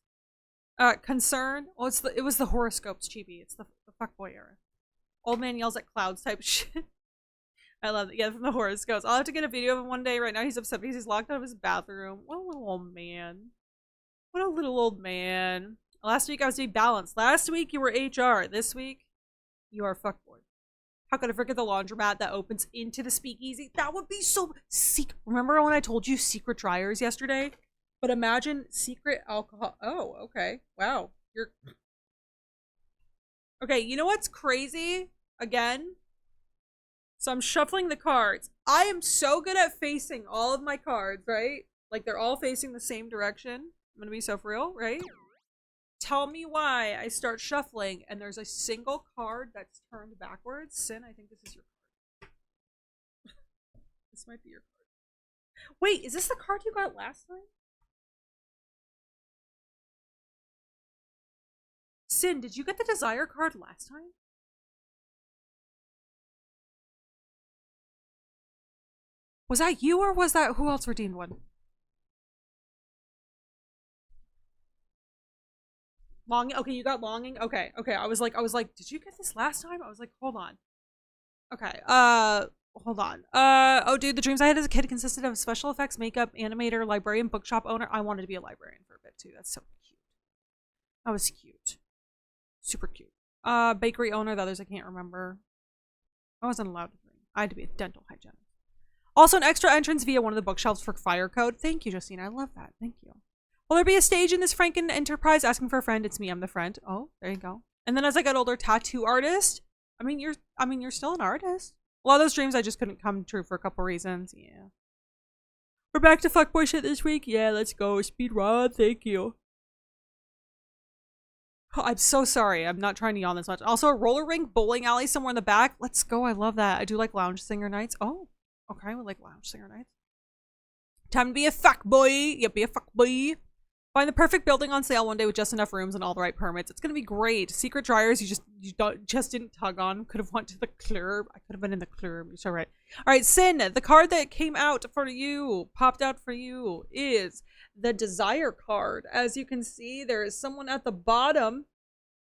Concern. Well, it was the horoscopes, Chibi. It's the fuckboy era. Old man yells at clouds type shit. I love it. Yeah, from the horoscopes. I'll have to get a video of him one day. Right now he's upset because he's locked out of his bathroom. What a little old man. What a little old man. Last week I was being balanced. Last week you were HR. This week you are fuckboy. How could I forget the laundromat that opens into the speakeasy? That would be so secret. Remember when I told you secret dryers yesterday? But imagine secret alcohol. Oh, okay. Wow. You're... Okay, you know what's crazy? Again? So I'm shuffling the cards. I am so good at facing all of my cards, right? Like they're all facing the same direction. I'm gonna be so for real, right? Tell me why I start shuffling and there's a single card that's turned backwards. Sin, I think this is your card. This might be your card. Wait, is this the card you got last time? Sin, did you get the desire card last time? Was that you or was that who else redeemed one? Longing. Okay, you got longing. Okay, okay. I was like, did you get this last time? I was like, hold on. Okay. Hold on. Oh, dude, the dreams I had as a kid consisted of special effects, makeup, animator, librarian, bookshop owner. I wanted to be a librarian for a bit too. That's so cute. That was cute. Super cute. Bakery owner. The others I can't remember. I wasn't allowed to drink. I had to be a dental hygienist. Also, an extra entrance via one of the bookshelves for fire code. Thank you, Justine. I love that. Thank you. Will there be a stage in this Franken enterprise? Asking for a friend. It's me. I'm the friend. Oh, there you go. And then as I got older, tattoo artist. I mean, you're still an artist. A lot of those dreams I just couldn't come true for a couple reasons. Yeah. We're back to fuckboy shit this week. Yeah, let's go. Speed run. Thank you. Oh, I'm so sorry. I'm not trying to yawn this much. Also, a roller rink, bowling alley somewhere in the back. Let's go. I love that. I do like lounge singer nights. Oh, okay. We like lounge singer nights. Time to be a fuckboy. Yeah, be a fuckboy. Find the perfect building on sale one day with just enough rooms and all the right permits. It's gonna be great. Secret dryers you just didn't tug on. Could have went to the club. I could have been in the club. It's alright. Alright, Sin, the card that came out for you, popped out for you, is the desire card. As you can see, there is someone at the bottom.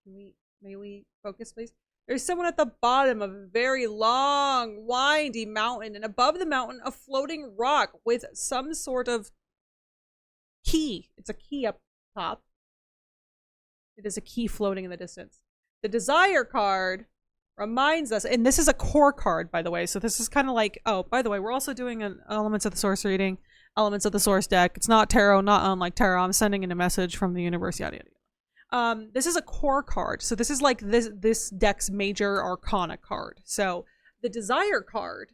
May we focus, please? There's someone at the bottom of a very long, windy mountain, and above the mountain, a floating rock with some sort of key. It's a key up top. It is a key floating in the distance. The desire card reminds us, and this is a core card, by the way, so this is kind of like, oh, by the way, we're also doing an Elements of the Source reading, Elements of the Source deck. It's not tarot, not unlike tarot. I'm sending in a message from the universe, yada yada. This is a core card, so this is like this deck's major arcana card. So the desire card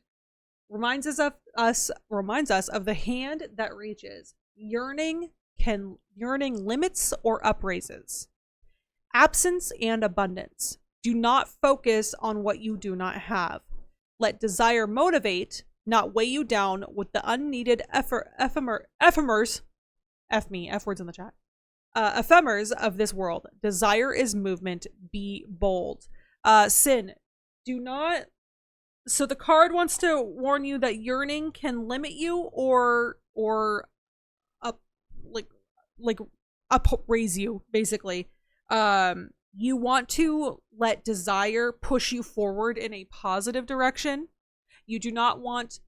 reminds us of the hand that reaches. Yearning limits or upraises. Absence and abundance. Do not focus on what you do not have. Let desire motivate, not weigh you down with the unneeded ephemers. F me, F words in the chat. Ephemeres of this world. Desire is movement. Be bold. Sin. Do not. So the card wants to warn you that yearning can limit you or upraise you, basically. You want to let desire push you forward in a positive direction. You do not want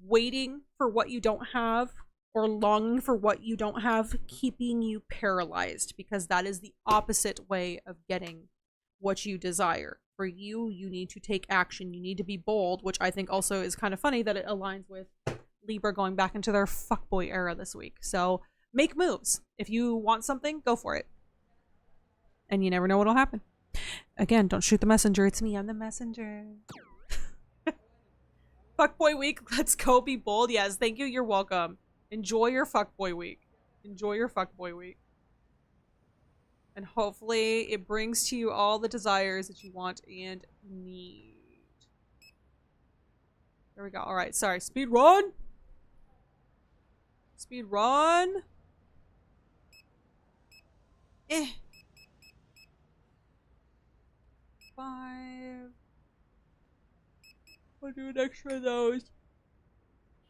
waiting for what you don't have or longing for what you don't have keeping you paralyzed, because that is the opposite way of getting what you desire. For you, you need to take action. You need to be bold, which I think also is kind of funny that it aligns with Libra going back into their fuckboy era this week. So make moves. If you want something, go for it. And you never know what'll happen. Again, don't shoot the messenger. It's me. I'm the messenger. Fuckboy week. Let's go be bold. Yes, thank you. You're welcome. Enjoy your fuckboy week. Enjoy your fuckboy week. And hopefully it brings to you all the desires that you want and need. There we go. All right. Sorry. Speed run. Speed run. 5. I'll do an extra of those.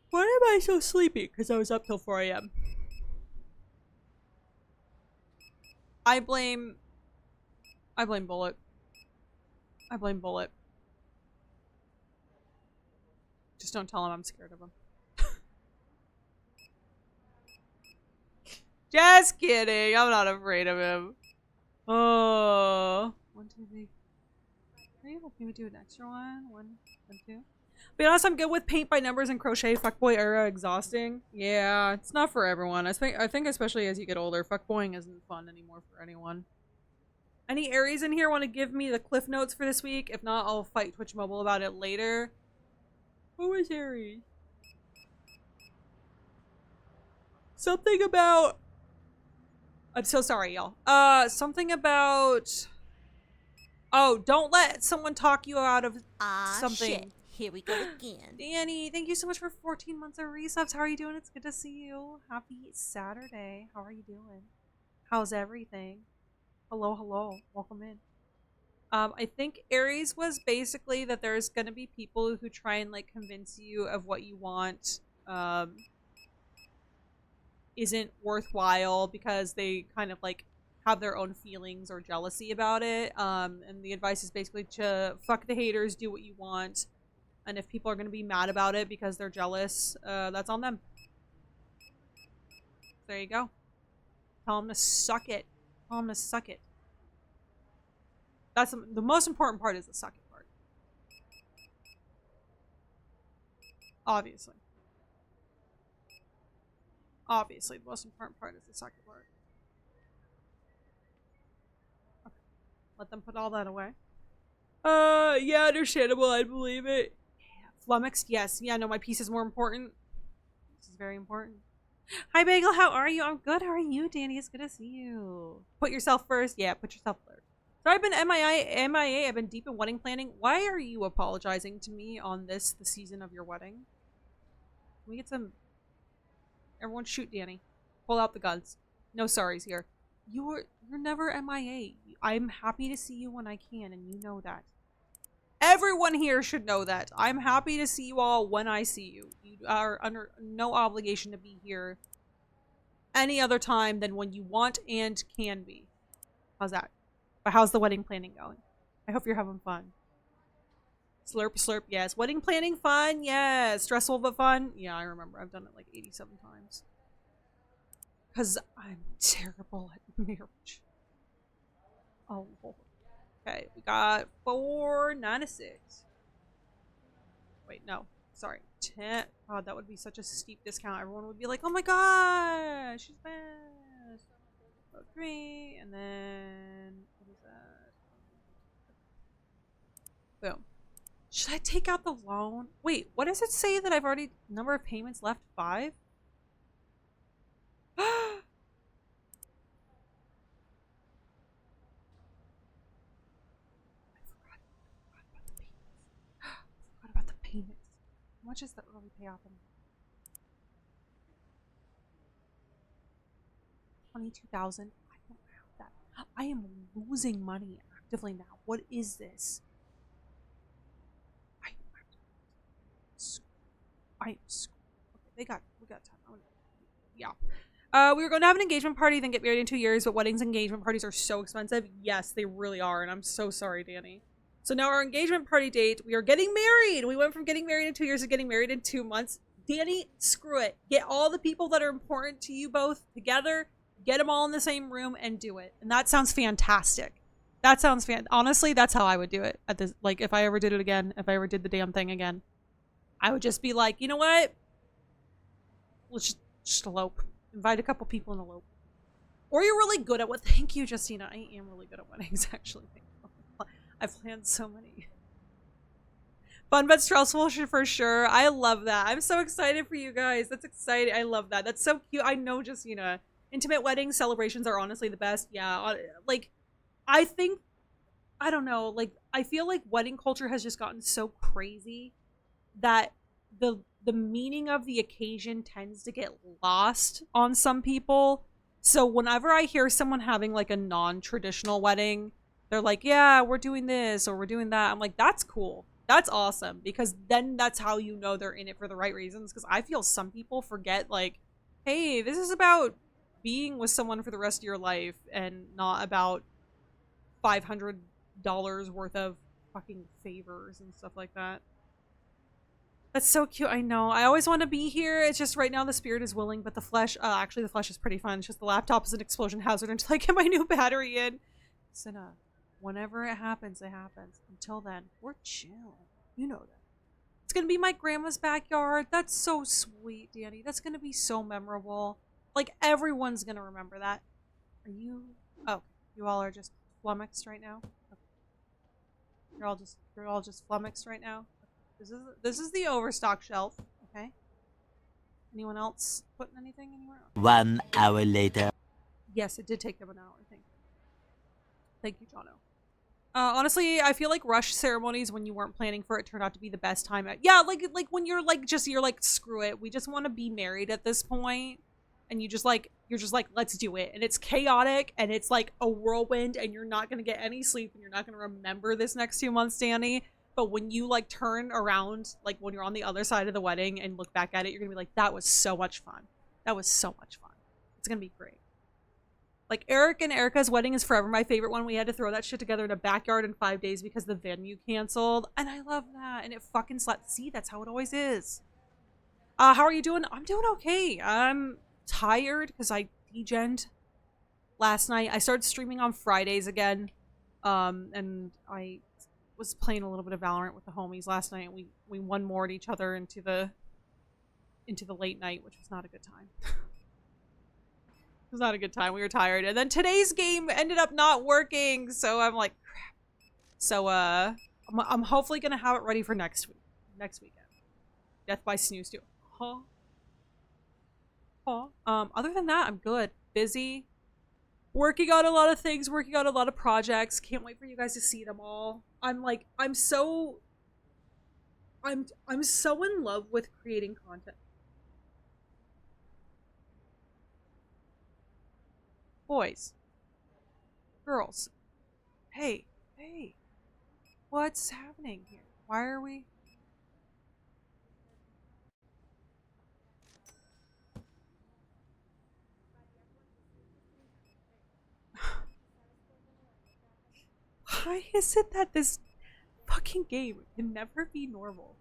Why am I so sleepy? Because I was up till 4 a.m. I blame Bullet. I blame Bullet. Just don't tell him I'm scared of him. Just kidding. I'm not afraid of him. Oh. 1, 2, 3. Can you help me do an extra one? 1, 2. Be honest, I'm good with paint by numbers and crochet. Fuckboy era exhausting. Yeah, it's not for everyone. I think especially as you get older, fuckboying isn't fun anymore for anyone. Any Aries in here want to give me the cliff notes for this week? If not, I'll fight Twitch Mobile about it later. Who is Aries? Something about... I'm so sorry, y'all. Something about... Oh, don't let someone talk you out of something. Shit. Here we go again. Danny, thank you so much for 14 months of resubs. How are you doing? It's good to see you. Happy Saturday. How are you doing? How's everything? Hello, hello. Welcome in. I think Aries was basically that there's going to be people who try and like convince you of what you want isn't worthwhile because they kind of like have their own feelings or jealousy about it. And the advice is basically to fuck the haters, do what you want. And if people are going to be mad about it because they're jealous, that's on them. There you go. Tell them to suck it. Tell them to suck it. That's the most important part is the suck it part. Obviously. Obviously, the most important part is the suck it part. Okay. Let them put all that away. Yeah, understandable. I believe it. Flummoxed, yes. Yeah, no, my piece is more important. This is very important. Hi, Bagel. How are you? I'm good. How are you, Danny? It's good to see you. Put yourself first. Yeah, put yourself first. So I've been MIA. I've been deep in wedding planning. Why are you apologizing to me on the season of your wedding? Can we get some... Everyone shoot Danny. Pull out the guns. No sorries here. You're never MIA. I'm happy to see you when I can, and you know that. Everyone here should know that. I'm happy to see you all when I see you. You are under no obligation to be here any other time than when you want and can be. How's that? But how's the wedding planning going? I hope you're having fun. Slurp, slurp, yes. Wedding planning, fun, yes. Stressful but fun. Yeah, I remember. I've done it like 87 times. Because I'm terrible at marriage. Oh, Lord. Okay, we got 4, 9, 6. Wait, no. Sorry. 10. God, that would be such a steep discount. Everyone would be like, oh my gosh, she's best. 3, and then, what is that? Boom. Should I take out the loan? Wait, what does it say that I've already, number of payments left? 5? How much is the early payoff? 22,000. I don't have that. I am losing money actively now. What is this? I okay, we got time. Yeah. We were going to have an engagement party, then get married in 2 years, but weddings and engagement parties are so expensive. Yes, they really are, and I'm so sorry, Danny. So now our engagement party date, we are getting married. We went from getting married in 2 years to getting married in 2 months. Danny, screw it. Get all the people that are important to you both together, get them all in the same room, and do it. And that sounds fantastic. That sounds honestly, that's how I would do it at this. Like, if I ever did it again, if I ever did the damn thing again, I would just be like, you know what? Let's just elope. Invite a couple people and elope. Or you're really good at what? Thank you, Justina. I am really good at weddings, actually. I've planned so many. Fun but stressful for sure. I love that. I'm so excited for you guys. That's exciting. I love that. That's so cute. I know, Justina. Intimate wedding celebrations are honestly the best. Yeah. Like, I think, I don't know. Like, I feel like wedding culture has just gotten so crazy that the meaning of the occasion tends to get lost on some people. So whenever I hear someone having like a non-traditional wedding, they're like, yeah, we're doing this or we're doing that. I'm like, that's cool. That's awesome. Because then that's how you know they're in it for the right reasons. Because I feel some people forget, like, hey, this is about being with someone for the rest of your life and not about $500 worth of fucking favors and stuff like that. That's so cute. I know. I always want to be here. It's just right now the spirit is willing, but the flesh, actually the flesh is pretty fun. It's just the laptop is an explosion hazard until I get my new battery in. So whenever it happens, it happens. Until then, we're chill. You know that. It's going to be my grandma's backyard. That's so sweet, Danny. That's going to be so memorable. Like, everyone's going to remember that. Are you? Oh, you all are just flummoxed right now? Okay. You're all just flummoxed right now? This is the overstock shelf, okay? Anyone else putting anything anywhere? 1 hour later. Yes, it did take them an hour, I think. Thank you, Jono. Honestly, I feel like rush ceremonies when you weren't planning for it turned out to be the best time. Yeah, like when you're like screw it. We just want to be married at this point, and you're just like let's do it. And it's chaotic and it's like a whirlwind, and you're not gonna get any sleep, and you're not gonna remember this next 2 months, Danny. But when you like turn around, like when you're on the other side of the wedding and look back at it, you're gonna be like, that was so much fun. That was so much fun. It's gonna be great. Like, Eric and Erica's wedding is forever my favorite one. We had to throw that shit together in a backyard in 5 days because the venue canceled. And I love that. And it fucking slapped. See, that's how it always is. How are you doing? I'm doing okay. I'm tired because I degened last night. I started streaming on Fridays again. And I was playing a little bit of Valorant with the homies last night. We one moored each other into the late night, which was not a good time. It was not a good time. We were tired. And then today's game ended up not working, so I'm like, crap. So I'm hopefully gonna have it ready for next weekend. Death by Snooze too. Other than that, I'm good. Busy. Working on a lot of things, working on a lot of projects. Can't wait for you guys to see them all. I'm so in love with creating content. Boys. Girls. Hey. What's happening here? Why are we... Why is it that this fucking game can never be normal?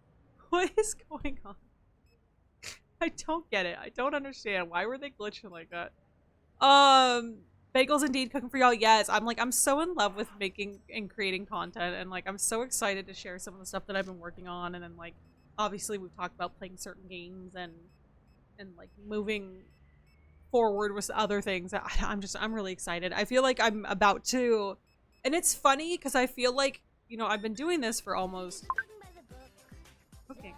What is going on? I don't get it. I don't understand. Why were they glitching like that? Bagels indeed cooking for y'all. Yes, I'm so in love with making and creating content, and like I'm so excited to share some of the stuff that I've been working on. And then like obviously we've talked about playing certain games and like moving forward with other things. I'm really excited. I feel like I'm about to, and it's funny because I feel like, you know, I've been doing this for almost cooking.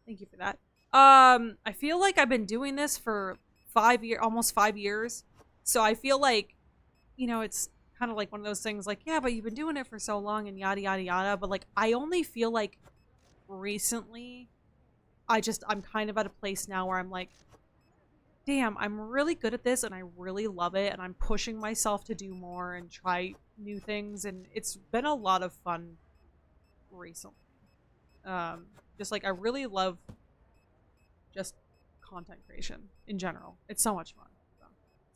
Thank you for that. I feel like I've been doing this for almost 5 years. So I feel like, you know, it's kind of like one of those things like, yeah, but you've been doing it for so long and yada, yada, yada. But like, I only feel like recently, I'm kind of at a place now where I'm like, damn, I'm really good at this and I really love it. And I'm pushing myself to do more and try new things. And it's been a lot of fun recently. Just like, I really love just content creation in general. It's so much fun. So.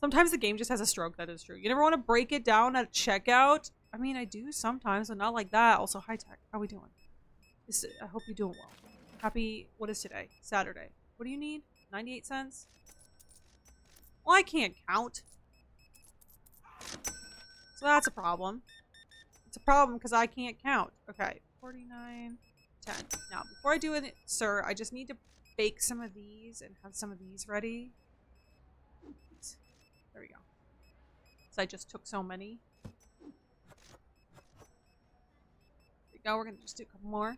Sometimes the game just has a stroke, that is true. You never want to break it down at checkout. I mean, I do sometimes, but not like that. Also, hi tech, how we doing? I hope you're doing well. Happy, what is today? Saturday. What do you need? 98 cents? Well, I can't count. So that's a problem. It's a problem because I can't count. Okay, 49, 10. Now, before I do it, sir, I just need to bake some of these and have some of these ready. There we go. So I just took so many. There we go. We're gonna just do a couple more.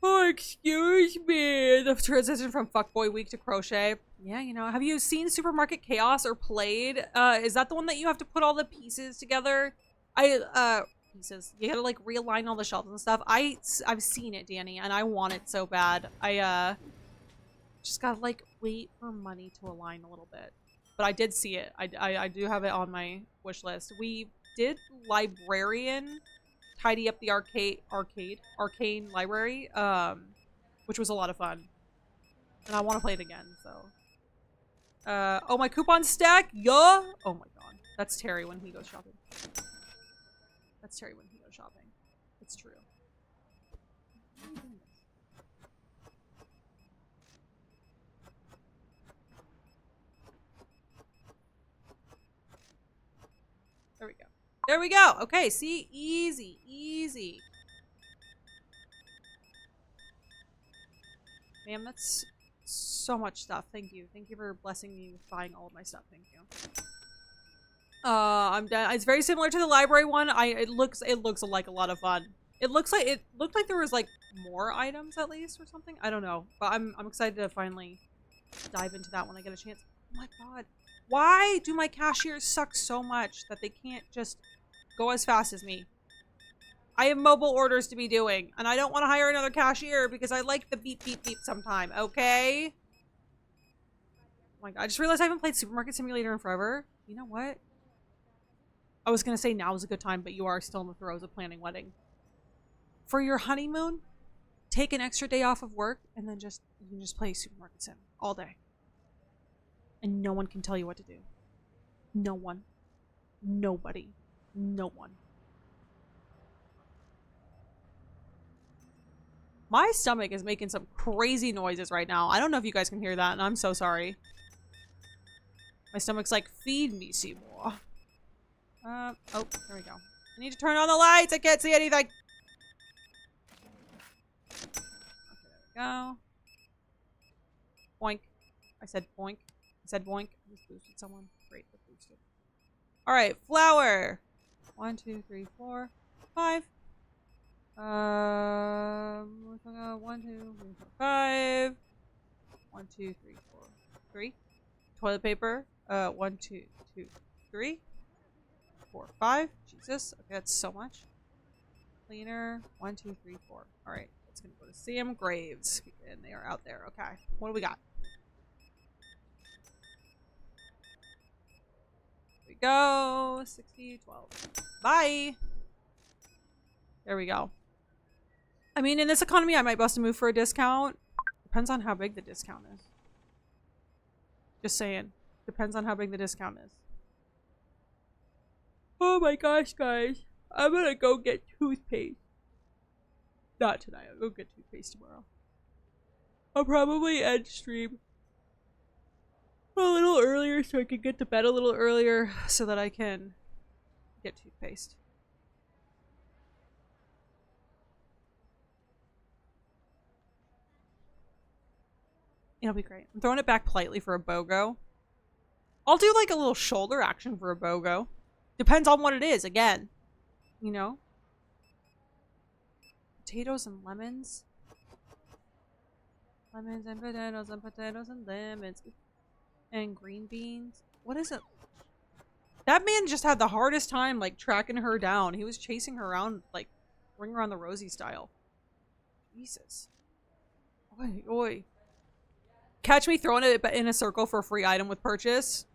Oh, excuse me. The transition from fuckboy week to crochet. Yeah, you know, have you seen Supermarket Chaos or played? Is that the one that you have to put all the pieces together? Pieces. You gotta like realign all the shelves and stuff. I've seen it, Danny, and I want it so bad. I just gotta like wait for money to align a little bit. But I did see it. I do have it on my wish list. We did Librarian tidy up the arcane library, which was a lot of fun. And I want to play it again, so. Oh, my coupon stack? Yeah! Oh my god. That's Terry when he goes shopping. That's Terry when he goes shopping. It's true. There we go. There we go. Okay, see? Easy. Easy. Man, that's so much stuff. Thank you. Thank you for blessing me with buying all of my stuff. Thank you. I'm done. It's very similar to the library one. It looks like a lot of fun. It looked like there was like more items at least or something. I don't know. But I'm excited to finally dive into that when I get a chance. Oh my god. Why do my cashiers suck so much that they can't just go as fast as me? I have mobile orders to be doing, and I don't want to hire another cashier because I like the beep beep beep sometime, okay? Oh my god, I just realized I haven't played Supermarket Simulator in forever. You know what? I was gonna say now is a good time, but you are still in the throes of planning wedding. For your honeymoon, take an extra day off of work, and then you can just play Supermarket Sim all day. And no one can tell you what to do. No one. Nobody. No one. My stomach is making some crazy noises right now. I don't know if you guys can hear that, and I'm so sorry. My stomach's like, feed me, Seymour. Oh, there we go. I need to turn on the lights. I can't see anything. Okay, there we go. Boink. I said boink. I said boink. I just boosted someone. Great, that boosted. Alright, flour. 1, 2, 3, 4, 5. 1, 2, 3, 4, 5. 1, 2, 3, 4, 3. Toilet paper. 1, 2, 2, 3. 4, 5. Jesus. Okay, that's so much. Cleaner. 1, 2, 3, 4. Alright, it's gonna go to Sam Graves. And they are out there. Okay. What do we got? Here we go. 60, 12. Bye! There we go. I mean, in this economy, I might bust a move for a discount. Depends on how big the discount is. Just saying. Depends on how big the discount is. Oh my gosh, guys. I'm gonna go get toothpaste. Not tonight. I'll go get toothpaste tomorrow. I'll probably end stream a little earlier so I can get to bed a little earlier so that I can get toothpaste. It'll be great. I'm throwing it back politely for a BOGO. I'll do like a little shoulder action for a BOGO. Depends on what it is, again. You know? Potatoes and lemons. Lemons and potatoes and lemons. And green beans. What is it? That man just had the hardest time, like, tracking her down. He was chasing her around, like, Ring Around the Rosie style. Jesus. Oi, oi. Catch me throwing it in a circle for a free item with purchase.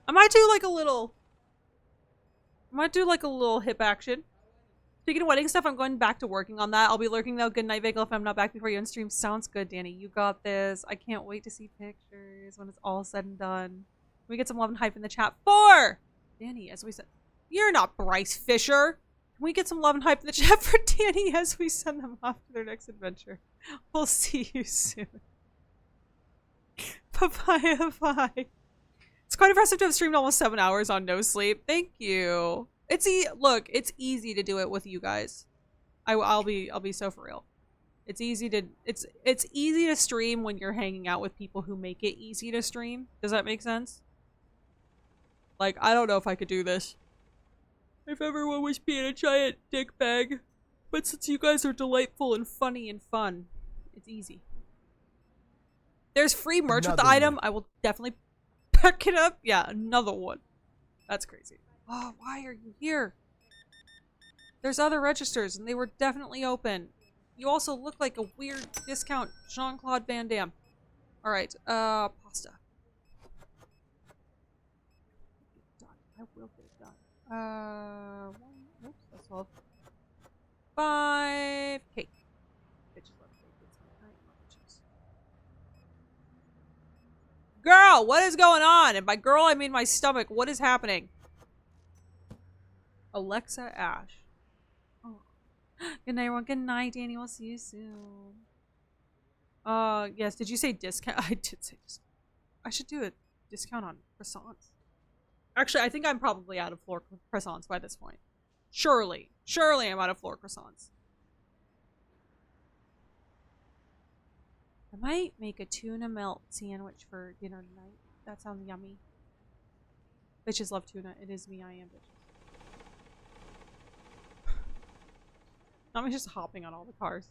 I might do, like, a little hip action. Speaking of wedding stuff, I'm going back to working on that. I'll be lurking, though. Good night, Bagel, if I'm not back before you on stream. Sounds good, Danny. You got this. I can't wait to see pictures when it's all said and done. Can we get some love and hype in the chat? For Danny, as we said. You're not Bryce Fisher. Can we get some love and hype in the chat for Danny as we send them off to their next adventure? We'll see you soon. Papaya, bye. It's quite impressive to have streamed almost 7 hours on no sleep. Thank you. Look, it's easy to do it with you guys. I'll be so for real. It's easy to stream when you're hanging out with people who make it easy to stream. Does that make sense? Like, I don't know if I could do this if everyone was being a giant dick bag. But since you guys are delightful and funny and fun, it's easy. There's free merch with the item. I will definitely pick it up. Yeah, another one. That's crazy. Oh, why are you here? There's other registers, and they were definitely open. You also look like a weird discount Jean-Claude Van Damme. Alright, pasta. I will get it done. Oops, that's all. 5 cake. Bitches love cake. I love bitches. Girl, what is going on? And by girl, I mean my stomach. What is happening? Alexa Ash. Oh. Good night, everyone. Good night, Danny. We'll see you soon. Yes. Did you say discount? I did say discount. I should do a discount on croissants. Actually, I think I'm probably out of floor croissants by this point. Surely I'm out of floor croissants. I might make a tuna melt sandwich for dinner tonight. That sounds yummy. Bitches love tuna. It is me. I am bitches. Not me just hopping on all the cars.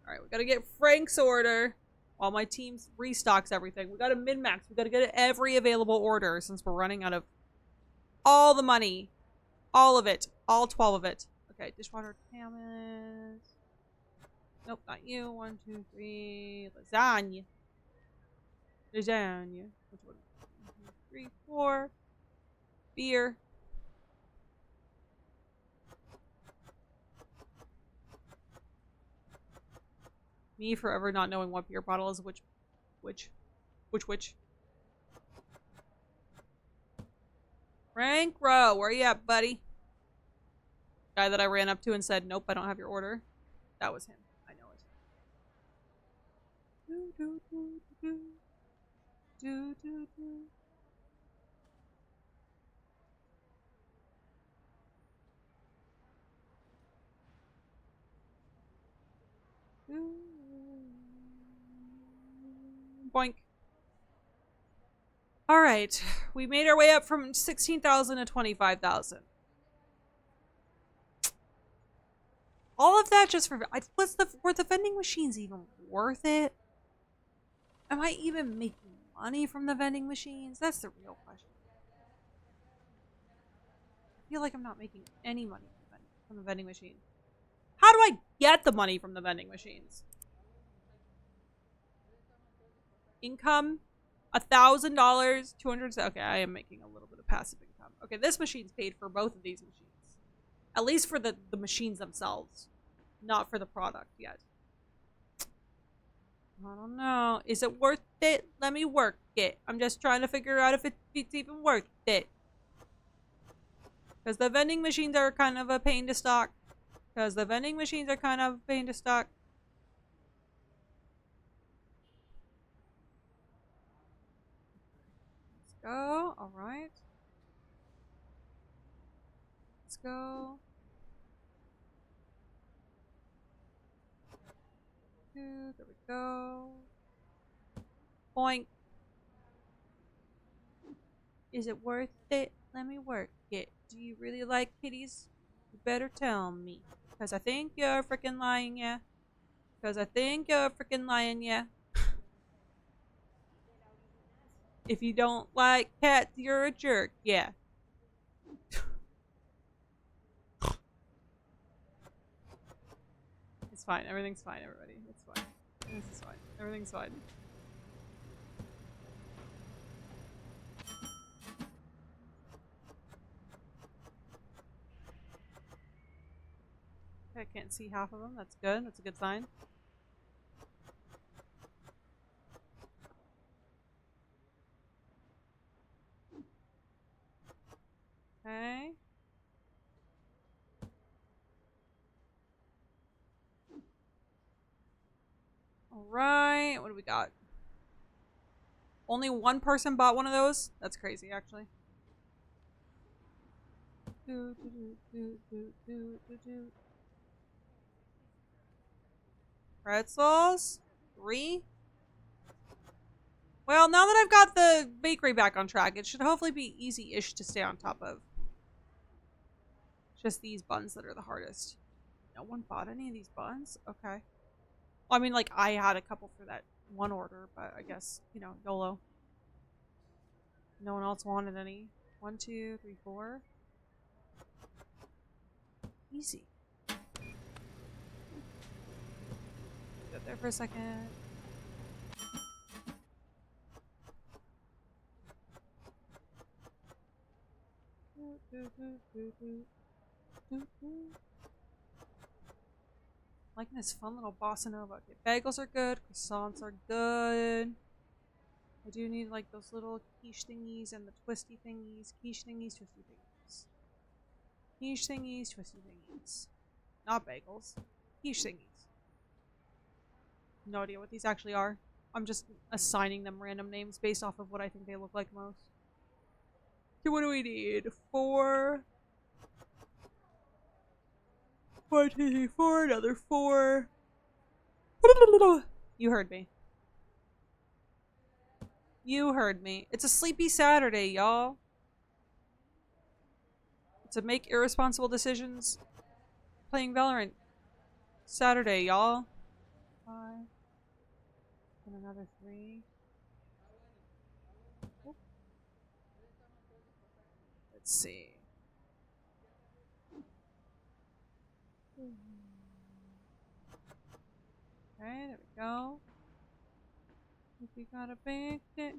Alright, we gotta get Frank's order while my team restocks everything. We gotta min-max. We gotta get every available order since we're running out of all the money. All of it. All 12 of it. Okay, dishwater camas. Nope, not you. 1, 2, 3. Lasagna. Lasagna. Which one? 1, 2, 3, 4. Beer. Me forever not knowing what beer bottle is which. Frank Rowe, where you at, buddy? Guy that I ran up to and said, nope, I don't have your order. That was him. I know it. Boink. Alright, we made our way up from 16,000 to 25,000. All of that just for... were the vending machines even worth it? Am I even making money from the vending machines? That's the real question. I feel like I'm not making any money from the vending machine. How do I get the money from the vending machines? Income, $1,000, 200. Okay, I am making a little bit of passive income. Okay, this machine's paid for both of these machines. At least for the machines themselves. Not for the product yet. I don't know. Is it worth it? Let me work it. I'm just trying to figure out if it's even worth it. Because the vending machines are kind of a pain to stock. Let's go. Alright. Let's go. There we go. Boink. Is it worth it? Let me work it. Do you really like kitties? You better tell me. Because I think you're freaking lying, yeah. If you don't like cats, you're a jerk. Yeah. It's fine. Everything's fine, everybody. It's fine. This is fine. Everything's fine. I can't see half of them. That's good. That's a good sign. Okay. Alright. What do we got? Only one person bought one of those? That's crazy, actually. Pretzels? 3? Well, now that I've got the bakery back on track, it should hopefully be easy-ish to stay on top of. Just these buns that are the hardest. No one bought any of these buns? Okay. Well, I mean, like, I had a couple for that one order, but I guess, you know, YOLO. No one else wanted any. 1, 2, 3, 4. Easy. Sit there for a second. Liking this fun little bossa nova. Okay, bagels are good. Croissants are good. I do need like those little quiche thingies and the twisty thingies. Quiche thingies, twisty thingies. Quiche thingies, twisty thingies. Not bagels. Quiche thingies. No idea what these actually are. I'm just assigning them random names based off of what I think they look like most. Okay, what do we need? 4. 1, 2, 3, 4. Another 4. You heard me. You heard me. It's a sleepy Saturday, y'all. To make irresponsible decisions playing Valorant. Saturday, y'all. 5. And another 3. Oh. Let's see. Okay, there we go. If you got a big dick,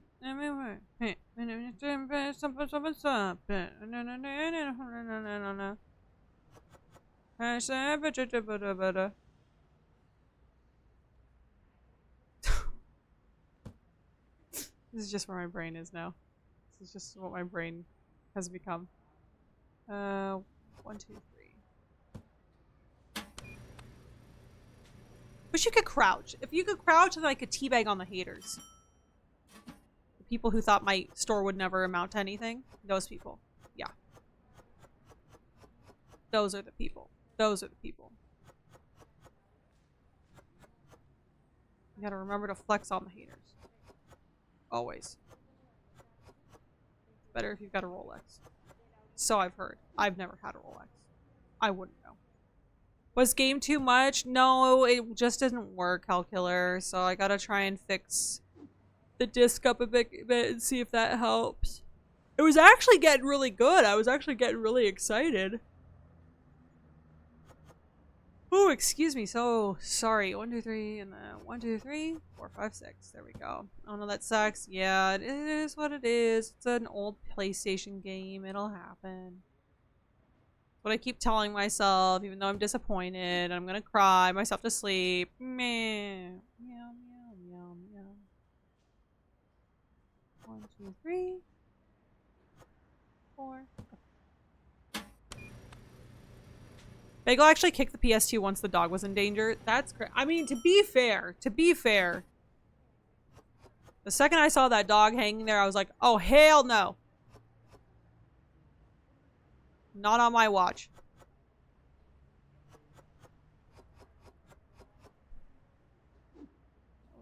This is just where my brain is now. This is just what my brain has become. 1, 2, 3. Wish you could crouch. If you could crouch, then I could teabag on the haters. The people who thought my store would never amount to anything. Those people. Yeah. Those are the people. Those are the people. You gotta remember to flex on the haters. Always. Better if you've got a Rolex. So I've heard. I've never had a Rolex. I wouldn't know. Was game too much? No, it just didn't work, Calculator. So I gotta try and fix the disc up a bit and see if that helps. It was actually getting really good. I was actually getting really excited. Oh, excuse me. So sorry. 1, 2, 3, and then 1, 2, 3, 4, 5, 6. There we go. Oh no, that sucks. Yeah, it is what it is. It's an old PlayStation game. It'll happen. What I keep telling myself, even though I'm disappointed, I'm gonna cry myself to sleep. Meh. Meow, meow, meow, meow. 1, 2, 3, 4. Bagel actually kicked the PS2 once the dog was in danger. That's great. I mean, to be fair, the second I saw that dog hanging there, I was like, oh, hell no. Not on my watch.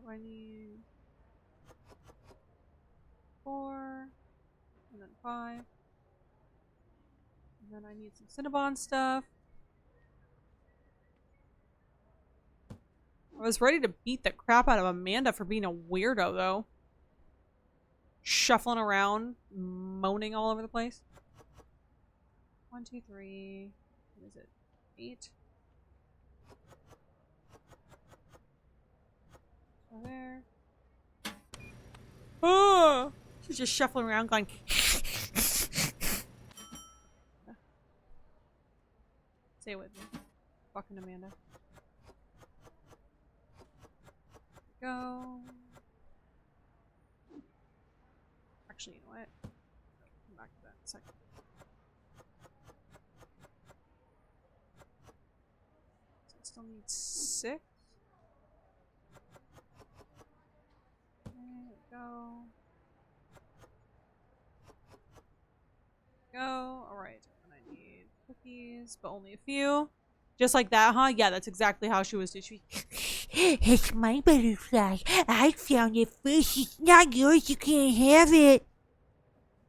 I need 4, and then 5. And then I need some Cinnabon stuff. I was ready to beat the crap out of Amanda for being a weirdo, though. shuffling around, moaning all over the place. 1, 2, 3. What is it? 8. Over there. Oh! She's just shuffling around going. Say it with me. Fucking Amanda. Go. Actually, you know what? Come back to that in a second. So I still need 6. There we go. Go. Alright. And I need cookies, but only a few. Just like that, huh? Yeah, that's exactly how she was. It's my butterfly. I found it first. It's not yours. You can't have it.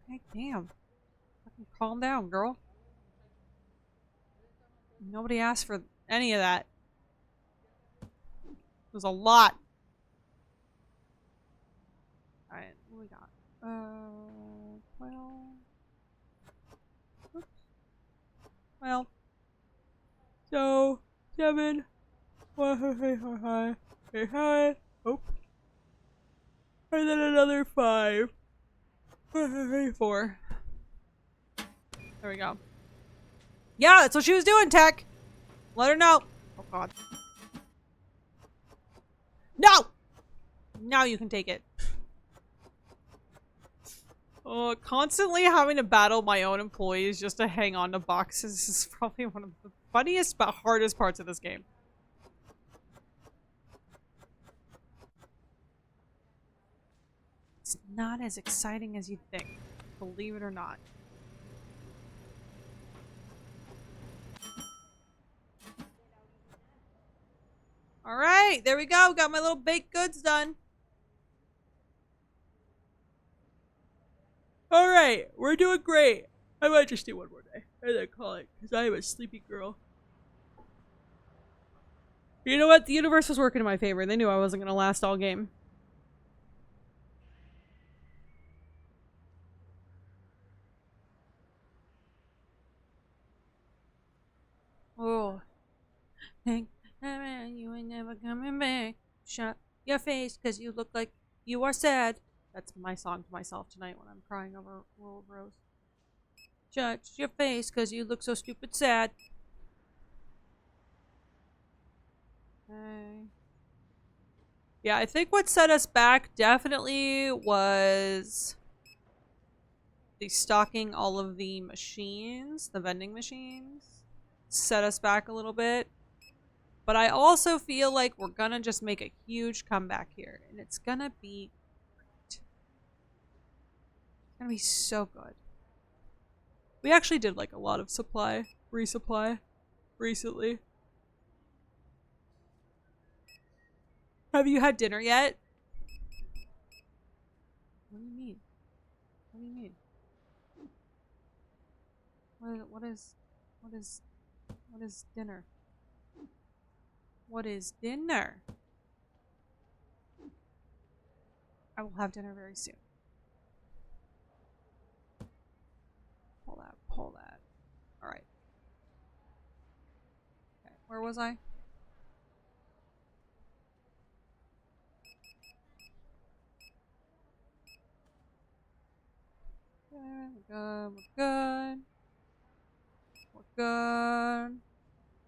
Hey, damn. Fucking calm down, girl. Nobody asked for any of that. It was a lot. Alright, what we got? 12. Oops. Well. So, 7. Hi. Oh. And then another 5. 4. There we go. Yeah, that's what she was doing, Tech. Let her know. Oh, God. No! Now you can take it. Constantly having to battle my own employees just to hang on to boxes is probably one of the funniest but hardest parts of this game. It's not as exciting as you'd think, believe it or not. Alright, there we go. Got my little baked goods done. Alright, we're doing great. I might just do one more day and then call it, because I am a sleepy girl. You know what? The universe was working in my favor. They knew I wasn't going to last all game. Oh. Think you ain't never coming back. Shut your face, because you look like you are sad. That's my song to myself tonight when I'm crying over Rule of Rose. Shut your face, because you look so stupid sad. Okay. Yeah, I think what set us back definitely was the stocking all of the machines, the vending machines. Set us back a little bit. But I also feel like we're gonna just make a huge comeback here. And it's gonna be great. It's gonna be so good. We actually did like a lot of resupply recently. Have you had dinner yet? What do you mean? What do you mean? What is dinner? What is dinner? I will have dinner very soon. Pull that. Alright. Okay, where was I? Okay, we're good. We're good.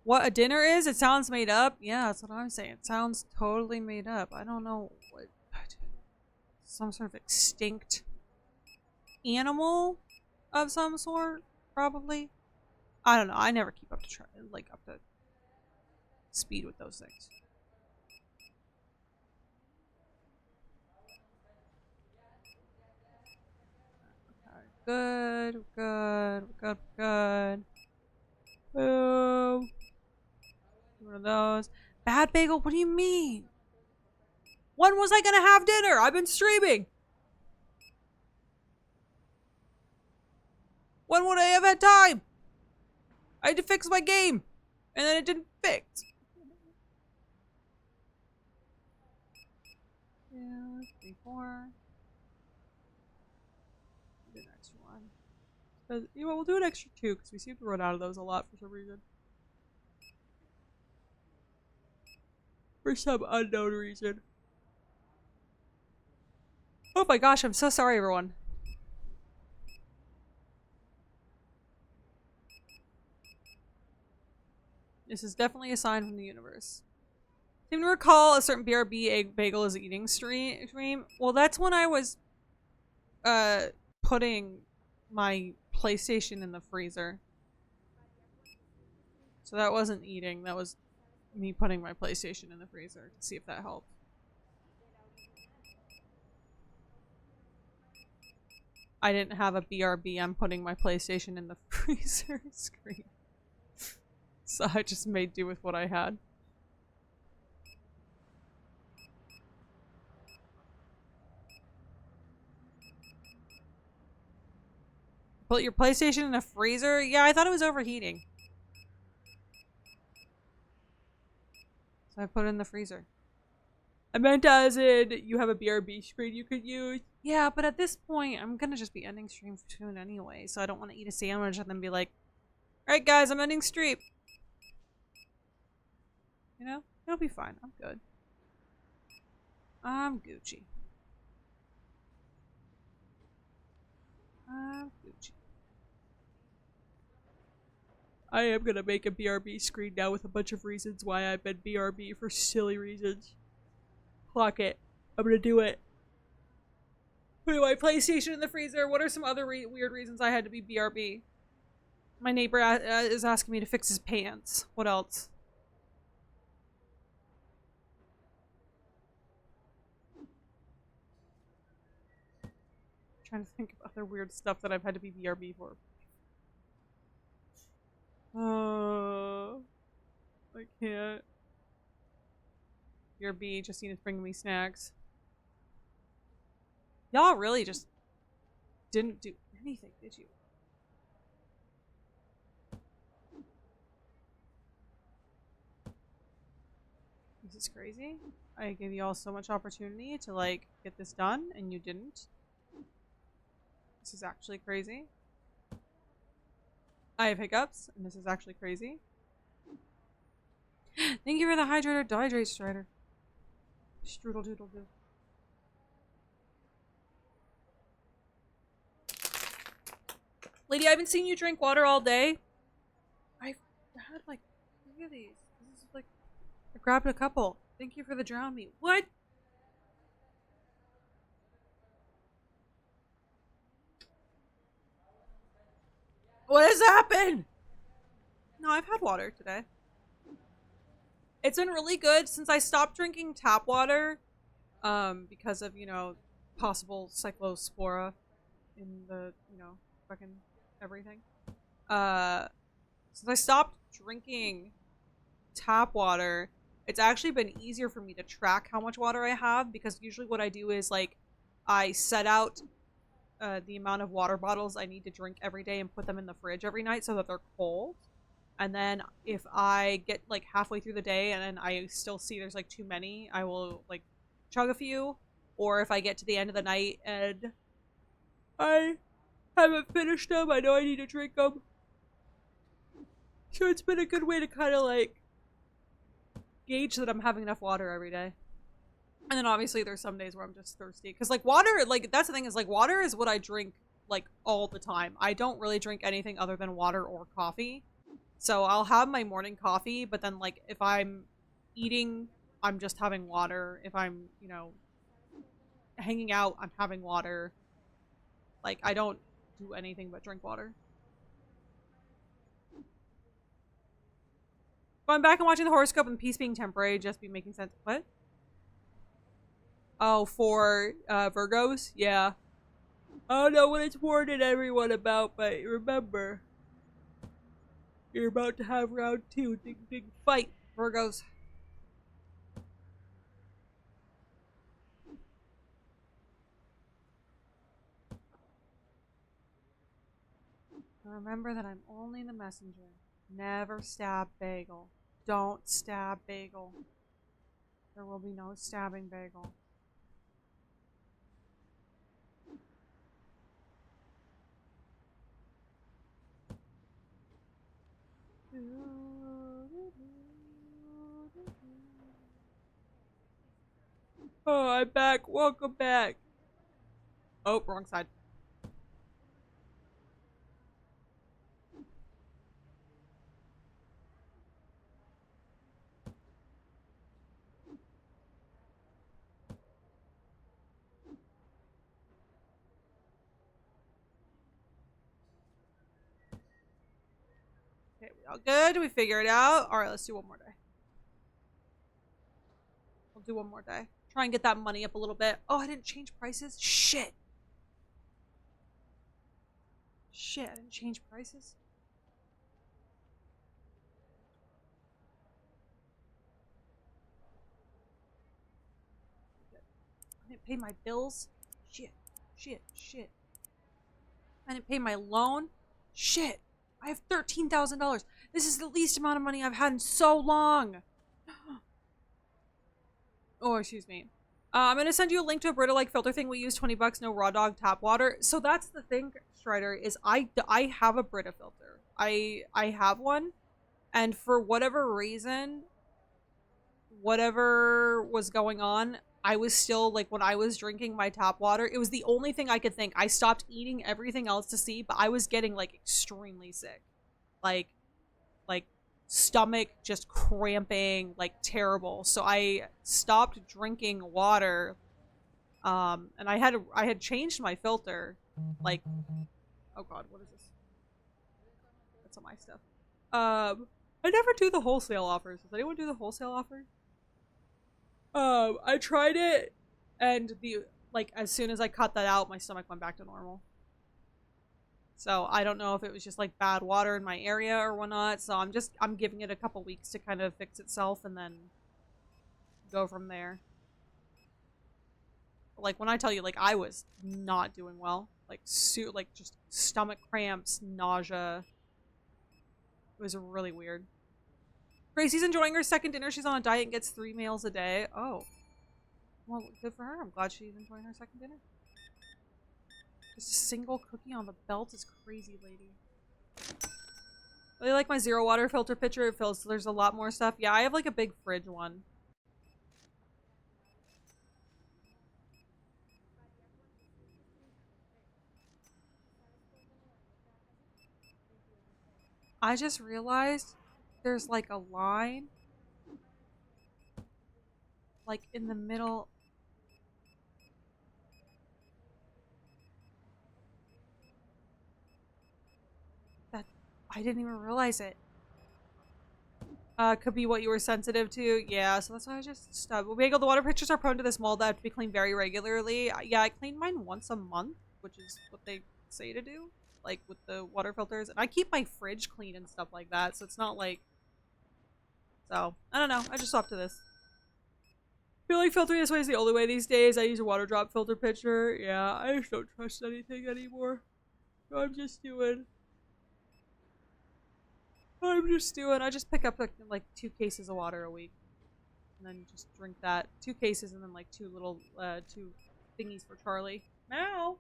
What a dinner is? It sounds made up. Yeah, that's what I'm saying. It sounds totally made up. I don't know what. Some sort of extinct animal of some sort, probably. I don't know. I never keep up to up to speed with those things. Okay, good. Boom. One of those. Bad bagel? What do you mean? When was I gonna have dinner? I've been streaming. When would I have had time? I had to fix my game. And then it didn't fix. 2, 3, 4. You know, we'll do an extra 2 because we seem to run out of those a lot for some reason. For some unknown reason. Oh my gosh, I'm so sorry, everyone. This is definitely a sign from the universe. Seem to recall a certain BRB egg bagel is eating stream. Well, that's when I was putting my PlayStation in the freezer. So that wasn't eating, that was me putting my PlayStation in the freezer to see if that helped. I didn't have a BRB, I'm putting my PlayStation in the freezer screen. So I just made do with what I had. Put your PlayStation in a freezer? Yeah, I thought it was overheating. So I put it in the freezer. I meant as in, you have a BRB screen you could use. Yeah, but at this point, I'm gonna just be ending stream soon anyway, so I don't want to eat a sandwich and then be like, alright guys, I'm ending stream. You know? It'll be fine. I'm good. I'm Gucci. I'm Gucci. I am gonna make a BRB screen now with a bunch of reasons why I've been BRB for silly reasons. Clock it. I'm gonna do it. Put my PlayStation in the freezer. What are some other weird reasons I had to be BRB? My neighbor is asking me to fix his pants. What else? Trying to think of other weird stuff that I've had to be BRB for. I can't. BRB, Justina's bringing me snacks. Y'all really just didn't do anything, did you? This is crazy. I gave you all so much opportunity to, like, get this done, and you didn't. This is actually crazy. I have hiccups, and this is actually crazy. Thank you for the hydrator, dehydrate strider. Strudel doodle doo. Lady, I haven't seen you drink water all day. I've had like 3 of these. This is like, I grabbed a couple. Thank you for the drown me. What? What has happened? No, I've had water today. It's been really good since I stopped drinking tap water, because of, you know, possible cyclospora in the, you know, fucking everything. Since I stopped drinking tap water, it's actually been easier for me to track how much water I have, because usually what I do is, like, I set out the amount of water bottles I need to drink every day and put them in the fridge every night so that they're cold. And then if I get like halfway through the day and then I still see there's like too many, I will like chug a few. Or if I get to the end of the night and I haven't finished them, I know I need to drink them. So it's been a good way to kind of like gauge that I'm having enough water every day. And then obviously there's some days where I'm just thirsty. Because like water, like that's the thing is like water is what I drink like all the time. I don't really drink anything other than water or coffee. So I'll have my morning coffee, but then like if I'm eating, I'm just having water. If I'm, you know, hanging out, I'm having water. Like I don't do anything but drink water. Going back and watching the horoscope and peace being temporary just be making sense. What? Oh, for Virgos? Yeah. I don't know what it's warning everyone about, but remember, you're about to have round 2. Big fight, Virgos. Remember that I'm only the messenger. Never stab Bagel. Don't stab Bagel. There will be no stabbing Bagel. Oh, I'm back. Welcome back. Oh, wrong side. Okay, we all good? We figure it out? Alright, let's do one more day. We'll do one more day. Try and get that money up a little bit. Oh, I didn't change prices? Shit. Shit, I didn't change prices? I didn't pay my bills? Shit. Shit. Shit. I didn't pay my loan? Shit. I have $13,000. This is the least amount of money I've had in so long. Oh, excuse me. I'm gonna send you a link to a Brita-like filter thing we use. $20, no raw dog tap water. So that's the thing, Strider, is I have a Brita filter. I have one, and for whatever reason, whatever was going on, I was still, like, when I was drinking my tap water, it was the only thing I could think. I stopped eating everything else to see, but I was getting, like, extremely sick. Like stomach just cramping, like, terrible. So I stopped drinking water, and I had changed my filter, like, oh god, what is this? That's all my stuff. I never do the wholesale offers. Does anyone do the wholesale offers? I tried it, and as soon as I cut that out, my stomach went back to normal. So I don't know if it was just like bad water in my area or whatnot. So I'm giving it a couple weeks to kind of fix itself and then go from there. Like, when I tell you, like, I was not doing well. Like, just stomach cramps, nausea. It was really weird. Gracie's enjoying her second dinner. She's on a diet and gets 3 meals a day. Oh. Well, good for her. I'm glad she's enjoying her second dinner. Just a single cookie on the belt is crazy, lady. I really like my zero water filter pitcher. It fills. There's a lot more stuff. Yeah, I have like a big fridge one. I just realized there's like a line like in the middle. That I didn't even realize it. Could be what you were sensitive to. Yeah, so that's why I just stopped. Well, Bagel, the water pitchers are prone to this mold that have to be cleaned very regularly. Yeah, I clean mine once a month, which is what they say to do, like with the water filters. And I keep my fridge clean and stuff like that, so it's not like... So, I don't know. I just swapped to this. I feel like filtering this way is the only way these days. I use a water drop filter pitcher. Yeah, I just don't trust anything anymore. So I just pick up like 2 cases of water a week. And then just drink that. 2 cases and then like 2 little, 2 thingies for Charlie. Now,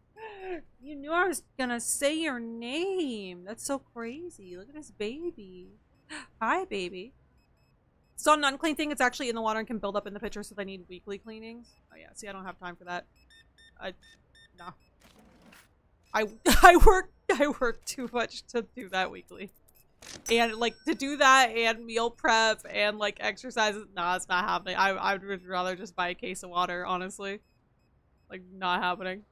you knew I was gonna say your name. That's so crazy. Look at this baby. Hi, baby. It's not an unclean thing. It's actually in the water and can build up in the pitcher, so they need weekly cleanings. Oh yeah, see, I don't have time for that. No. I work too much to do that weekly. And like to do that and meal prep and like exercises, nah, it's not happening. I would rather just buy a case of water, honestly. Like, not happening.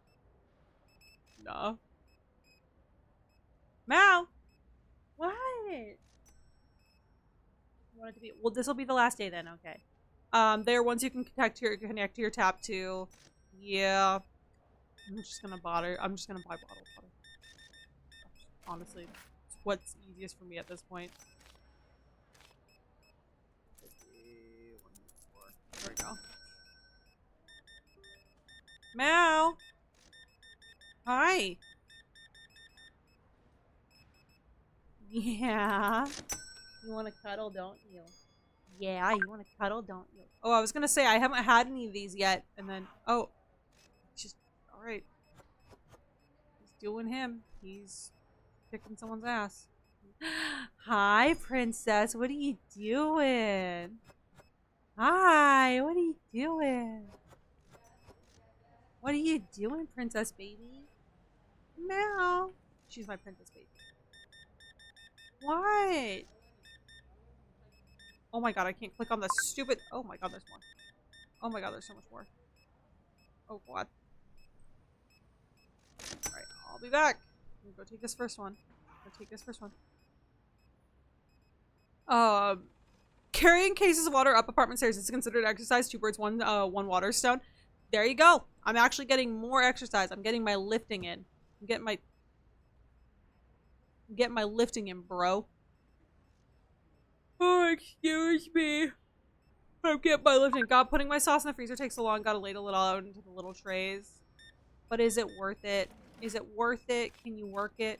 No. Mal! What? You want it to be, well, this will be the last day then, okay. There, once you can connect to your tap too. Yeah. I'm just gonna buy bottled water. Honestly, it's what's easiest for me at this point. There we go. Meow! Hi! Yeah. You want to cuddle, don't you? Yeah, you want to cuddle, don't you? Oh, I was gonna say, I haven't had any of these yet, and then, oh. Just, alright. He's doing him. He's kicking someone's ass. Hi, princess. What are you doing? Hi, what are you doing? What are you doing, princess baby? Meow. She's my princess baby. What? Oh my god, I can't click on the stupid. Oh my god, there's more. Oh my god, there's so much more. Oh god. Alright, I'll be back. I'm gonna go take this first one. Carrying cases of water up apartment stairs is considered exercise. 2 birds, one water stone. There you go. I'm actually getting more exercise. I'm getting my lifting in. I'm getting my lifting in, bro. Oh, excuse me. I'm getting my lifting. God, putting my sauce in the freezer takes so long. Gotta ladle it all out into the little trays. But is it worth it? Is it worth it? Can you work it?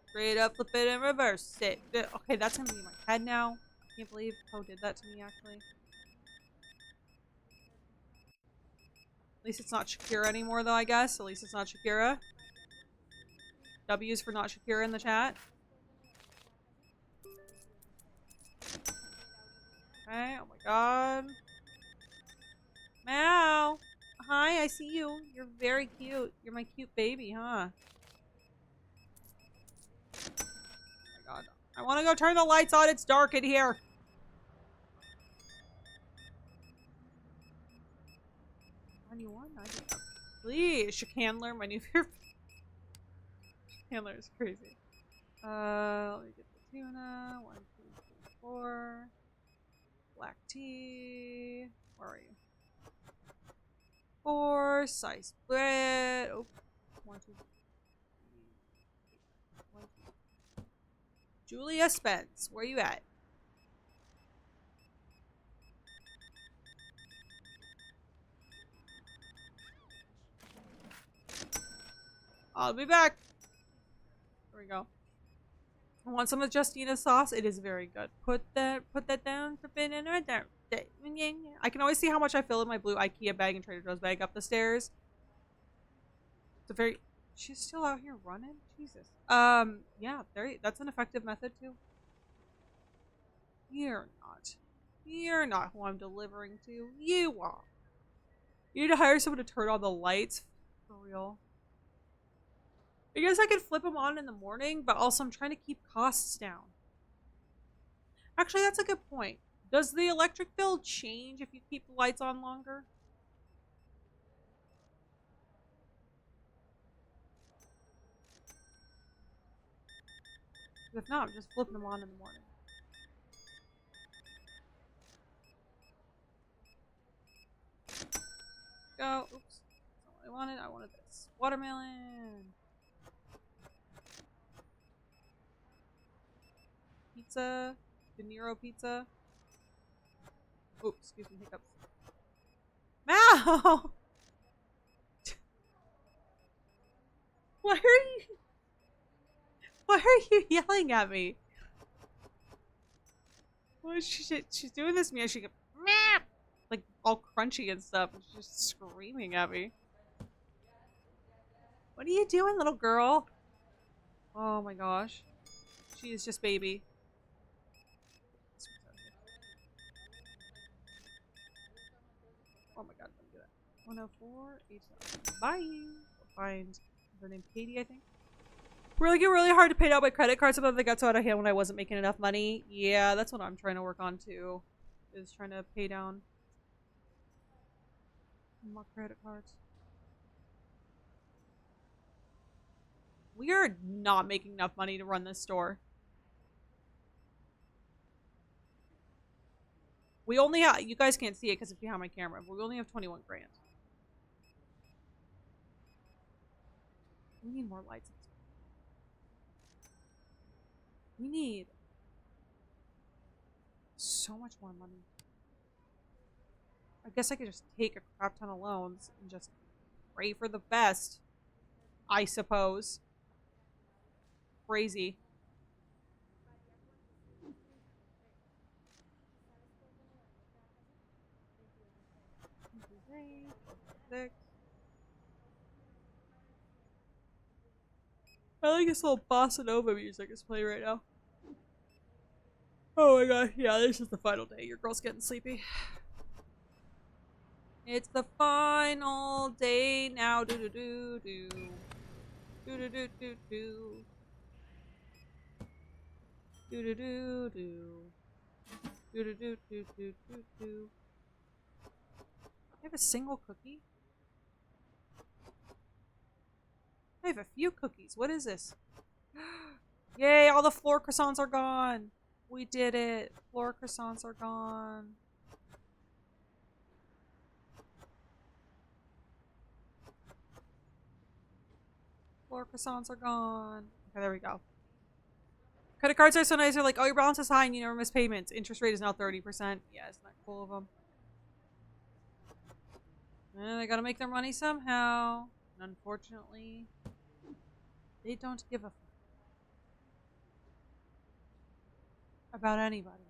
Straight up, flip it, and reverse it. Okay, that's gonna be in my head now. I can't believe Poe did that to me, actually. At least it's not Shakira anymore, though, I guess. At least it's not Shakira. W's for not Shakira in the chat. Okay, oh my god. Meow. Hi, I see you. You're very cute. You're my cute baby, huh? Oh my god. I want to go turn the lights on. It's dark in here. 91? Please, Chicanler, my new favorite. Chicanler is crazy. Let me get the tuna. 1, 2, 3, 4. Black tea. Where are you? 4. Sliced bread. Oh. 1, 2, 3. 1, 2. Julia Spence, where you at? I'll be back. There we go. I want some of Justina's sauce. It is very good. Put that down. Put it in right there. I can always see how much I fill in my blue IKEA bag and Trader Joe's bag up the stairs. It's a very. She's still out here running. Jesus. Yeah. That's an effective method too. You're not. You're not who I'm delivering to. You are. You need to hire someone to turn on the lights. For real. I guess I could flip them on in the morning, but also I'm trying to keep costs down. Actually, that's a good point. Does the electric bill change if you keep the lights on longer? If not, I'm just flipping them on in the morning. Go. Oops. That's not what I wanted. I wanted this. Watermelon. Pizza. De Niro pizza. Oh, excuse me, hiccups. Mow! Why are you yelling at me? What is she's doing this to me. She goes, like all crunchy and stuff. And she's just screaming at me. What are you doing, little girl? Oh my gosh. She is just baby. Oh my god, let me do that. 104, 87. Bye! We'll find her name Katie, I think. Really hard to pay out my credit card. Sometimes they got so out of hand when I wasn't making enough money. Yeah, that's what I'm trying to work on too. Is trying to pay down more credit cards. We are not making enough money to run this store. We only have, you guys can't see it because it's behind my camera, but we only have 21 grand. We need more lights. We need so much more money. I guess I could just take a crap ton of loans and just pray for the best. I suppose. Crazy. Six. I like this little bossa nova music it's playing right now. Oh my god, yeah, this is the final day. Your girl's getting sleepy. It's the final day now. Do do do do. Do do do do do. Do do do do. Do do do do do do do. I have a single cookie? I have a few cookies. What is this? Yay, all the floor croissants are gone. We did it. Floor croissants are gone. Floor croissants are gone. Okay, there we go. Credit cards are so nice. They're like, oh, your balance is high and you never miss payments. Interest rate is now 30%. Yeah, isn't that cool of them? And they gotta make their money somehow. And unfortunately, they don't give a fuck about anybody.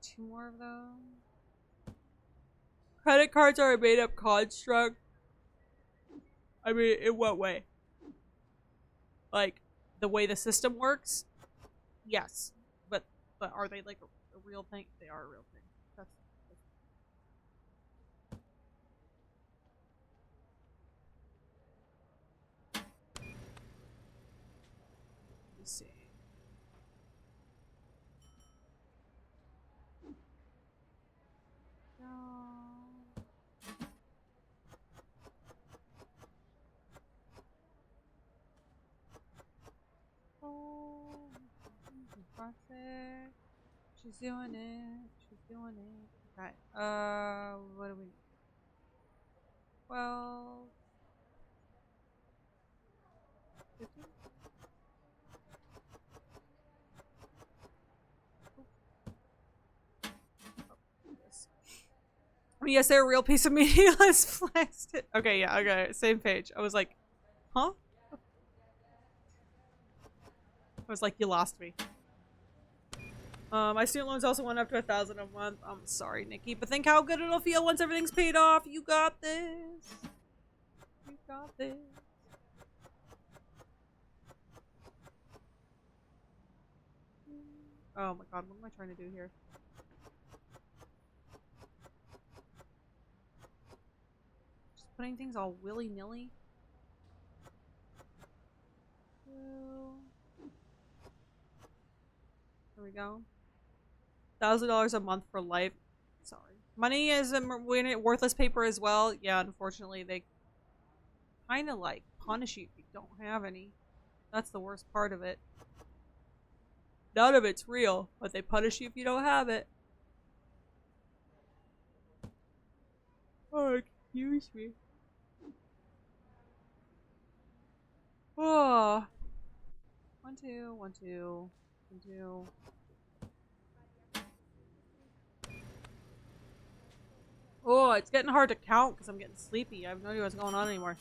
2 more of those. Credit cards are a made-up construct. I mean, in what way? Like, the way the system works? Yes. But are they like a real thing? They are a real thing. That's Let's see. She's doing it. She's doing it. Okay. What do we need? 12. 15? Yes, they're a real piece of media. Let's flex it. Okay, yeah, okay. Same page. I was like, huh? I was like, you lost me. My student loans also went up to 1,000 a month. I'm sorry, Nikki, but think how good it'll feel once everything's paid off. You got this. You got this. Oh my god, what am I trying to do here? Just putting things all willy-nilly. There we go. $1,000 a month for life. Sorry. Money is a worthless paper as well. Yeah, unfortunately, they kind of like punish you if you don't have any. That's the worst part of it. None of it's real, but they punish you if you don't have it. Oh, excuse me. Oh. 1, 2, 1, 2, 1, 2. Oh, it's getting hard to count because I'm getting sleepy. I have no idea what's going on anymore.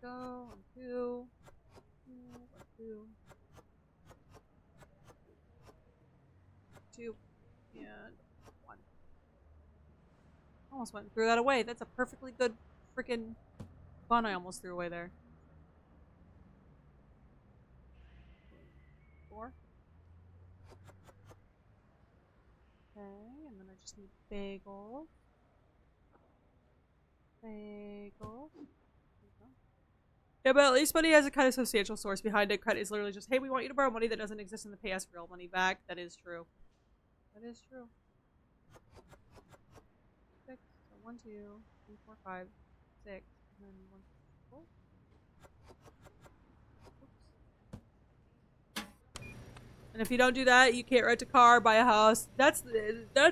Go, 1, 2, 1, 2, 2, and 1. Almost went and threw that away. That's a perfectly good freaking bun I almost threw away there. 4. Okay, and then I just need bagel. Bagel. Yeah, but at least money has a kind of substantial source behind it. Credit is literally just, hey, we want you to borrow money that doesn't exist and then pay us real money back. That is true. That is true. 6, so 1, 2, 3, 4, 5, 6, and then 1, 4. And if you don't do that, you can't rent a car, buy a house. That's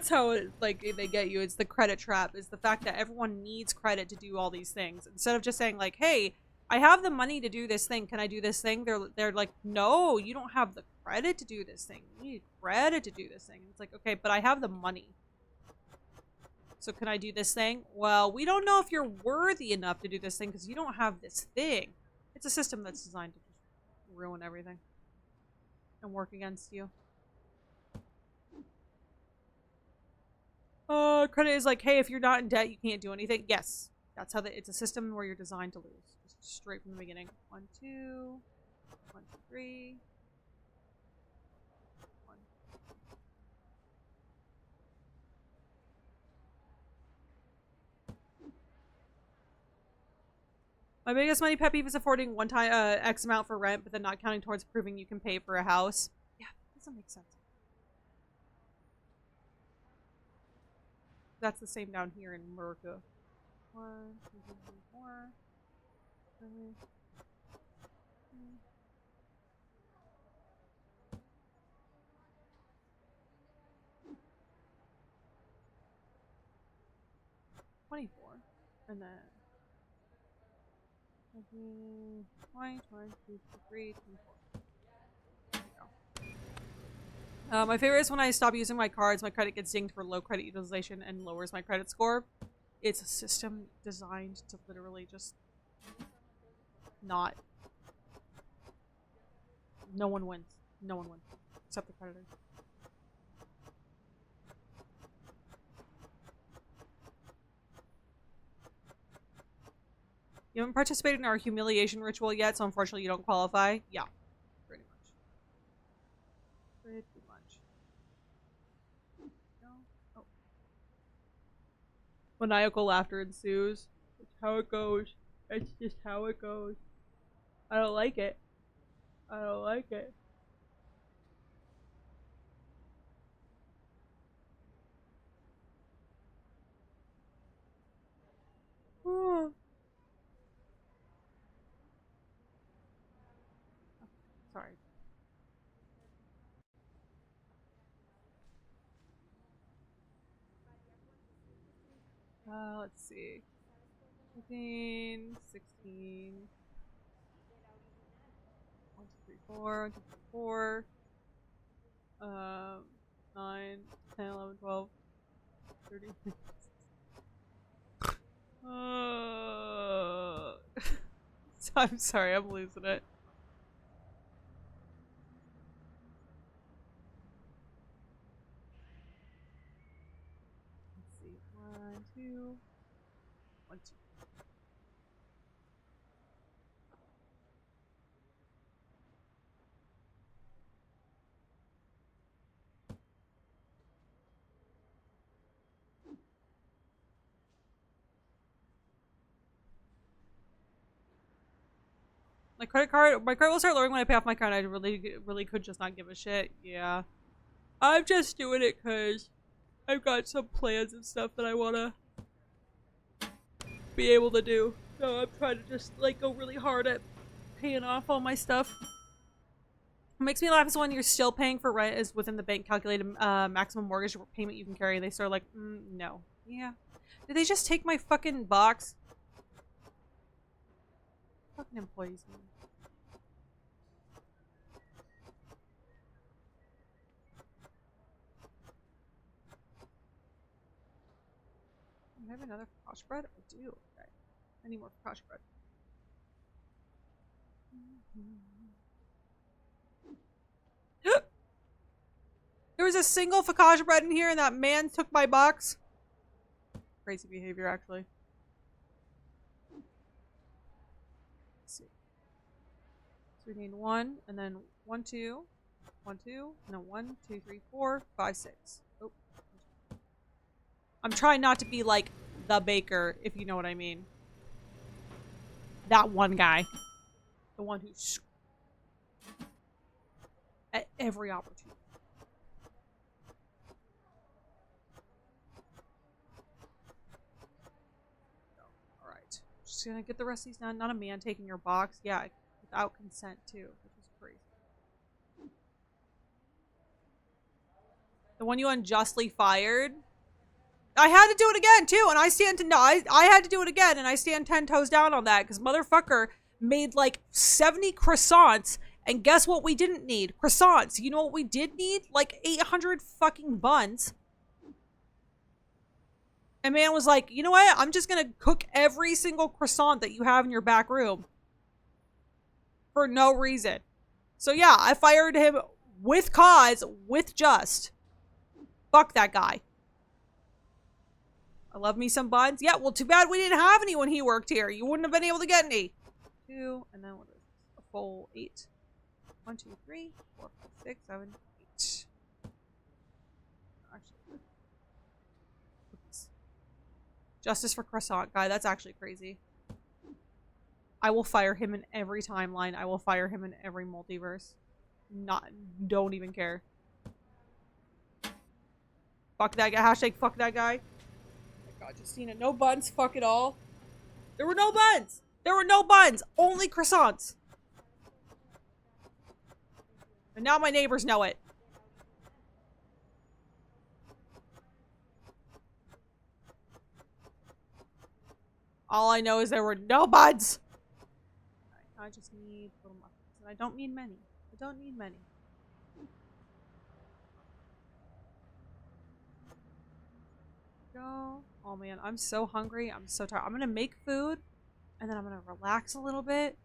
how it, like, they get you. It's the credit trap. It's the fact that everyone needs credit to do all these things. Instead of just saying like, hey, I have the money to do this thing. Can I do this thing? They're like, no, you don't have the credit to do this thing. You need credit to do this thing. It's like, okay, but I have the money. So can I do this thing? Well, we don't know if you're worthy enough to do this thing because you don't have this thing. It's a system that's designed to just ruin everything and work against you. Credit is like, hey, if you're not in debt, you can't do anything. Yes. That's how it's a system where you're designed to lose. Just straight from the beginning. 1, 2, 1, 2, 3. 1. My biggest money pet peeve is affording one time X amount for rent, but then not counting towards proving you can pay for a house. Yeah, that doesn't make sense. That's the same down here in America. 1, 2, 3, 4. 5. 24. And then 20, 22, 23, 24. There we go. My favorite is when I stop using my cards, my credit gets dinged for low credit utilization and lowers my credit score. It's a system designed to literally just not. No one wins. No one wins. Except the creditor. You haven't participated in our humiliation ritual yet, so unfortunately you don't qualify. Yeah. Pretty much. Pretty much. No. Oh. Maniacal laughter ensues. It's how it goes. It's just how it goes. I don't like it. I don't like it. Oh. Sorry. Let's see. 15, 16. 1, 2, 3, 4. 1, 2, 3, 4. 9, 10, 11, 12, 13. I'm sorry, I'm losing it. Let's see. 1, 2. 1, 2. My credit will start lowering when I pay off my card. I really could just not give a shit. Yeah. I'm just doing it because I've got some plans and stuff that I want to be able to do. So I'm trying to just, like, go really hard at paying off all my stuff. What makes me laugh is when you're still paying for rent is within the bank calculated maximum mortgage payment you can carry. They start like, no. Yeah. Did they just take my fucking box? Fucking employees, man. I have another focaccia bread? I do. Okay. I need more focaccia bread. There was a single focaccia bread in here and that man took my box. Crazy behavior, actually. Let's see. So we need 1, and then 1, 2, 1, 2, and then 1, 2, 3, 4, 5, 6. Oh. I'm trying not to be like the baker, if you know what I mean. That one guy. The one who's at every opportunity. Alright. Just gonna get the rest of these done. Not a man taking your box. Yeah, without consent too, which is crazy. The one you unjustly fired. I had to do it again too, and I stand to I had to do it again, and I stand 10 toes down on that because motherfucker made like 70 croissants, and guess what we didn't need? Croissants. You know what we did need? Like 800 fucking buns. And man was like, you know what? I'm just gonna cook every single croissant that you have in your back room for no reason. So yeah, I fired him with cause, with just. Fuck that guy. I love me some buns. Yeah, well, too bad we didn't have any when he worked here. You wouldn't have been able to get any. 2, and then what is this? A full 8. 1, 2, 3, 4, 5, 6, 7, 8. Actually, justice for croissant guy. That's actually crazy. I will fire him in every timeline. I will fire him in every multiverse. Don't even care. Fuck that guy. Hashtag fuck that guy. Oh my god, Justina. No buns. Fuck it all. There were no buns. There were no buns. Only croissants. And now my neighbors know it. All I know is there were no buns. I just need little muffins. And I don't need many. I don't need many. Go. Oh man, I'm so hungry. I'm so tired. I'm gonna make food, and then I'm gonna relax a little bit,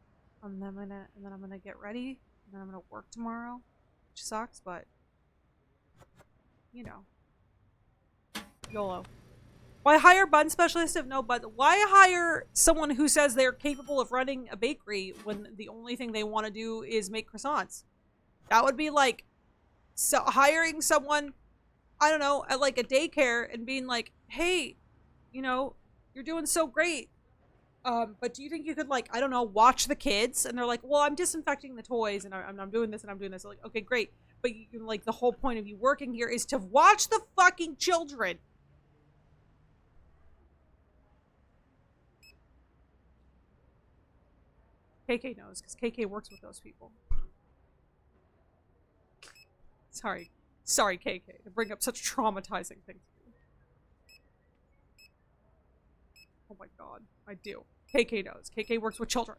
and then I'm gonna get ready, and then I'm gonna work tomorrow, which sucks, but you know, YOLO. Why hire bun specialist if no bun? Why hire someone who says they're capable of running a bakery when the only thing they want to do is make croissants? That would be like hiring someone, I don't know, at like a daycare and being like, hey, you know, you're doing so great. But do you think you could, like, I don't know, watch the kids? And they're like, well, I'm disinfecting the toys and I'm doing this and I'm doing this. Like, okay, great. But you can, like, the whole point of you working here is to watch the fucking children. KK knows, because KK works with those people. Sorry, KK, to bring up such traumatizing things. Oh my god, I do. KK knows. KK works with children.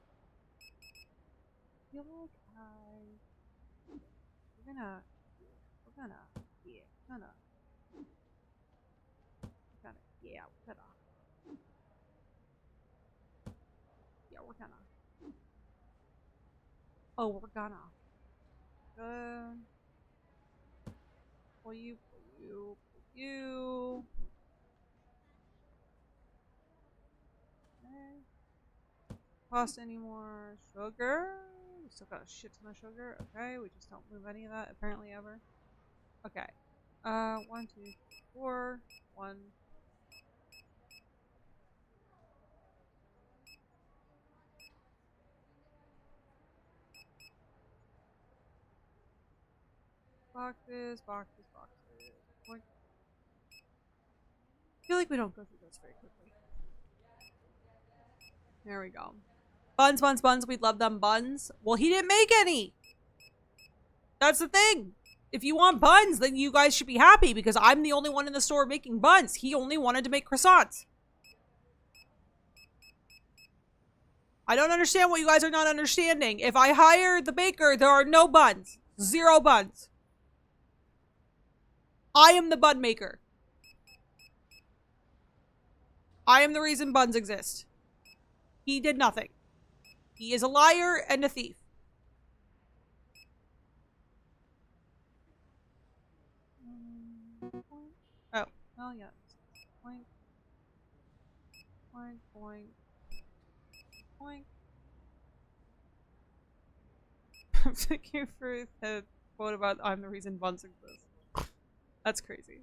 I feel like we're gonna, oh, we're gonna. Pull you. Okay. Cost any more sugar? We still got a shit ton of sugar. Okay, we just don't move any of that apparently ever. Okay. 1, 2, 3, 4. 1. Boxes. Boink. I feel like we don't go through those very quickly. There we go. Buns. We'd love them buns. Well, he didn't make any. That's the thing. If you want buns, then you guys should be happy because I'm the only one in the store making buns. He only wanted to make croissants. I don't understand what you guys are not understanding. If I hire the baker, there are no buns. 0 buns. I am the bun maker. I am the reason buns exist. He did nothing. He is a liar and a thief. Oh, well, yeah. Boink. Boink, boink. Boink. Thank you for the quote about I'm the reason buns exist. That's crazy.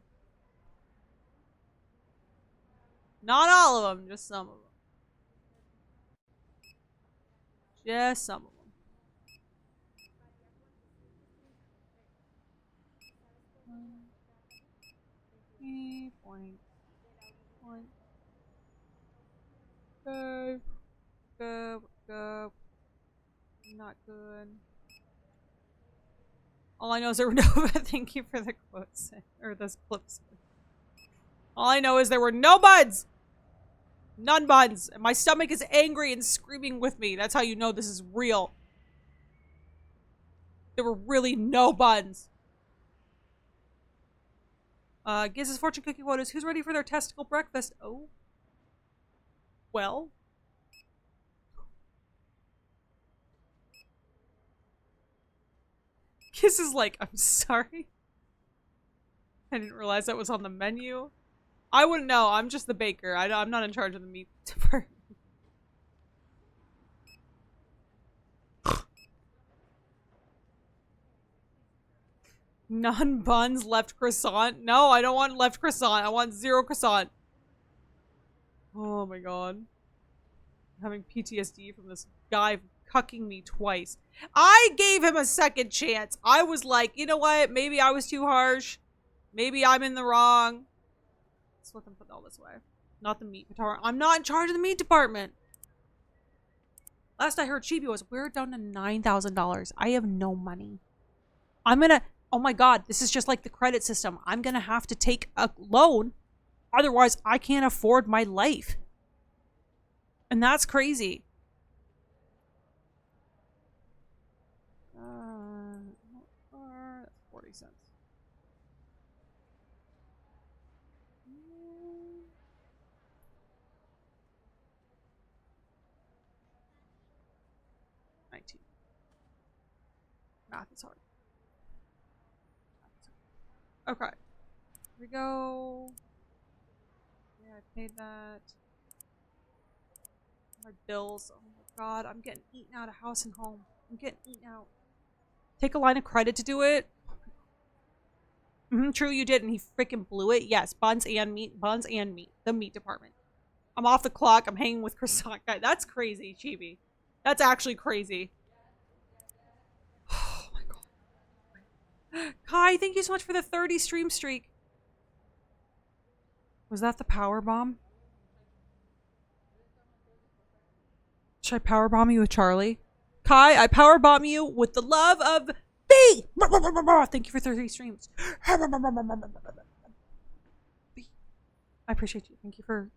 Not all of them, just some of them. Just some of them. Point. Go. Not good. All I know is there were no. Thank you for the quotes or those clips. All I know is there were no buns. None buns. And my stomach is angry and screaming with me. That's how you know this is real. There were really no buns. Giz's fortune cookie quotas. Who's ready for their testicle breakfast? Oh. Well. Giz is like, I'm sorry. I didn't realize that was on the menu. I wouldn't know. I'm just the baker. I'm not in charge of the meat department. None buns, left croissant. No, I don't want left croissant. I want 0 croissant. Oh my god. I'm having PTSD from this guy cucking me twice. I gave him a second chance. I was like, you know what? Maybe I was too harsh. Maybe I'm in the wrong. Let's let them put all this away. Not the meat department. I'm not in charge of the meat department. Last I heard, Chibi was, we're down to $9,000. I have no money. I'm gonna, oh my god, this is just like the credit system. I'm gonna have to take a loan. Otherwise, I can't afford my life. And that's crazy. That's 40 cents. Math is hard. Okay. Here we go. Yeah, I paid that. My bills. Oh my god, I'm getting eaten out of house and home. I'm getting eaten out. Take a line of credit to do it. True, you did, and he freaking blew it. Yes, buns and meat. Buns and meat. The meat department. I'm off the clock. I'm hanging with croissant guy. That's crazy, Chibi. That's actually crazy. Oh my god. Kai, thank you so much for the 30 stream streak. Was that the power bomb? Should I power bomb you with Charlie? Kai, I power bomb you with the love of B. Thank you for 30 streams. I appreciate you. Thank you for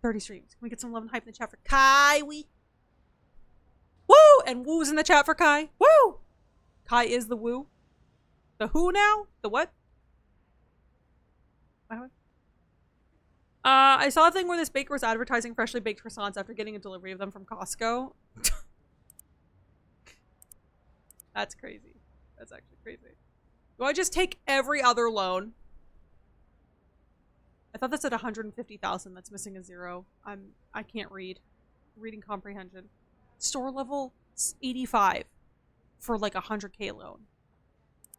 30 streams. Can we get some love and hype in the chat for Kai? Woo! And woo's in the chat for Kai. Woo! Kai is the woo. The who now? The what? I saw a thing where this baker was advertising freshly baked croissants after getting a delivery of them from Costco. That's crazy. That's actually crazy. Do I just take every other loan? I thought that's at 150,000. That's missing a 0. I can't read. Reading comprehension. Store level 85 for like a 100k loan.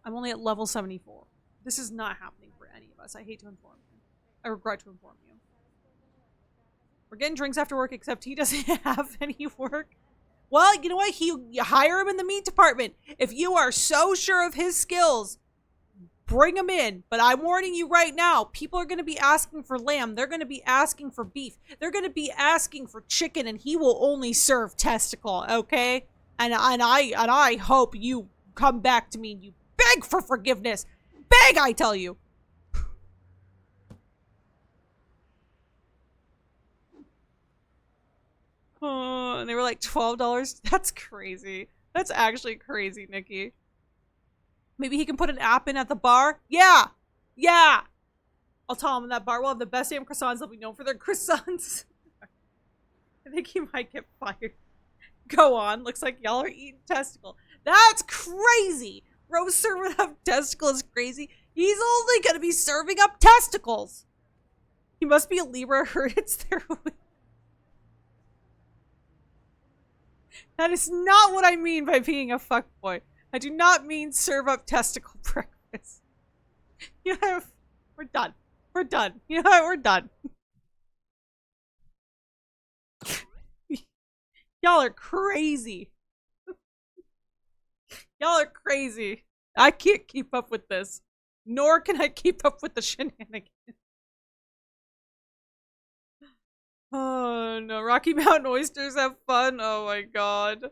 I'm only at level 74. This is not happening for any of us. I hate to inform you. I regret to inform you. We're getting drinks after work, except he doesn't have any work. Well, you know what? You hire him in the meat department. If you are so sure of his skills, bring him in. But I'm warning you right now, people are going to be asking for lamb. They're going to be asking for beef. They're going to be asking for chicken, and he will only serve testicle, okay? And I hope you come back to me and you beg for forgiveness. Beg, I tell you. And they were like $12. That's crazy. That's actually crazy, Nikki. Maybe he can put an app in at the bar? Yeah! Yeah! I'll tell him that bar will have the best damn croissants. They'll be known for their croissants. I think he might get fired. Go on. Looks like y'all are eating testicle. That's crazy! Rose serving up testicle is crazy. He's only gonna be serving up testicles. He must be a Libra. Heard it's their week. That is not what I mean by being a fuckboy. I do not mean serve up testicle breakfast. You know, we're done. We're done. You know what? We're done. Y'all are crazy. Y'all are crazy. I can't keep up with this. Nor can I keep up with the shenanigans. Oh no, Rocky Mountain oysters have fun. Oh my god.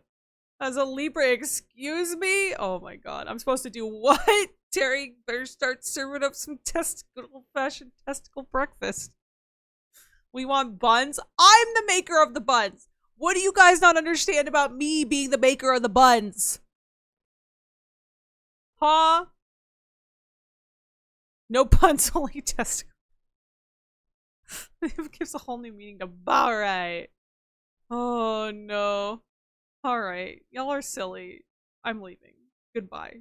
As a Libra, excuse me? Oh my god. I'm supposed to do what? Terry better start serving up some old-fashioned testicle breakfast. We want buns? I'm the maker of the buns. What do you guys not understand about me being the maker of the buns? Huh? No puns, only testicle. It gives a whole new meaning to alright. Oh no. Alright. Y'all are silly. I'm leaving. Goodbye.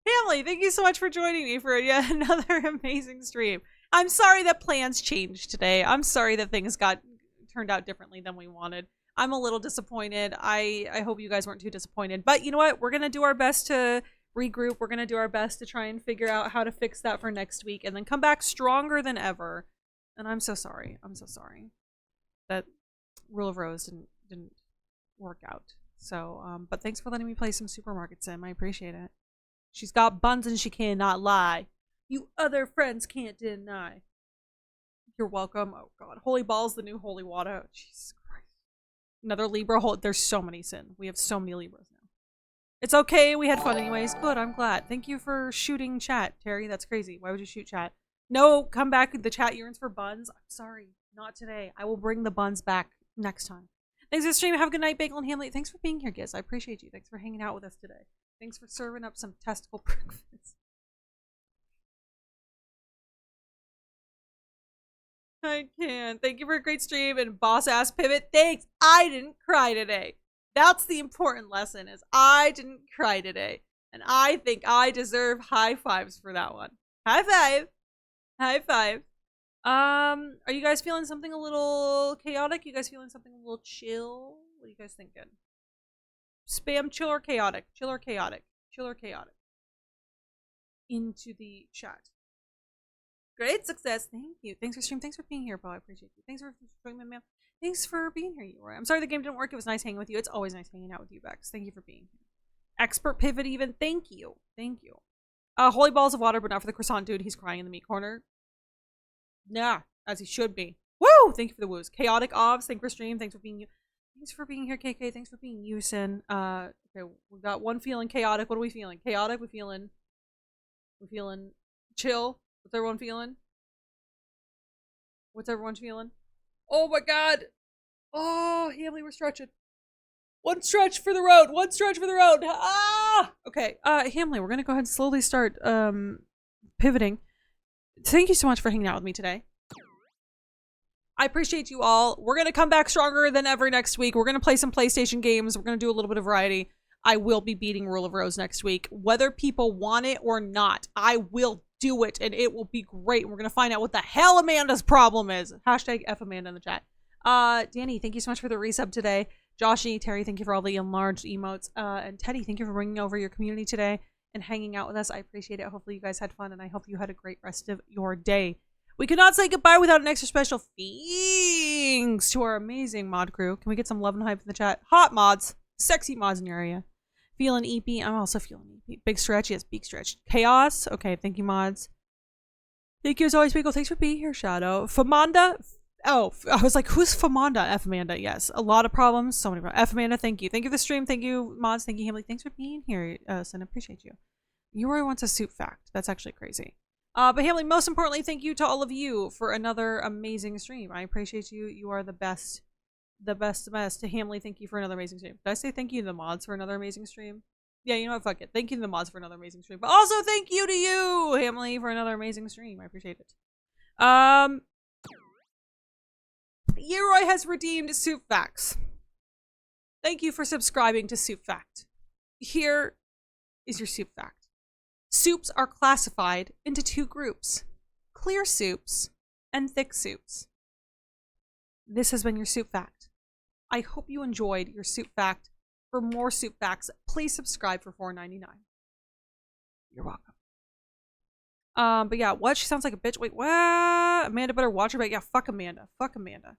Family, thank you so much for joining me for yet another amazing stream. I'm sorry that plans changed today. I'm sorry that things turned out differently than we wanted. I'm a little disappointed. I hope you guys weren't too disappointed. But you know what? We're going to do our best to regroup. We're going to do our best to try and figure out how to fix that for next week and then come back stronger than ever. And I'm so sorry. I'm so sorry that Rule of Rose didn't work out. So, but thanks for letting me play some Supermarket Sim. I appreciate it. She's got buns and she cannot lie. You other friends can't deny. You're welcome. Oh god. Holy Ball's the new holy water. Jesus Christ. Another Libra. There's so many sin. We have so many Libras now. It's okay. We had fun anyways. Good. I'm glad. Thank you for shooting chat, Terry. That's crazy. Why would you shoot chat? No, come back. The chat yearns for buns. I'm sorry. Not today. I will bring the buns back next time. Thanks for the stream. Have a good night, Bagel and Hamlet. Thanks for being here, Giz. I appreciate you. Thanks for hanging out with us today. Thanks for serving up some testicle breakfast. I can. Thank you for a great stream and boss ass pivot. Thanks. I didn't cry today. That's the important lesson is I didn't cry today. And I think I deserve high fives for that one. High five. High five. Are you guys feeling something a little chaotic? You guys feeling something a little chill? What are you guys thinking? Spam chill or chaotic? Chill or chaotic? Chill or chaotic? Into the chat. Great success. Thank you. Thanks for stream. Thanks for being here, Paul. I appreciate you. Thanks for joining my man. Thanks for being here, Roy. I'm sorry the game didn't work. It was nice hanging with you. It's always nice hanging out with you, Bex. Thank you for being here. Expert pivot even. Thank you. Thank you. Holy balls of water, but not for the croissant dude. He's crying in the meat corner. Nah, as he should be. Woo! Thank you for the woos. Chaotic Ovs. Thanks for stream. Thanks for being you. Thanks for being here, KK. Thanks for being you, Sin. Okay, we got one feeling chaotic. What are we feeling? Chaotic? We're feeling chill. What's everyone feeling? What's everyone feeling? Oh my god! Oh, Hamley, we're stretching. One stretch for the road. One stretch for the road. Ah! Okay, Hamley, we're gonna go ahead and slowly start pivoting. Thank you so much for hanging out with me today. I appreciate you all. We're gonna come back stronger than ever next week. We're gonna play some PlayStation games. We're gonna do a little bit of variety. I will be beating Rule of Rose next week. Whether people want it or not, I will do it, and it will be great. We're gonna find out what the hell Amanda's problem is. Hashtag F Amanda in the chat. Danny, thank you so much for the resub today. Joshy, Terry, thank you for all the enlarged emotes. And Teddy, thank you for bringing over your community today and hanging out with us. I appreciate it. Hopefully you guys had fun, and I hope you had a great rest of your day. We could not say goodbye without an extra special thanks to our amazing mod crew. Can we get some love and hype in the chat? Hot mods, sexy mods in your area. Feeling EP. I'm also feeling EP. Big stretch. Yes, big stretch. Chaos. Okay, thank you, mods. Thank you as always, Bagel. Thanks for being here, Shadow. Famanda. Oh, I was like, who's Famanda? F Amanda. Yes, a lot of problems. So many problems. F Amanda, thank you. Thank you for the stream. Thank you, mods. Thank you, Hamley. Thanks for being here, son. I appreciate you. Roy wants a soup fact. That's actually crazy. But Hamley, most importantly, thank you to all of you for another amazing stream. I appreciate you. You are the best. The best. To Hamley, thank you for another amazing stream. Did I say thank you to the mods for another amazing stream? Yeah, you know what? Fuck it. Thank you to the mods for another amazing stream. But also thank you to you, Hamley, for another amazing stream. I appreciate it. Yeroy has redeemed Soup Facts. Thank you for subscribing to Soup Fact. Here is your Soup Fact. Soups are classified into two groups: clear soups and thick soups. This has been your Soup Fact. I hope you enjoyed your Soup Fact. For more Soup Facts, please subscribe for $4.99. You're welcome. But yeah, what? She sounds like a bitch. Wait, what? Amanda better watch her back. Yeah, fuck Amanda. Fuck Amanda.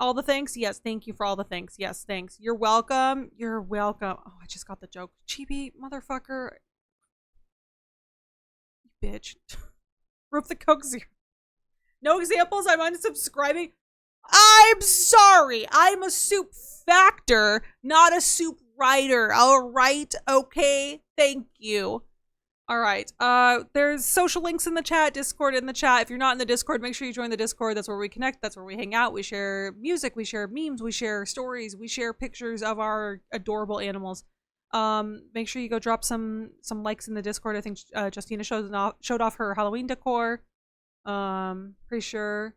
All the thanks? Yes, thank you for all the thanks. Yes, thanks. You're welcome. You're welcome. Oh, I just got the joke. Chibi, motherfucker. You bitch. Rip the Coke Zero. No examples? I'm unsubscribing. I'm sorry. I'm a soup factor, not a soup writer. All right? Okay? Thank you. All right. There's social links in the chat, Discord in the chat. If you're not in the Discord, make sure you join the Discord. That's where we connect. That's where we hang out. We share music. We share memes. We share stories. We share pictures of our adorable animals. Make sure you go drop some likes in the Discord. I think Justina showed off her Halloween decor. Pretty sure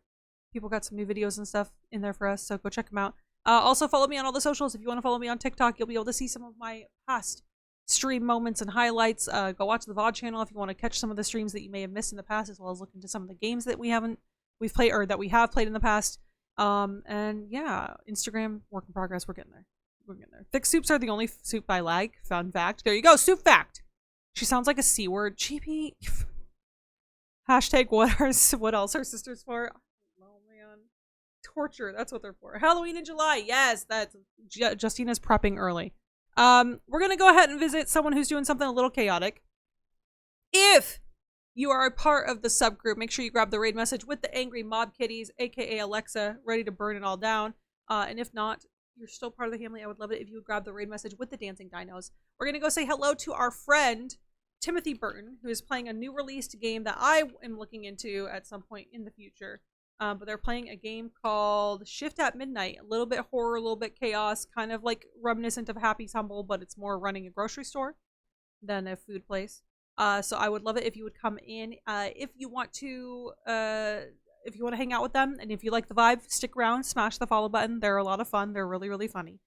people got some new videos and stuff in there for us, so go check them out. Also follow me on all the socials. If you want to follow me on TikTok, you'll be able to see some of my past stream moments and highlights, go watch the VOD channel if you want to catch some of the streams that you may have missed in the past, as well as look into some of the games that we've played or that we have played in the past. And yeah, Instagram, work in progress. We're getting there. We're getting there. Thick soups are the only soup I like. Fun fact. There you go. Soup fact. She sounds like a C word. Cheapy. Hashtag what else are sisters for? Oh man. Torture. That's what they're for. Halloween in July. Yes, that's Justina's prepping early. We're gonna go ahead and visit someone who's doing something a little chaotic. If you are a part of the subgroup, make sure you grab the raid message with the angry mob kitties, aka Alexa, ready to burn it all down. And if not, you're still part of the family. I would love it if you would grab the raid message with the dancing dinos. We're gonna go say hello to our friend Timothy Burton, who is playing a new released game that I am looking into at some point in the future. But they're playing a game called Shift at Midnight. A little bit horror, a little bit chaos, kind of like reminiscent of Happy Tumble, but it's more running a grocery store than a food place. So I would love it if you would come in. If you want to hang out with them, and if you like the vibe, stick around, smash the follow button. They're a lot of fun. They're really, really funny.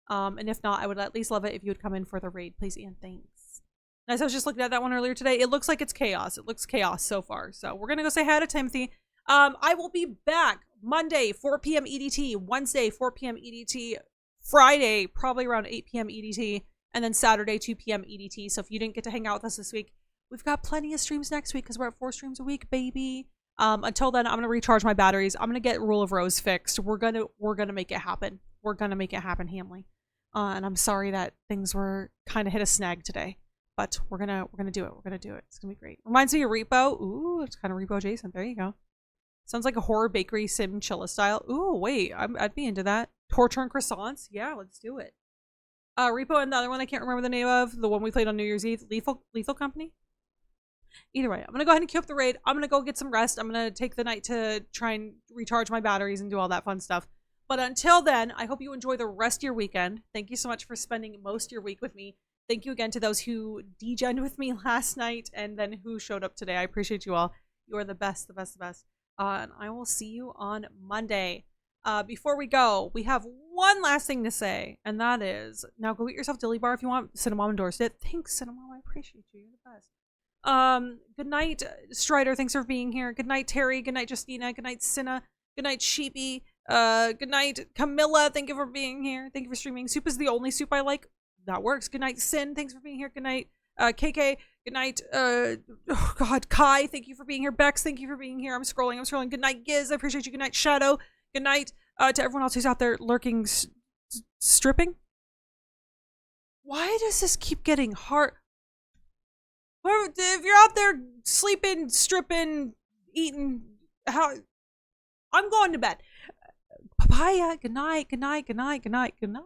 And if not, I would at least love it if you would come in for the raid, please and thanks. As I was just looking at that one earlier today, it looks like it's chaos. It looks chaos so far. So we're gonna go say hi to Timothy. I will be back Monday, 4 p.m. EDT, Wednesday, 4 p.m. EDT, Friday, probably around 8 p.m. EDT, and then Saturday, 2 p.m. EDT. So if you didn't get to hang out with us this week, we've got plenty of streams next week because we're at 4 streams a week, baby. Until then, I'm gonna recharge my batteries. I'm gonna get Rule of Rose fixed. We're gonna make it happen. We're gonna make it happen, Hamley. And I'm sorry that things were kind of hit a snag today. But we're gonna do it. We're gonna do it. It's gonna be great. Reminds me of Repo. Ooh, it's kind of Repo adjacent. There you go. Sounds like a horror bakery sim chilla style. Ooh, wait, I'd be into that. Torture and croissants. Yeah, let's do it. Repo and the other one I can't remember the name of. The one we played on New Year's Eve. Lethal Company. Either way, I'm gonna go ahead and queue up the raid. I'm gonna go get some rest. I'm gonna take the night to try and recharge my batteries and do all that fun stuff. But until then, I hope you enjoy the rest of your weekend. Thank you so much for spending most of your week with me. Thank you again to those who degened with me last night and then who showed up today. I appreciate you all. You are the best, the best, the best. And I will see you on Monday. Before we go, we have one last thing to say, and that is, now go get yourself Dilly Bar if you want. Cinnamon endorsed it. Thanks, Cinnamon. I appreciate you. You're the best. Good night, Strider. Thanks for being here. Good night, Terry. Good night, Justina. Good night, Cinna. Good night, Sheepy. Good night, Camilla. Thank you for being here. Thank you for streaming. Soup is the only soup I like. That works. Good night, Sin. Thanks for being here. Good night, KK. Good night, oh God, Kai. Thank you for being here. Bex, thank you for being here. I'm scrolling. Good night, Giz. I appreciate you. Good night, Shadow. Good night to everyone else who's out there lurking, stripping. Why does this keep getting hard? If you're out there sleeping, stripping, eating, I'm going to bed. Papaya. Good night. Good night. Good night. Good night. Good night.